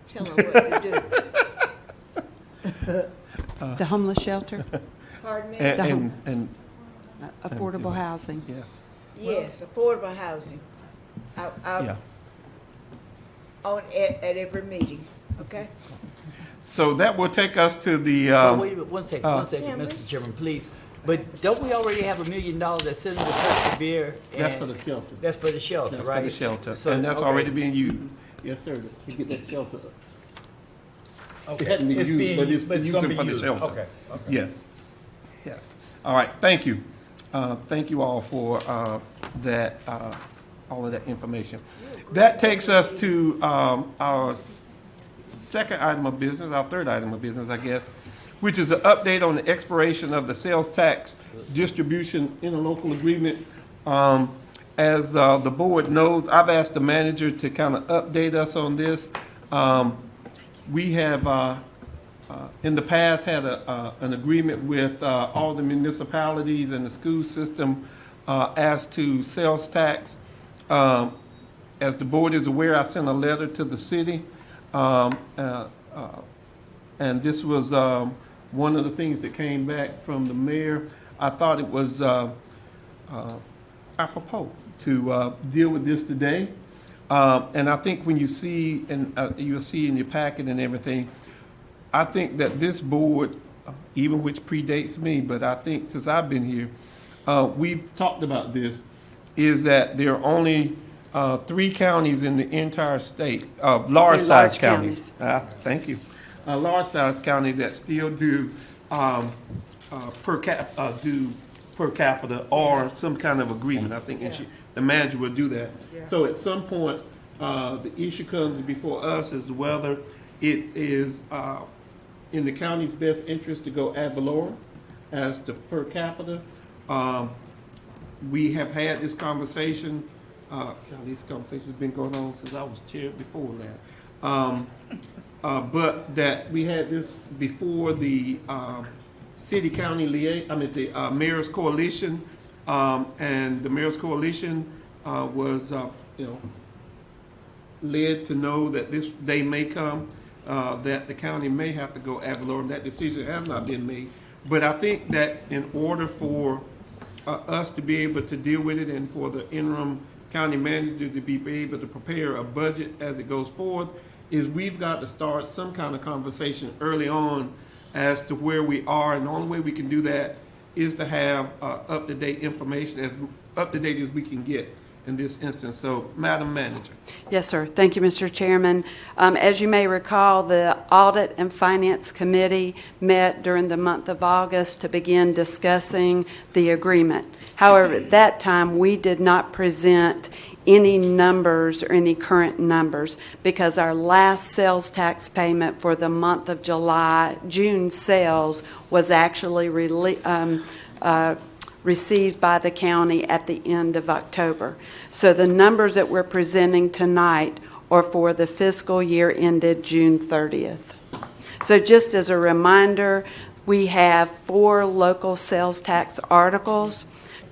tell them what to do. The homeless shelter, Pardon me? And affordable housing. yes. Yes, affordable housing. Yeah. At every meeting, okay? So that will take us to the, Oh, wait a minute, one second, Yeah, Mr. Chairman, please. But don't we already have $1 million that's sitting in the Turkey Beer? that's for the shelter. That's for the shelter, That's right? for the shelter, So, and that's okay. already being used. Yes, sir, to get that shelter. Okay. It hadn't been It's used, being- but it's but it's used gonna be for the used. shelter. Okay, okay. Yes, yes. All right, thank you. Thank you all for that, all of that information. That takes us to our second item of business, our third item of business, I guess, which is an update on the expiration of the sales tax distribution interlocal agreement. As the board knows, I've asked the manager to kind of update us on this. We have, in the past, had an agreement with all the municipalities and the school system as to sales tax. As the board is aware, I sent a letter to the city, and this was one of the things that came back from the mayor. I thought it was apropos to deal with this today. And I think when you see, and you'll see in your packet and everything, I think that this board, even which predates me, but I think since I've been here, we've talked about this, is that there are only 3 counties in the entire state, large-sized large counties. Thank you. Large-sized county that still do per capita or some kind of agreement. I think the manager will do that. So at some point, the issue comes before us is whether it is in the county's best interest to go ad valorem as to per capita. We have had this conversation. These conversations have been going on since I was chair before that. But that we had this before the city-county the Mayor's Coalition, and the Mayor's Coalition was, led to know that this day may come, that the county may have to go ad valorem. That decision has not been made. But I think that in order for us to be able to deal with it and for the interim county manager to be able to prepare a budget as it goes forth, is we've got to start some kind of conversation early on as to where we are, and the only way we can do that is to have up-to-date information, as up-to-date as we can get in this instance. So, Madam Manager. Yes, sir. Thank you, Mr. Chairman. As you may recall, the Audit and Finance Committee met during the month of August to begin discussing the agreement. However, at that time, we did not present any numbers or any current numbers because our last sales tax payment for the month of June sales was actually received by the county at the end of October. So the numbers that we're presenting tonight are for the fiscal year ended June 30th. So just as a reminder, we have 4 local sales tax articles.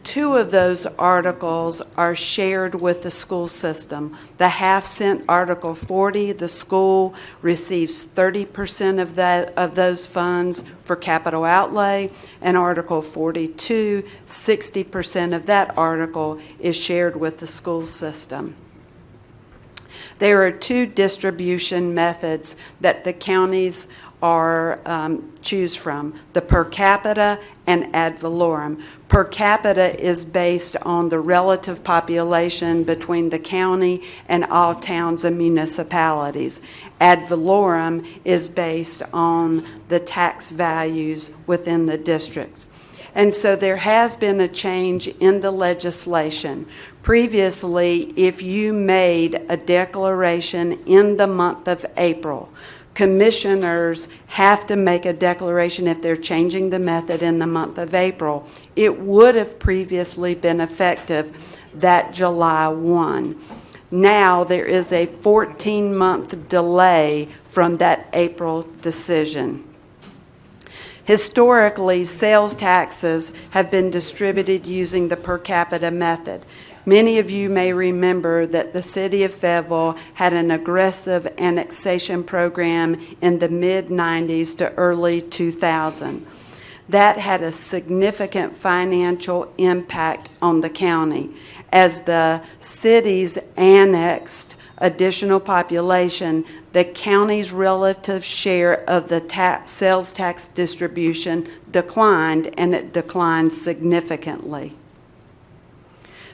2 of those articles are shared with the school system. The half-cent Article 40, the school receives 30% of those funds for capital outlay, and Article 42, 60% of that article is shared with the school system. There are 2 distribution methods that the counties are choose from, the per capita and ad valorem. Per capita is based on the relative population between the county and all towns and municipalities. Ad valorem is based on the tax values within the districts. And so there has been a change in the legislation. Previously, if you made a declaration in the month of April, commissioners have to make a declaration if they're changing the method in the month of April. It would have previously been effective that July 1. Now there is a 14-month delay from that April decision. Historically, sales taxes have been distributed using the per capita method. Many of you may remember that the city of Fayetteville had an aggressive annexation program in the mid-90s to early 2000. That had a significant financial impact on the county. As the cities annexed additional population, the county's relative share of the sales tax distribution declined, and it declined significantly.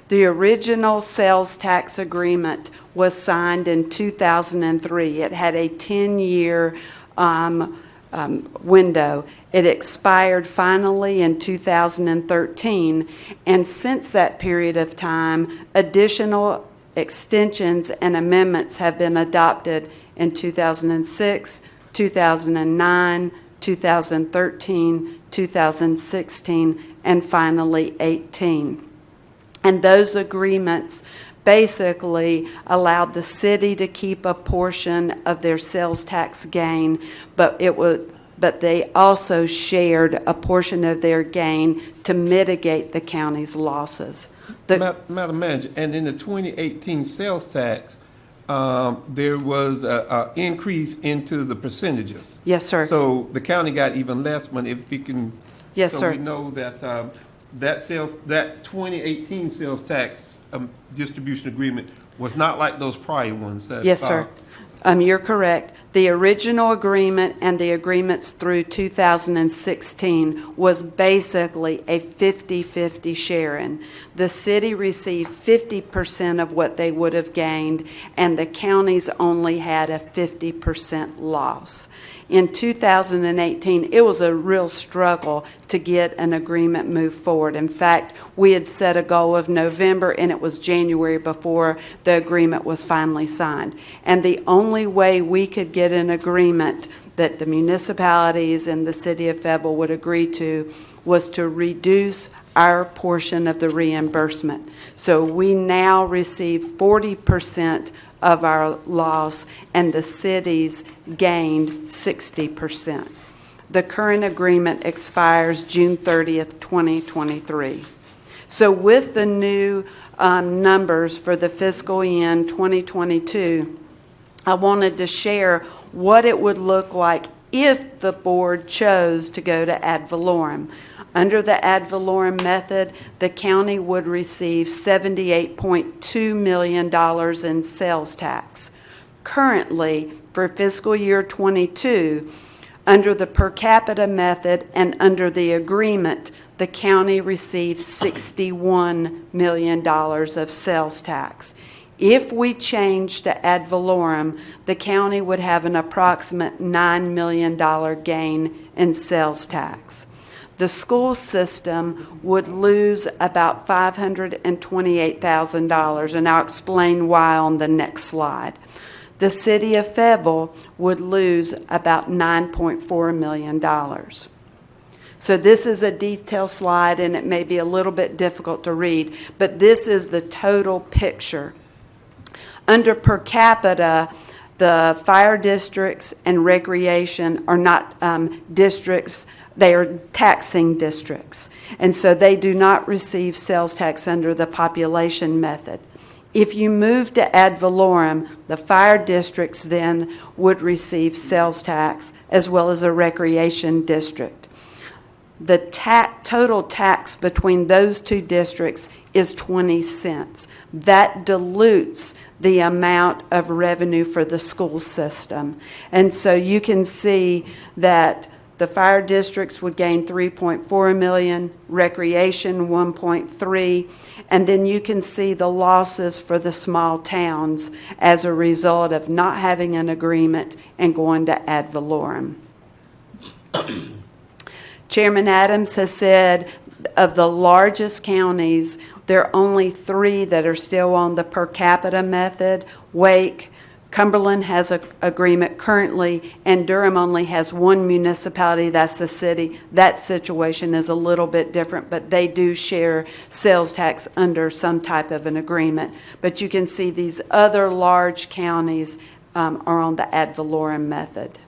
The original sales tax agreement was signed in 2003. It had a 10-year window. It expired finally in 2013, and since that period of time, additional extensions and amendments have been adopted in 2006, 2009, 2013, 2016, and finally 18. And those agreements basically allowed the city to keep a portion of their sales tax gain, but they also shared a portion of their gain to mitigate the county's losses. Madam Manager, and in the 2018 sales tax, there was an increase into the percentages. Yes, sir. So the county got even less money. If we can, yes, so sir. we know that that 2018 sales tax distribution agreement was not like those prior ones. Yes, sir. You're correct. The original agreement and the agreements through 2016 was basically a 50-50 sharing. The city received 50% of what they would have gained, and the counties only had a 50% loss. In 2018, it was a real struggle to get an agreement moved forward. In fact, we had set a goal of November, and it was January before the agreement was finally signed. And the only way we could get an agreement that the municipalities and the city of Fayetteville would agree to was to reduce our portion of the reimbursement. So we now receive 40% of our loss, and the cities gained 60%. The current agreement expires June 30th, 2023. So with the new numbers for the fiscal year 2022, I wanted to share what it would look like if the board chose to go to ad valorem. Under the ad valorem method, the county would receive $78.2 million in sales tax. Currently, for fiscal year 22, under the per capita method and under the agreement, the county receives $61 million of sales tax. If we change to ad valorem, the county would have an approximate $9 million gain in sales tax. The school system would lose about $528,000, and I'll explain why on the next slide. The city of Fayetteville would lose about $9.4 million. So this is a detailed slide, and it may be a little bit difficult to read, but this is the total picture. Under per capita, the fire districts and recreation are not districts. They are taxing districts, and so they do not receive sales tax under the population method. If you move to ad valorem, the fire districts then would receive sales tax as well as a recreation district. The total tax between those two districts is 20 cents. That dilutes the amount of revenue for the school system. And so you can see that the fire districts would gain $3.4 million, recreation 1.3, and then you can see the losses for the small towns as a result of not having an agreement and going to ad valorem. Chairman Adams has said of the largest counties, there are only 3 that are still on the per capita method. Wake, Cumberland has an agreement currently, and Durham only has 1 municipality, that's the city. That situation is a little bit different, but they do share sales tax under some type of an agreement. But you can see these other large counties are on the ad valorem method.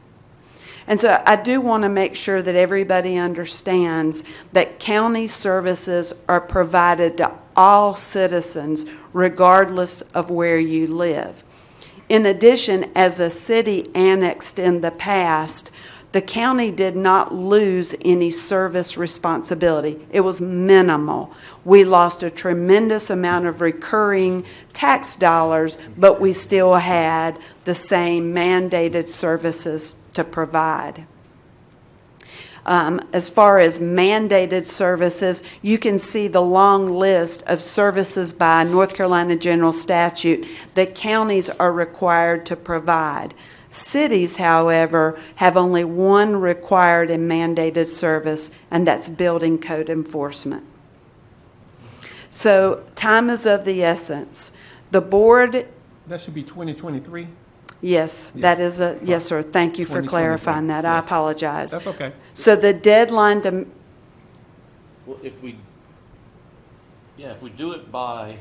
And so I do want to make sure that everybody understands that county services are provided to all citizens regardless of where you live. In addition, as a city annexed in the past, the county did not lose any service responsibility. It was minimal. We lost a tremendous amount of recurring tax dollars, but we still had the same mandated services to provide. As far as mandated services, you can see the long list of services by North Carolina general statute that counties are required to provide. Cities, however, have only one required and mandated service, and that's building code enforcement. So time is of the essence. The board... That should be 2023? Yes, that is a, yes, sir. Thank you for clarifying that. I apologize. That's okay. So the deadline to... Well, if we do it by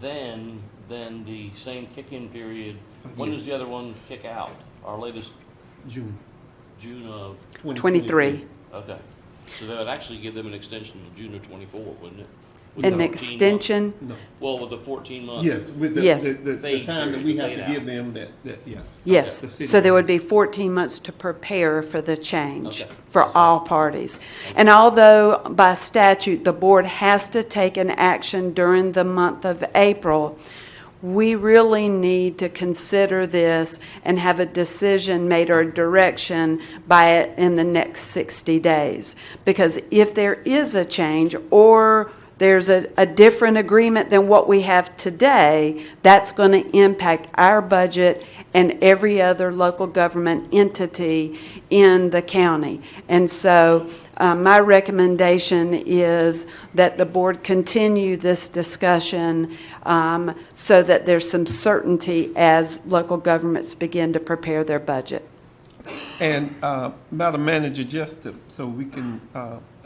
then the same kick-in period, when does the other one kick out? Our latest? June of 23. Okay. So that would actually give them an extension to June of 24, wouldn't it? An extension? No. Well, with the 14 months. Yes, with the time that we have to give them yes. Yes, Okay. so there would be 14 months to prepare for the change for all parties. And although by statute the board has to take an action during the month of April, we really need to consider this and have a decision made or direction by it in the next 60 days. Because if there is a change or there's a different agreement than what we have today, that's going to impact our budget and every other local government entity in the county. And so my recommendation is that the board continue this discussion so that there's some certainty as local governments begin to prepare their budget. And Madam Manager, so we can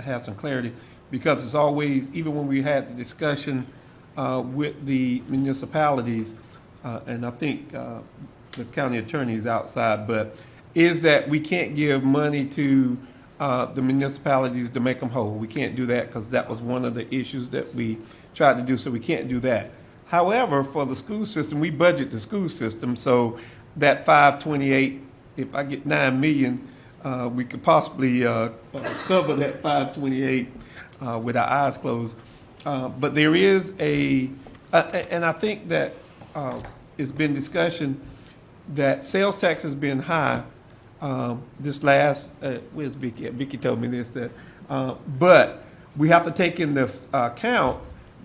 have some clarity, because it's always, even when we had the discussion with the municipalities, and I think the county attorney is outside, but is that we can't give money to the municipalities to make them whole. We can't do that because that was one of the issues that we tried to do, so we can't do that. However, for the school system, we budget the school system, so that 528, if I get 9 million, we could possibly cover that 528 with our eyes closed. But there is and I think that it's been discussion that sales tax has been high this last, where's Vicky? Vicky told me this, but we have to take into account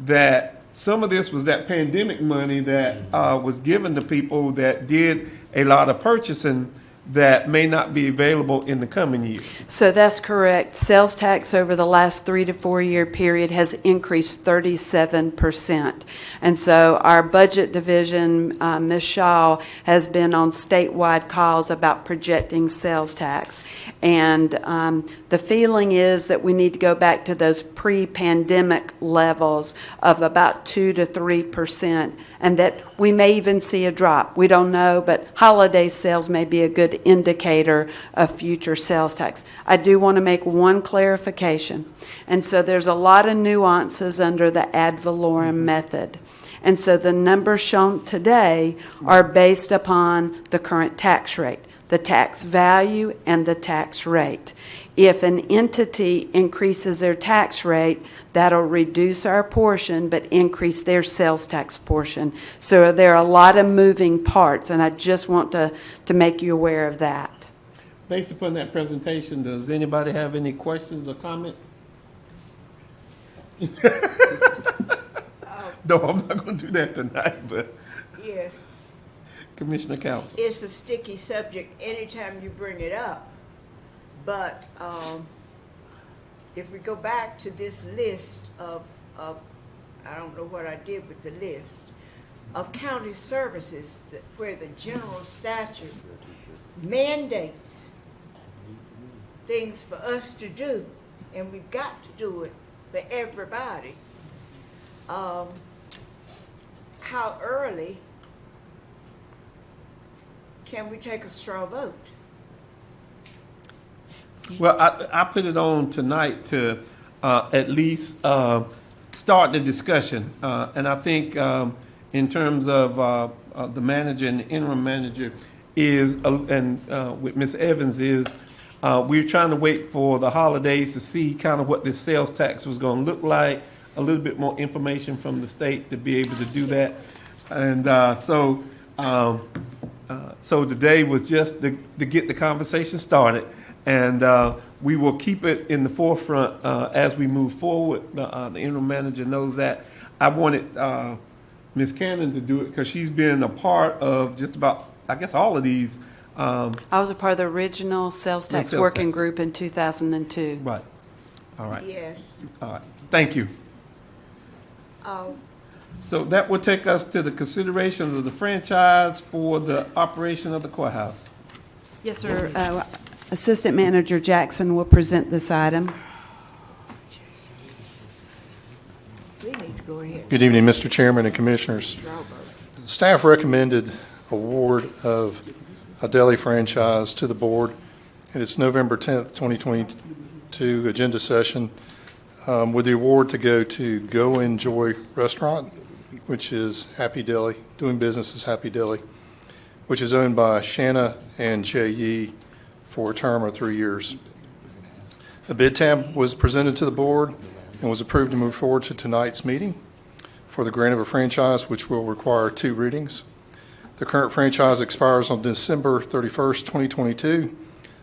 that some of this was that pandemic money that was given to people that did a lot of purchasing that may not be available in the coming year. So that's correct. Sales tax over the last 3 to 4 year period has increased 37%. And so our budget division, Ms. Shaw, has been on statewide calls about projecting sales tax. And the feeling is that we need to go back to those pre-pandemic levels of about 2 to 3%, and that we may even see a drop. We don't know, but holiday sales may be a good indicator of future sales tax. I do want to make one clarification. And so there's a lot of nuances under the ad valorem method. And so the numbers shown today are based upon the current tax rate, the tax value, and the tax rate. If an entity increases their tax rate, that'll reduce our portion but increase their sales tax portion. So there are a lot of moving parts, and I just want to make you aware of that. Based upon that presentation, does anybody have any questions or comments? No, I'm not going to do that tonight, but Yes, Commissioner Council. it's a sticky subject anytime you bring it up. But if we go back to this list of, I don't know what I did with the list, of county services where the general statute mandates things for us to do, and we've got to do it for everybody. How early can we take a straw vote? Well, I put it on tonight to at least start the discussion. And I think in terms of the manager and the interim manager is, with Ms. Evans is, we're trying to wait for the holidays to see kind of what this sales tax was going to look like, a little bit more information from the state to be able to do that. And so today was just to get the conversation started. And we will keep it in the forefront as we move forward. The interim manager knows that. I wanted Ms. Cannon to do it because she's been a part of just about, I guess, all of these. I was a part of the original sales tax working group in 2002. Right. All right. Yes. All right. Thank you. So that will take us to the consideration of the franchise for the operation of the courthouse. Yes, sir. Assistant Manager Jackson will present this item. We need to go ahead. Good evening, Mr. Chairman and Commissioners. Staff recommended award of a deli franchise to the board at its November 10th, 2022 agenda session, with the award to go to Go Enjoy Restaurant, which is Happy Deli, doing business as Happy Deli, which is owned by Shanna and Jay Yee for a term of 3 years. A bid tab was presented to the board and was approved to move forward to tonight's meeting for the grant of a franchise, which will require 2 readings. The current franchise expires on December 31st, 2022.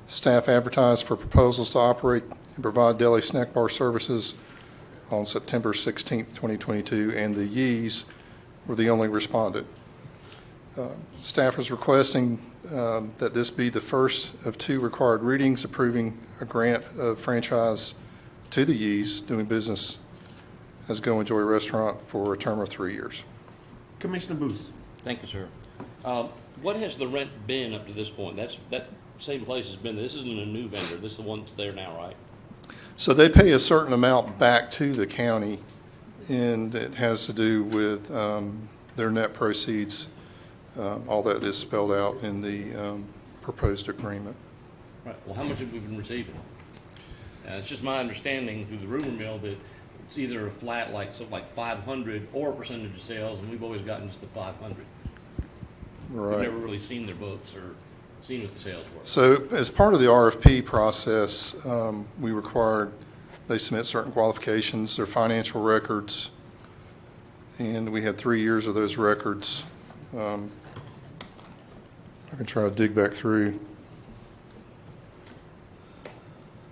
Staff advertised for proposals to operate and provide deli snack bar services on September 16th, 2022, and the yeas were the only respondent. Staff is requesting that this be the first of 2 required readings approving a grant of franchise to the yeas doing business as Go Enjoy Restaurant for a term of 3 years. Commissioner Booth. Thank you, sir. What has the rent been up to this point? That same place has been, this isn't a new vendor, this is the one that's there now, right? So they pay a certain amount back to the county, and it has to do with their net proceeds. All that is spelled out in the proposed agreement. Right, well, how much have we been receiving? It's just my understanding through the rumor mill that it's either a flat, like, something like 500 or a percentage of sales, and we've always gotten just the 500. Right. We've never really seen their books or seen what the sales were. So as part of the RFP process, we required they submit certain qualifications, their financial records, and we had 3 years of those records. I can try to dig back through.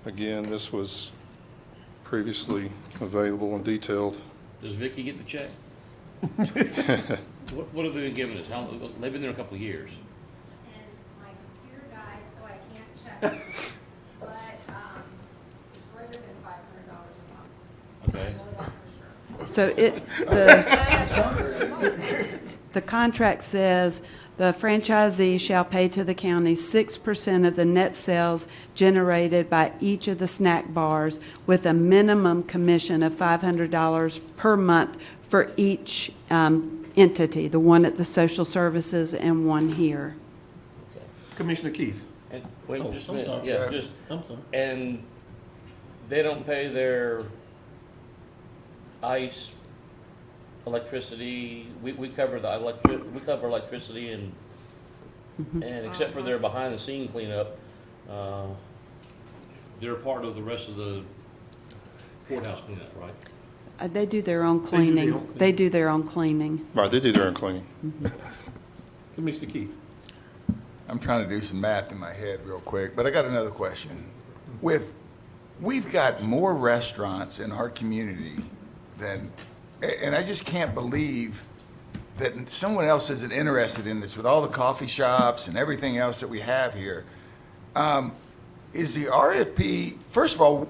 Again, this was previously available and detailed. Does Vicky get the check? What have they been giving us? They've been there a couple of years. And my computer died, so I can't check. But it's greater than $500 a month. Okay. I know that for sure. So the contract says the franchisee shall pay to the county 6% of the net sales generated by each of the snack bars with a minimum commission of $500 per month for each entity, the one at the social services and one here. Commissioner Keith. And, wait, just a I'm minute. sorry. Yeah, just, and they don't pay their ice, electricity, we cover the we cover electricity and except for their behind the scene cleanup, they're part of the rest of the courthouse cleanup, right? They do their own cleaning. They do their own cleaning. Right, they do their own cleaning. Commissioner Keith. I'm trying to do some math in my head real quick, but I got another question. We've got more restaurants in our community than, and I just can't believe that someone else isn't interested in this with all the coffee shops and everything else that we have here. Is the RFP, first of all,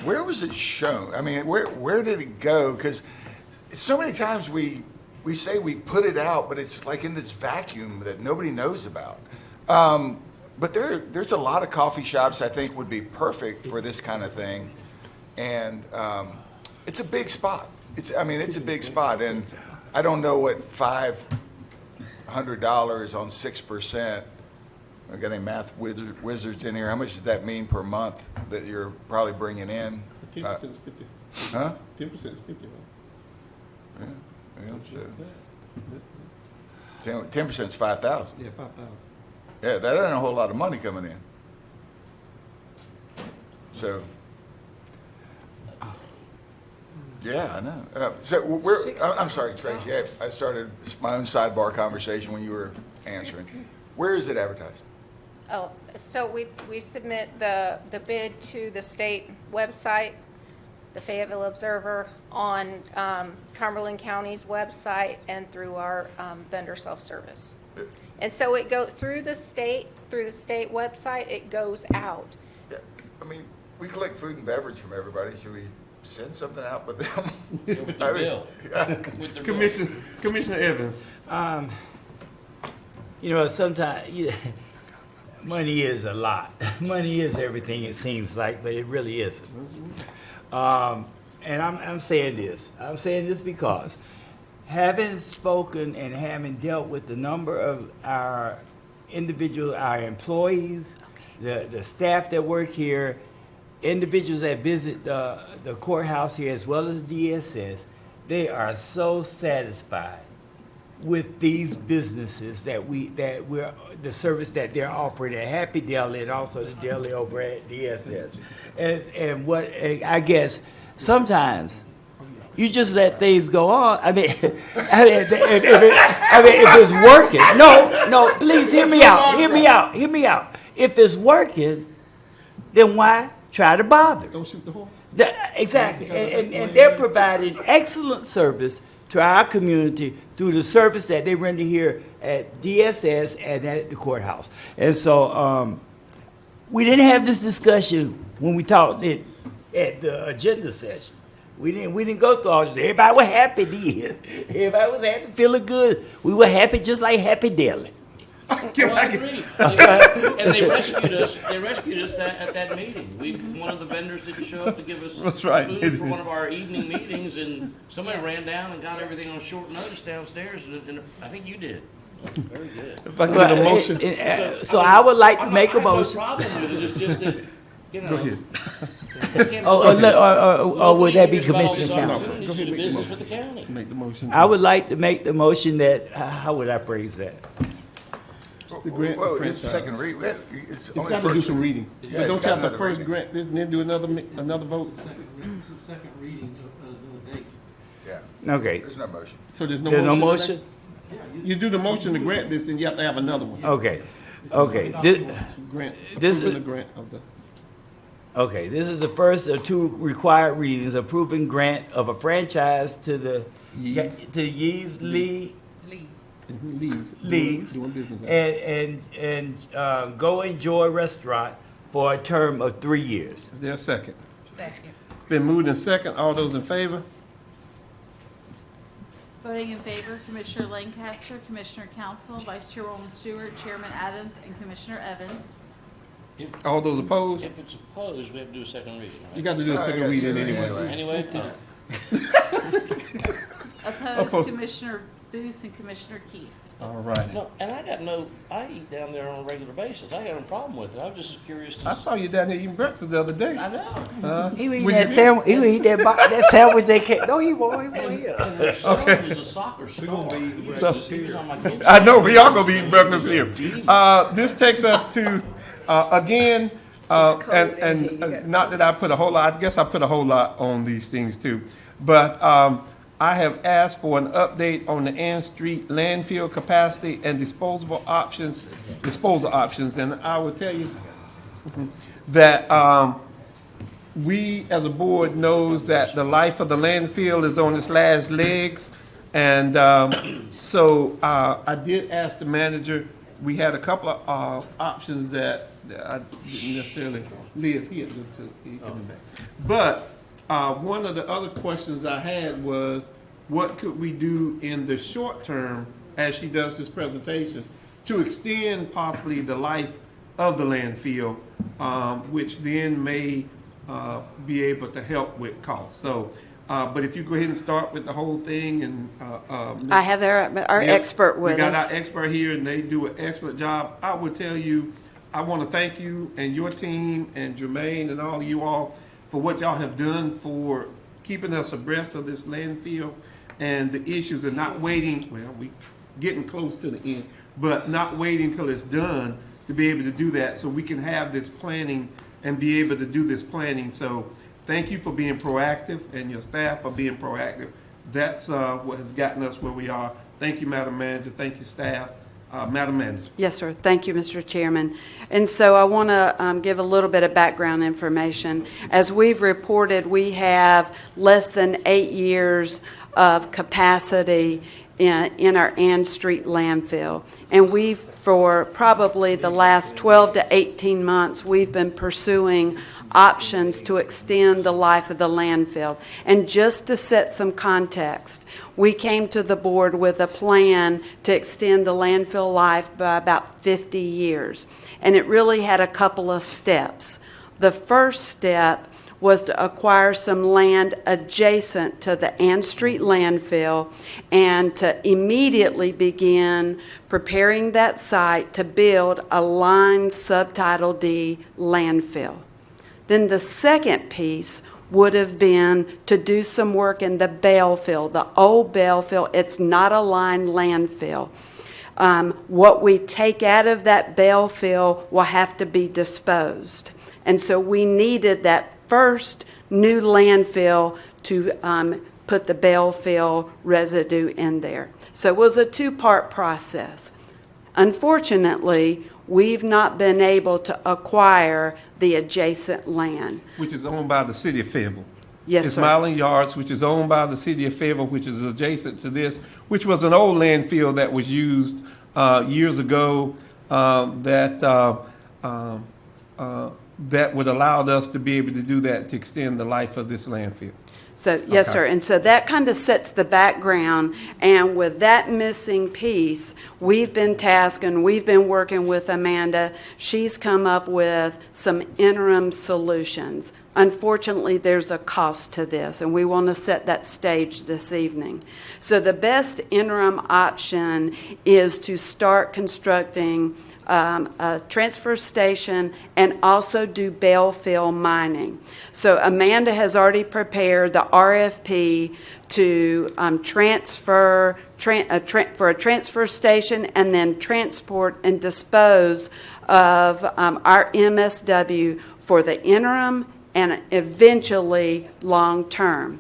where was it shown? I mean, where did it go? Because so many times we say we put it out, but it's like in this vacuum that nobody knows about. But there's a lot of coffee shops I think would be perfect for this kind of thing. And it's a big spot. It's a big spot. And I don't know what $500 on 6%. I've got any math wizards in here. How much does that mean per month that you're probably bringing in? 10% is 50. Huh? 10% is 50. Yeah, 10% is 5,000. Yeah, 5,000. Yeah, that ain't a whole lot of money coming in. So, yeah, I know. I'm sorry, Tracy. I started my own sidebar conversation when you were answering. Where is it advertised? Oh, so we submit the bid to the state website, the Fayetteville Observer, on Cumberland County's website, and through our vendor self-service. And so it goes through the state website, it goes out. Yeah, I mean, we collect food and beverage from everybody. Should we send something out with them? With their bill. With their bill. Commissioner Evans. You know, sometimes money is a lot. Money is everything it seems like, but it really isn't. And I'm saying this. I'm saying this because having spoken and having dealt with the number of our our employees, the staff that work here, individuals that visit the courthouse here as well as DSS, they are so satisfied with these businesses that we're the service that they're offering at Happy Deli and also the deli over at DSS. And what I guess sometimes you just let things go on. I mean, if it's working, no, please hear me out. Hear me out. If it's working, then why try to bother? Don't shoot the horse. Exactly, and they're providing excellent service to our community through the service that they render here at DSS and at the courthouse. And so, we didn't have this discussion when we talked at the agenda session. We didn't go through all this. Everybody was happy then. Everybody was happy, feeling good. We were happy just like Happy Daily. Well, I agree. And they rescued us. They rescued us at that meeting. One of the vendors didn't show up to give us That's right. food for one of our evening meetings, and somebody ran down and got everything on short notice downstairs. And I think you did. Very good. If I can get a motion. So I would like to make a motion. I have no problem with it. It's just that, you know. Go ahead. Or would that be Commissioner Council? Go ahead, make business with the county. Make the motion. I would like to make the motion that, how would I phrase that? The grant Well, for it's franchise. second read. It's got to do some reading. Yeah, But it's don't got have the another first reading. grant, and then do another vote. This is the second reading of the date. Yeah, Okay, there's no motion. So there's there's no motion? motion? You do the motion to grant this, then you have to have another one. Okay, Grant, This approving is- the grant of the. okay, this is the first of two required readings, approving grant of a franchise to the, to Yee's Lee, Lee's, Doing business. and Go Enjoy Restaurant for a term of 3 years. Is there a second? Second. It's been moved in second. All those in favor? Voting in favor, Commissioner Lancaster, Commissioner Council, Vice Chairwoman Stewart, Chairman Adams, and Commissioner Evans. All those opposed? If it's opposed, we have to do a second reading, You right? got to do a second I reading guess, anyway. Anyway, Opposed, Commissioner Booth and Commissioner Keith. All right. no, and I eat down there on a regular basis. I got no problem with it. I was just curious I to. saw you down there eating breakfast the other day. I know. He would eat When that you- sandwich, he would eat that sandwich they can't, no, he won't, he won't. And their son is a soccer star. So- He was on my kid's I know, we all gonna be eating breakfast here. This takes us to, again, and not that I put a whole lot, I guess I put a whole lot on these things too. But, I have asked for an update on the Ann Street landfill capacity and disposal options, and I will tell you that, we, as a board, knows that the life of the landfill is on its last legs. And so I did ask the manager, we had a couple of options that I didn't necessarily live here to he coming back. But one of the other questions I had was, what could we do in the short term, as she does this presentation, to extend possibly the life of the landfill, which then may be able to help with costs. So, but if you go ahead and start with the whole thing, and I have our Yep, expert with we got us. our expert here, and they do an excellent job. I would tell you, I want to thank you and your team and Jermaine and all you all for what y'all have done for keeping us abreast of this landfill and the issues, and not waiting. Well, we getting close to the end, but not waiting till it's done to be able to do that, so we can have this planning and be able to do this planning. So thank you for being proactive, and your staff for being proactive. That's what has gotten us where we are. Thank you, Madam Manager. Thank you, staff. Madam Manager. Yes, sir. Thank you, Mr. Chairman. And so I want to give a little bit of background information. As we've reported, we have less than 8 years of capacity in our Ann Street landfill. And we've, for probably the last 12 to 18 months, we've been pursuing options to extend the life of the landfill. And just to set some context, we came to the board with a plan to extend the landfill life by about 50 years. And it really had a couple of steps. The first step was to acquire some land adjacent to the Ann Street landfill and to immediately begin preparing that site to build a lined Subtitle D landfill. Then the second piece would have been to do some work in the bale field, the old bale field. It's not a lined landfill. What we take out of that bale field will have to be disposed. And so we needed that first new landfill to put the bale field residue in there. So it was a two-part process. Unfortunately, we've not been able to acquire the adjacent land. Which is owned by the city of Fayetteville. Yes, It's sir. Milan Yards, which is owned by the city of Fayetteville, which is adjacent to this, which was an old landfill that was used years ago that would allow us to be able to do that to extend the life of this landfill. So, yes, Okay. sir. And so that kind of sets the background. And with that missing piece, we've been tasked and we've been working with Amanda. She's come up with some interim solutions. Unfortunately, there's a cost to this, and we want to set that stage this evening. So the best interim option is to start constructing a transfer station and also do bale fill mining. So Amanda has already prepared the RFP to transfer for a transfer station and then transport and dispose of our MSW for the interim and eventually long-term.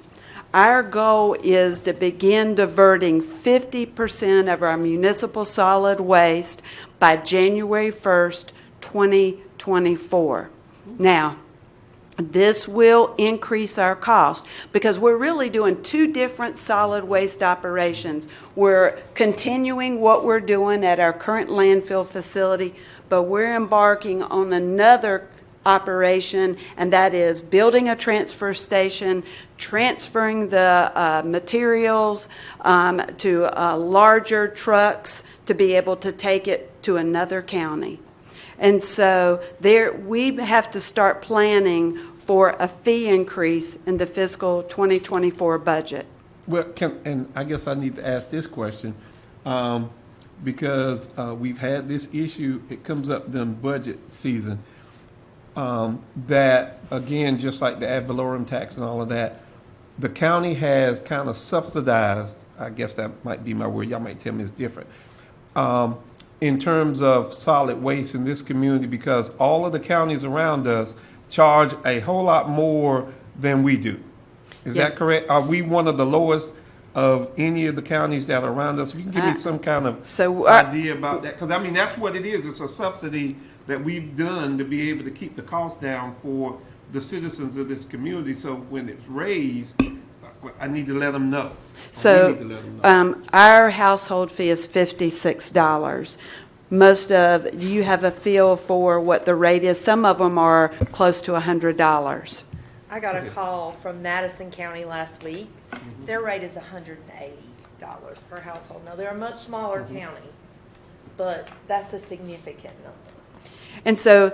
Our goal is to begin diverting 50% of our municipal solid waste by January 1st, 2024. Now, this will increase our cost because we're really doing two different solid waste operations. We're continuing what we're doing at our current landfill facility, but we're embarking on another operation, and that is building a transfer station, transferring the materials to larger trucks to be able to take it to another county. And so we have to start planning for a fee increase in the fiscal 2024 budget. Well, and I guess I need to ask this question, because we've had this issue, it comes up during budget season, that, again, just like the ad valorem tax and all of that, the county has kind of subsidized, I guess that might be my word, y'all might tell me it's different, in terms of solid waste in this community, because all of the counties around us charge a whole lot more than we do. Is Yes. that correct? Are we one of the lowest of any of the counties that are around us? If you can give me some kind of idea about that, because I mean, that's what it is. It's a subsidy that we've done to be able to keep the cost down for the citizens of this community. So when it's raised, I need to let them know. So We need to let them know. our household fee is $56. Do you have a feel for what the rate is? Some of them are close to $100. I got a call from Madison County last week. Their rate is $180 per household. Now, they're a much smaller county, but that's a significant number. And so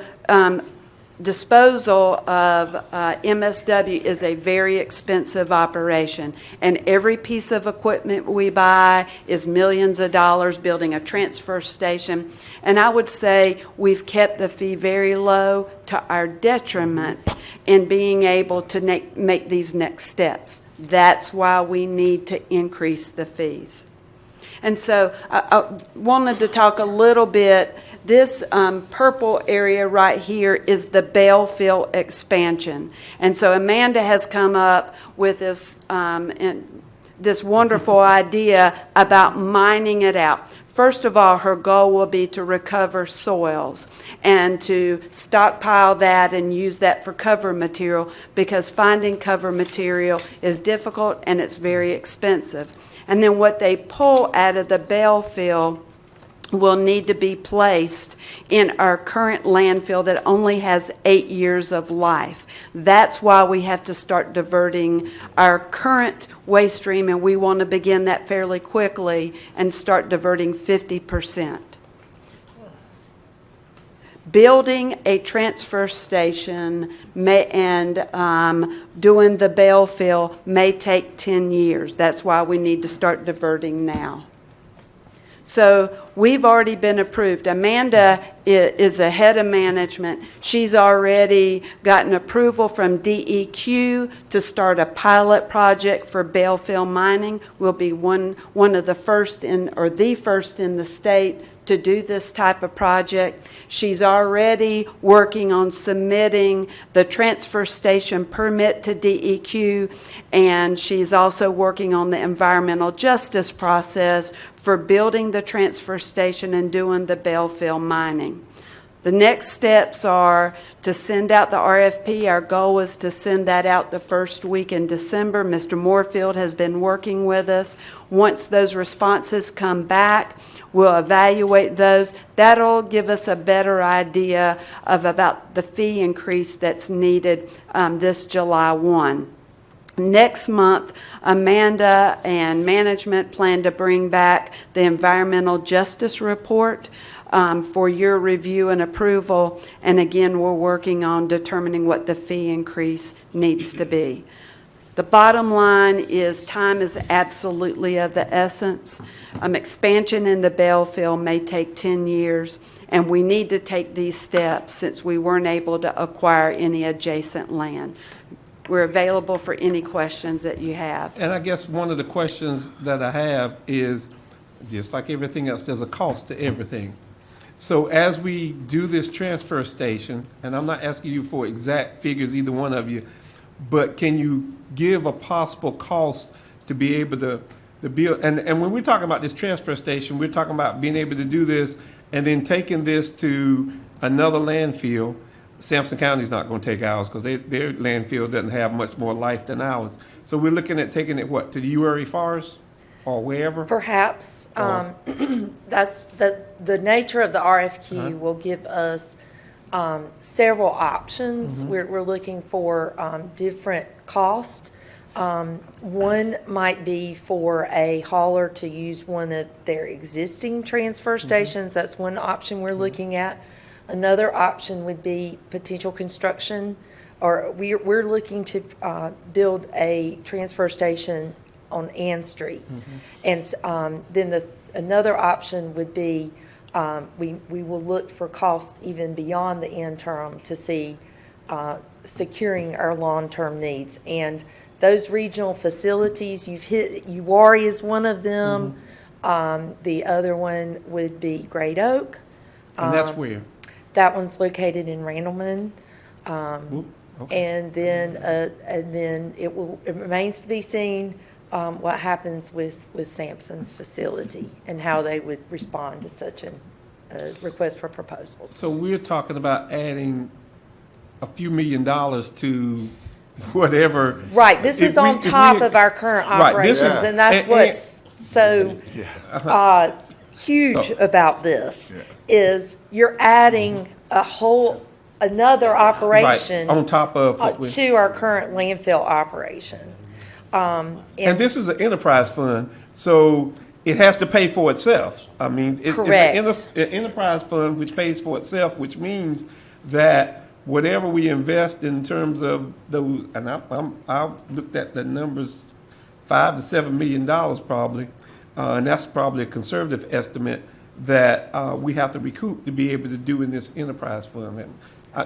disposal of MSW is a very expensive operation, and every piece of equipment we buy is millions of dollars building a transfer station. And I would say we've kept the fee very low to our detriment in being able to make these next steps. That's why we need to increase the fees. And so I wanted to talk a little bit. This purple area right here is the bale fill expansion. And so Amanda has come up with this wonderful idea about mining it out. First of all, her goal will be to recover soils and to stockpile that and use that for cover material, because finding cover material is difficult and it's very expensive. And then what they pull out of the bale fill will need to be placed in our current landfill that only has 8 years of life. That's why we have to start diverting our current waste stream, and we want to begin that fairly quickly and start diverting 50%. Building a transfer station and doing the bale fill may take 10 years. That's why we need to start diverting now. So we've already been approved. Amanda is the head of management. She's already gotten approval from DEQ to start a pilot project for bale fill mining. We'll be one of the first or the first in the state to do this type of project. She's already working on submitting the transfer station permit to DEQ, and she's also working on the environmental justice process for building the transfer station and doing the bale fill mining. The next steps are to send out the RFP. Our goal is to send that out the first week in December. Mr. Moorfield has been working with us. Once those responses come back, we'll evaluate those. That'll give us a better idea of about the fee increase that's needed this July 1. Next month, Amanda and management plan to bring back the environmental justice report for your review and approval. And again, we're working on determining what the fee increase needs to be. The bottom line is time is absolutely of the essence. Expansion in the Bellfield may take 10 years, and we need to take these steps since we weren't able to acquire any adjacent land. We're available for any questions that you have. And I guess one of the questions that I have is, just like everything else, there's a cost to everything. So as we do this transfer station, and I'm not asking you for exact figures, either one of you, but can you give a possible cost to be able to build? And when we're talking about this transfer station, we're talking about being able to do this and then taking this to another landfill. Sampson County's not going to take ours because their landfill doesn't have much more life than ours. So we're looking at taking it, what, to the URE Forest or wherever? Perhaps. That's the nature of the RFQ will give us several options. We're looking for different costs. One might be for a hauler to use one of their existing transfer stations. That's one option we're looking at. Another option would be potential construction, or we're looking to build a transfer station on Ann Street. And then another option would be we will look for cost even beyond the interim to see securing our long-term needs. And those regional facilities you've hit, UWARE is one of them. The other one would be Great Oak. And that's where? That one's located in Randleman. Okay. And then it remains to be seen what happens with Sampson's facility and how they would respond to such a request for proposals. So we're talking about adding a few $1 million to whatever. Right, this is on top of our current operations, and that's what's so huge about this, is you're adding another operation on top of to our current landfill operation. And this is an enterprise fund, so it has to pay for itself. I mean, it's an enterprise fund which pays for itself, which means that whatever we invest in terms of those, and I looked at the numbers, $5 to $7 million probably, and that's probably a conservative estimate that we have to recoup to be able to do in this enterprise fund.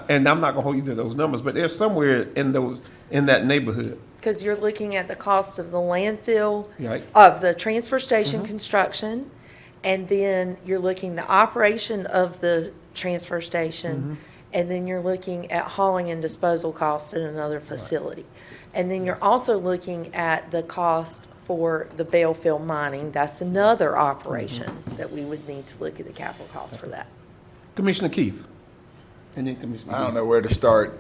And I'm not gonna hold you to those numbers, but they're somewhere in that neighborhood. Because you're looking at the cost of the landfill, Right. of the transfer station construction, and then you're looking the operation of the transfer station, and then you're looking at hauling and disposal costs in another facility. And then you're also looking at the cost for the Bellfield mining. That's another operation that we would need to look at the capital cost for that. Commissioner Keefe. And then Commissioner I don't know where to start.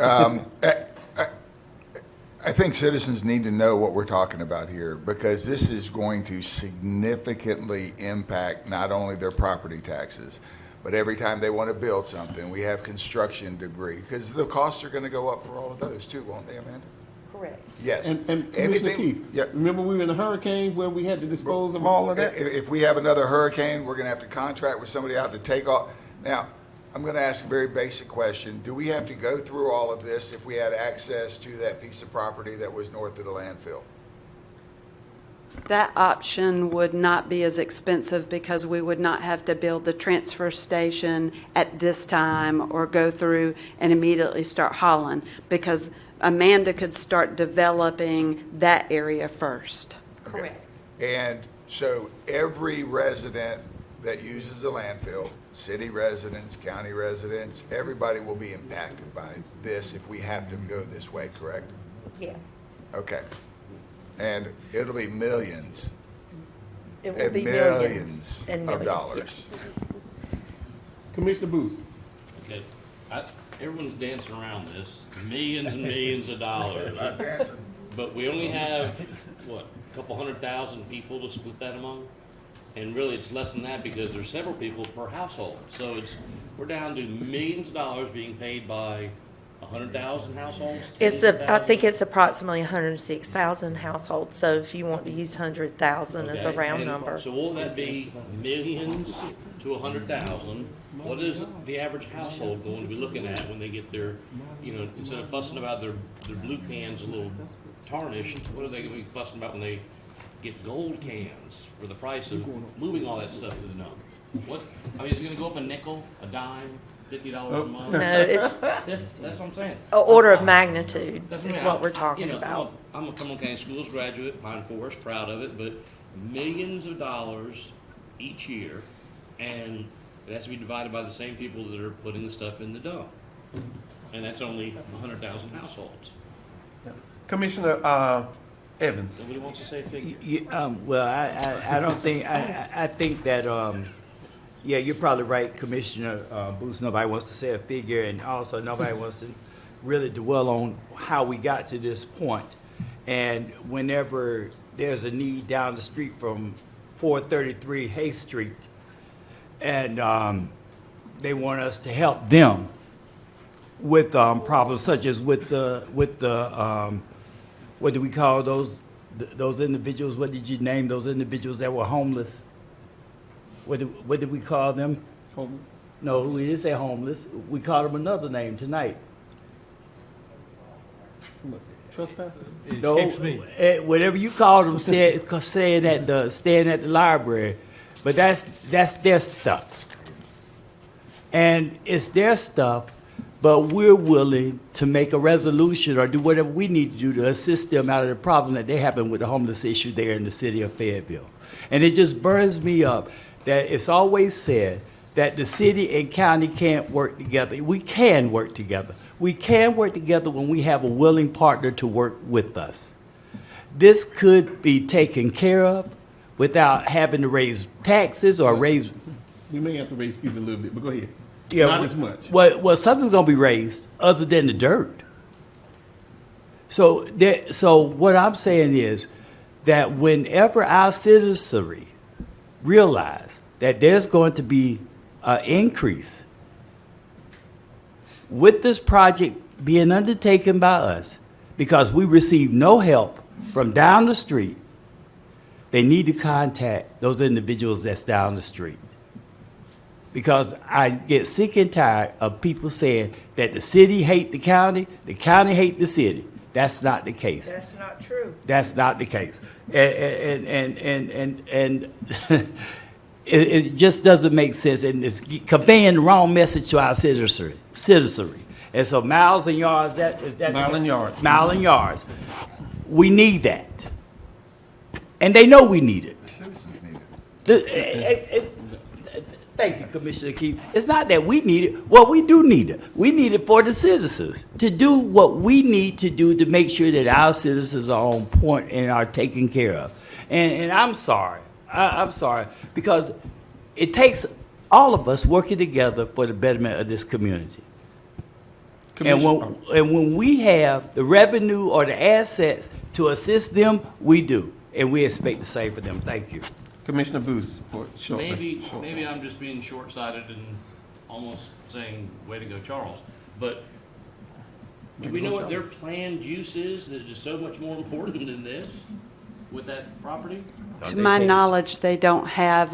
I think citizens need to know what we're talking about here, because this is going to significantly impact not only their property taxes, but every time they want to build something, we have construction debris, because the costs are going to go up for all of those too, won't they, Amanda? Correct. Yes. And Commissioner Keefe, remember we were in a hurricane where we had to dispose of all of that? If we have another hurricane, we're going to have to contract with somebody out to take off. Now, I'm going to ask a very basic question. Do we have to go through all of this if we had access to that piece of property that was north of the landfill? That option would not be as expensive because we would not have to build the transfer station at this time or go through and immediately start hauling, because Amanda could start developing that area first. Correct. And so every resident that uses the landfill, city residents, county residents, everybody will be impacted by this if we have to go this way, correct? Yes. Okay. And it'll be millions. It will be millions of dollars. Commissioner Booth. Okay, everyone's dancing around this, millions and millions of dollars. Not dancing. But we only have, what, a couple 100,000 people to split that among? And really, it's less than that because there's several people per household. So we're down to millions of dollars being paid by 100,000 households? I think it's approximately 106,000 households, so if you want to use 100,000 as a Okay, round and number. So will that be millions to 100,000? What is the average household going to be looking at when they get their, instead of fussing about their blue cans a little tarnished, what are they going to be fussing about when they get gold cans for the price of moving all that stuff to the dump? Is it going to go up a nickel, a dime, $50 a month? No, it's That's what I'm saying. an order of magnitude That's is I mean. what we're talking about. I'm a Cumberland County Schools graduate, Pine Forest, proud of it, but millions of dollars each year, and it has to be divided by the same people that are putting the stuff in the dump. And that's only 100,000 households. Commissioner Evans. Nobody wants to say a figure. Well, I don't think, I think that, yeah, you're probably right, Commissioner Booth. Nobody wants to say a figure, and also nobody wants to really dwell on how we got to this point. And whenever there's a need down the street from 433 Hay Street, and they want us to help them with problems such as with the what do we call those individuals? What did you name those individuals that were homeless? What did we call them? Homeless? No, we didn't say homeless. We called them another name tonight. Trespassers? It No, escapes me. whatever you call them, staying at the library, but that's their stuff, and it's their stuff. But we're willing to make a resolution or do whatever we need to do to assist them out of the problem that they're having with the homeless issue there in the city of Fayetteville. And it just burns me up that it's always said that the city and county can't work together. We can work together. We can work together when we have a willing partner to work with us. This could be taken care of without having to raise taxes or raise. We may have to raise fees a little bit, but go ahead. Yeah, Not as much. Well, something's gonna be raised other than the dirt. So what I'm saying is that whenever our citizenry realize that there's going to be an increase with this project being undertaken by us, because we receive no help from down the street, they need to contact those individuals that's down the street. Because I get sick and tired of people saying that the city hate the county hate the city. That's not the case. That's not true. That's not the case. And it just doesn't make sense, and it's conveying the wrong message to our citizenry. And so miles and yards, is that Mile and yards. Mile and yards. We need that. And they know we need it. The citizens need it. Thank you, Commissioner Keith. It's not that we need it. Well, we do need it. We need it for the citizens to do what we need to do to make sure that our citizens are on point and are taken care of. And I'm sorry. I'm sorry because it takes all of us working together for the betterment of this community. And when we have the revenue or the assets to assist them, we do. And we expect the same for them. Thank you. Commissioner Booth, for short. Maybe I'm just being short-sighted and almost saying, way to go, Charles. But do we know what their planned use is that is so much more important than this with that property? To my knowledge, they don't have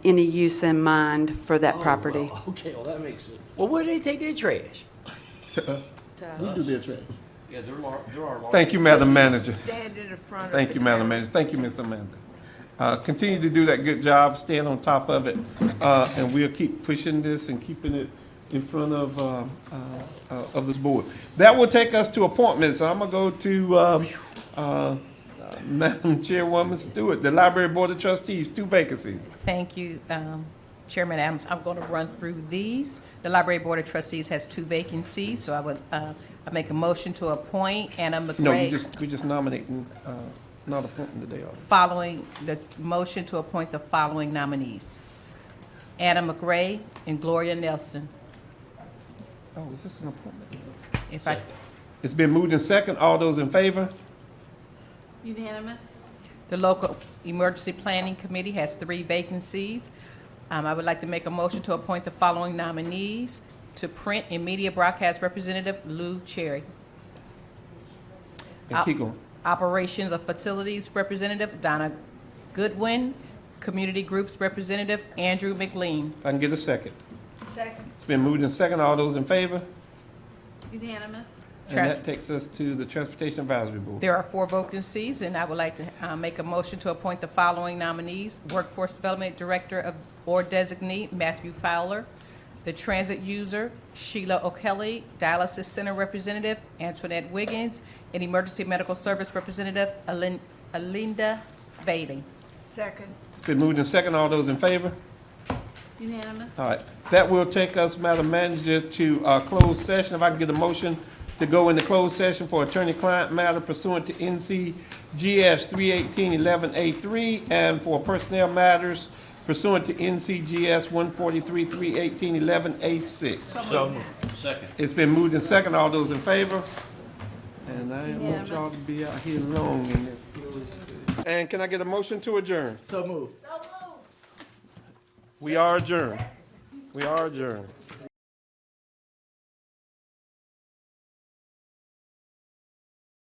any use in mind for that property. Well, okay, well, that makes it. Well, where do they take their trash? We do their trash. Yeah, there are large. Thank you, Madam Manager. Stand in the front of Thank you, Madam Manager. Thank you, Ms. Amanda. Continue to do that good job, staying on top of it, and we'll keep pushing this and keeping it in front of this board. That will take us to appointments. I'm gonna go to Madam Chairwoman Stewart, the Library Board of Trustees, 2 vacancies. Thank you, Chairman Adams. I'm going to run through these. The Library Board of Trustees has 2 vacancies, so I would I make a motion to appoint Anna McRae. No, we just nominating, not appointing today. Following the motion to appoint the following nominees: Anna McRae and Gloria Nelson. Oh, is this an appointment? If I, It's been moved in second. All those in favor? Unanimous. the local emergency planning committee has 3 vacancies. I would like to make a motion to appoint the following nominees: to print and media broadcast representative Lou Cherry, And keep going. operations of facilities representative Donna Goodwin, community groups representative Andrew McLean. If I can get a second. Second. It's been moved in second. All those in favor? Unanimous. And that takes us to the Transportation Advisory Board. There are 4 vacancies, and I would like to make a motion to appoint the following nominees: Workforce Development Director of or Designee Matthew Fowler, the Transit User Sheila O'Kelly, Dialysis Center Representative Antoinette Wiggins, and Emergency Medical Service Representative Alinda Bailey. Second. It's been moved in second. All those in favor? Unanimous. All right. That will take us, Madam Manager, to closed session. If I can get a motion to go into closed session for attorney-client matter pursuant to NCGS 31811A3 and for personnel matters pursuant to NCGS 143-31811A6. So Second. It's been moved in second. All those in favor? And I didn't want y'all to be out here long in this closed session. And can I get a motion to adjourn? So move. We are adjourned. We are adjourned.